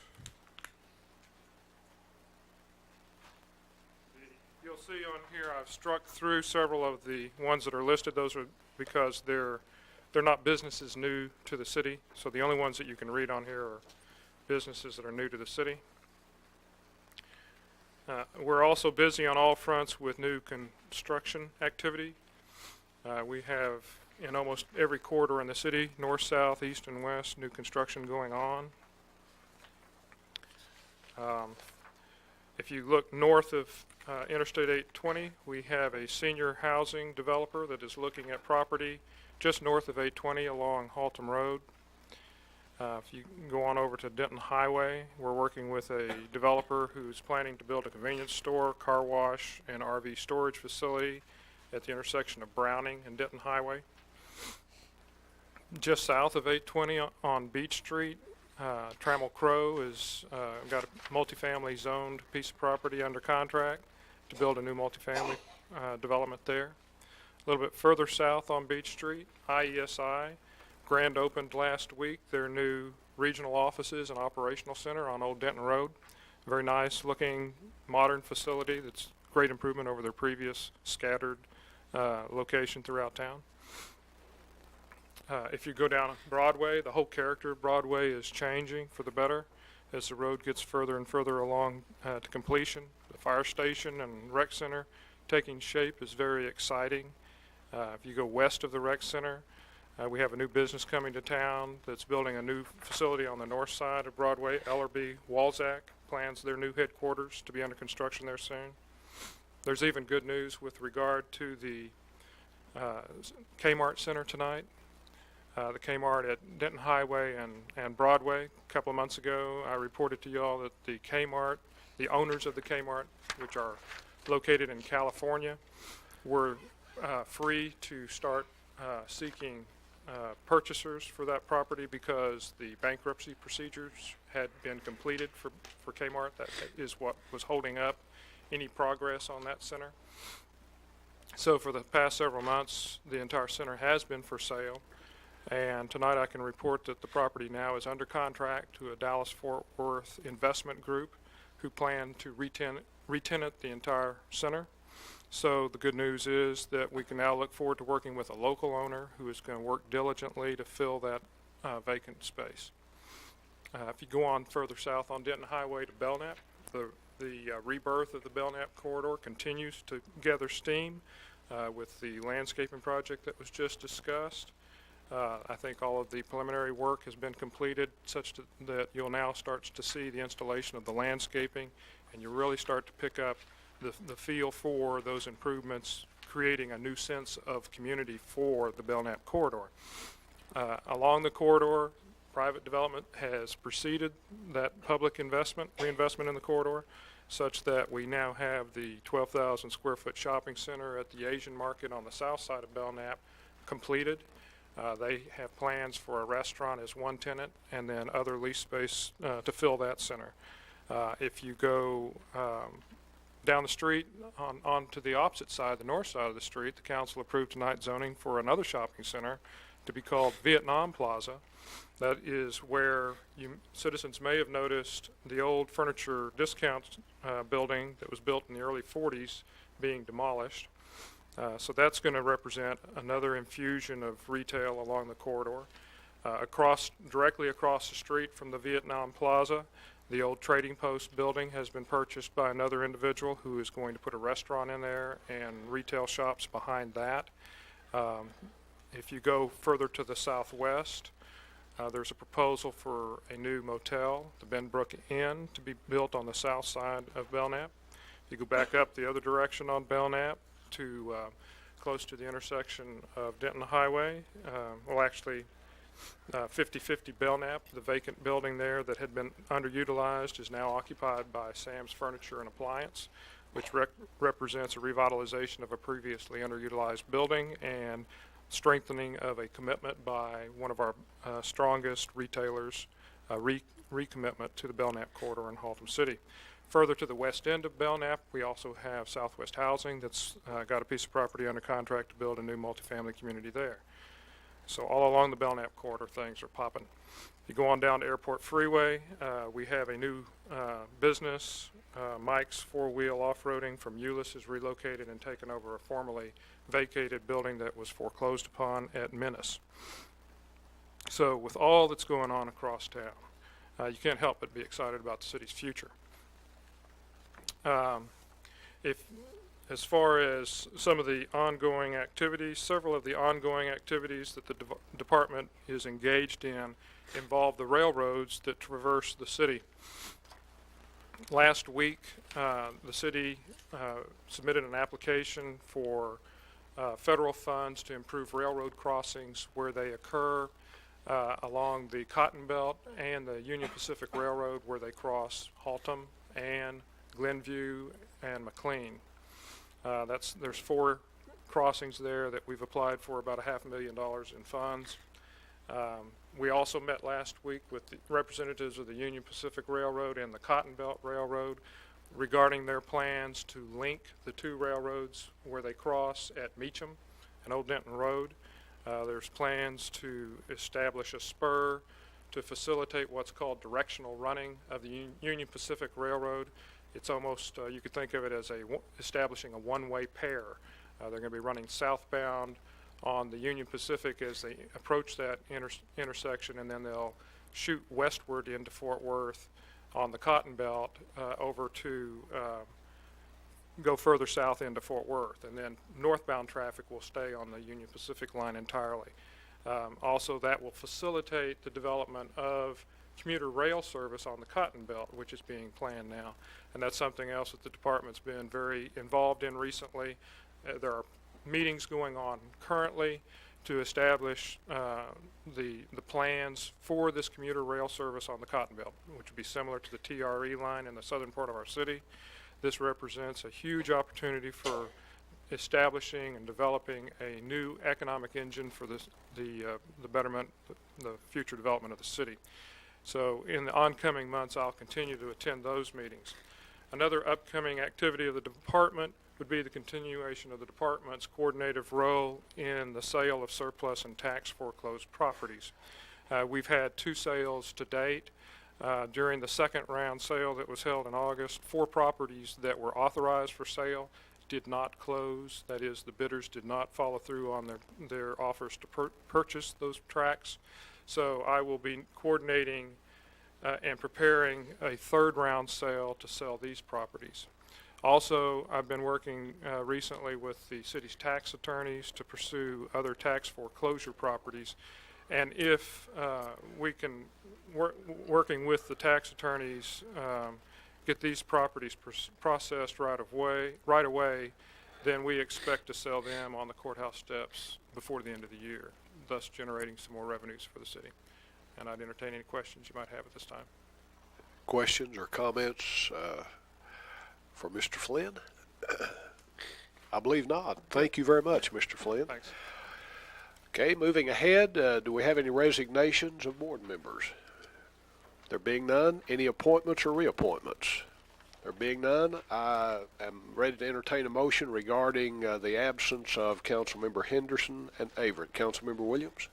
You'll see on here I've struck through several of the ones that are listed. Those are because they're not businesses new to the city. So the only ones that you can read on here are businesses that are new to the city. We're also busy on all fronts with new construction activity. We have in almost every corridor in the city, north, south, east, and west, new construction going on. If you look north of Interstate 820, we have a senior housing developer that is looking at property just north of 820 along Haltom Road. If you go on over to Denton Highway, we're working with a developer who's planning to build a convenience store, car wash, and RV storage facility at the intersection of Browning and Denton Highway. Just south of 820 on Beach Street, Trammell Crow has got a multifamily zoned piece of property under contract to build a new multifamily development there. A little bit further south on Beach Street, IESI grand opened last week their new regional offices and operational center on Old Denton Road. Very nice looking modern facility that's great improvement over their previous scattered location throughout town. If you go down Broadway, the whole character of Broadway is changing for the better as the road gets further and further along to completion. The fire station and rec center taking shape is very exciting. If you go west of the rec center, we have a new business coming to town that's building a new facility on the north side of Broadway. Ellerby Walzak plans their new headquarters to be under construction there soon. There's even good news with regard to the Kmart Center tonight. The Kmart at Denton Highway and Broadway. A couple of months ago, I reported to you all that the Kmart, the owners of the Kmart, which are located in California, were free to start seeking purchasers for that property because the bankruptcy procedures had been completed for Kmart. That is what was holding up any progress on that center. So for the past several months, the entire center has been for sale. And tonight I can report that the property now is under contract to a Dallas-Fort Worth investment group who plan to re-tenant the entire center. So the good news is that we can now look forward to working with a local owner who is going to work diligently to fill that vacant space. If you go on further south on Denton Highway to Belknap, the rebirth of the Belknap corridor continues to gather steam with the landscaping project that was just discussed. I think all of the preliminary work has been completed such that you'll now start to see the installation of the landscaping, and you really start to pick up the feel for those improvements, creating a new sense of community for the Belknap corridor. Along the corridor, private development has preceded that public reinvestment in the corridor, such that we now have the 12,000 square foot shopping center at the Asian market on the south side of Belknap completed. They have plans for a restaurant as one tenant and then other lease space to fill that center. If you go down the street on to the opposite side, the north side of the street, the council approved tonight zoning for another shopping center to be called Vietnam Plaza. That is where citizens may have noticed the old furniture discount building that was built in the early 40s being demolished. So that's going to represent another infusion of retail along the corridor. Directly across the street from the Vietnam Plaza, the old Trading Post building has been purchased by another individual who is going to put a restaurant in there and retail shops behind that. If you go further to the southwest, there's a proposal for a new motel, the Benbrook Inn, to be built on the south side of Belknap. If you go back up the other direction on Belknap to close to the intersection of Denton Highway, 5050 Belknap, the vacant building there that had been underutilized is now occupied by Sam's Furniture and Appliance, which represents a revitalization of a previously underutilized building and strengthening of a commitment by one of our strongest retailers, recommitment to the Belknap corridor in Haltom City. Further to the west end of Belknap, we also have Southwest Housing that's got a piece of property under contract to build a new multifamily community there. So all along the Belknap corridor, things are popping. If you go on down to Airport Freeway, we have a new business. Mike's Four-Wheel Off-Roading from Euless is relocated and taken over a formerly vacated building that was foreclosed upon at Menace. So with all that's going on across town, you can't help but be excited about the city's future. As far as some of the ongoing activities, several of the ongoing activities that the department is engaged in involve the railroads that traverse the city. Last week, the city submitted an application for federal funds to improve railroad crossings where they occur along the Cotton Belt and the Union Pacific Railroad where they cross Haltom and Glenview and McLean. There's 4 crossings there that we've applied for about $500,000 in funds. We also met last week with the representatives of the Union Pacific Railroad and the Cotton Belt Railroad regarding their plans to link the 2 railroads where they cross at Meacham and Old Denton Road. There's plans to establish a spur to facilitate what's called directional running of the Union Pacific Railroad. It's almost, you could think of it as establishing a one-way pair. They're going to be running southbound on the Union Pacific as they approach that intersection, and then they'll shoot westward into Fort Worth on the Cotton Belt over to go further south into Fort Worth. And then northbound traffic will stay on the Union Pacific line entirely. Also, that will facilitate the development of commuter rail service on the Cotton Belt, which is being planned now. And that's something else that the department's been very involved in recently. There are meetings going on currently to establish the plans for this commuter rail service on the Cotton Belt, which would be similar to the TRE line in the southern part of our city. This represents a huge opportunity for establishing and developing a new economic engine for the betterment, the future development of the city. So in the oncoming months, I'll continue to attend those meetings. Another upcoming activity of the department would be the continuation of the department's coordinative role in the sale of surplus and tax foreclosed properties. We've had 2 sales to date. During the second round sale that was held in August, 4 properties that were authorized for sale did not close. That is, the bidders did not follow through on their offers to purchase those tracts. So I will be coordinating and preparing a 3rd round sale to sell these properties. Also, I've been working recently with the city's tax attorneys to pursue other tax foreclosure properties. And if we can, working with the tax attorneys, get these properties processed right away, then we expect to sell them on the courthouse steps before the end of the year, thus generating some more revenues for the city. And I'd entertain any questions you might have at this time. Questions or comments for Mr. Flynn? I believe not. Thank you very much, Mr. Flynn. Thanks. Okay, moving ahead, do we have any resignations of board members? There being none, any appointments or reappointments? There being none, I am ready to entertain a motion regarding the absence of Councilmember Henderson and Averett. Councilmember Williams?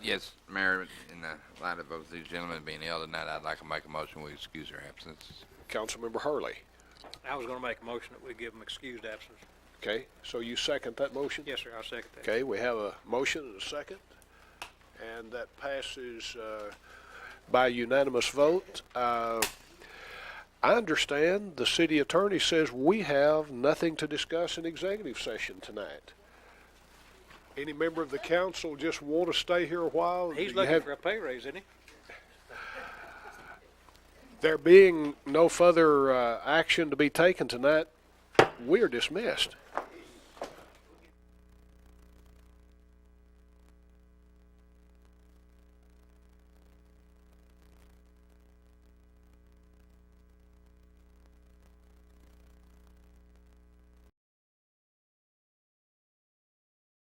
Yes, Mayor, in the light of both these gentlemen being ill tonight, I'd like to make a motion we excuse their absence. Councilmember Hurley? I was going to make a motion that we give them excused absence. Okay, so you second that motion? Yes, sir, I second that. Okay, we have a motion and a second, and that passes by unanimous vote. I understand the city attorney says we have nothing to discuss in executive session tonight. Any member of the council just want to stay here a while? He's looking for a pay raise, isn't he? There being no further action to be taken tonight, we are dismissed.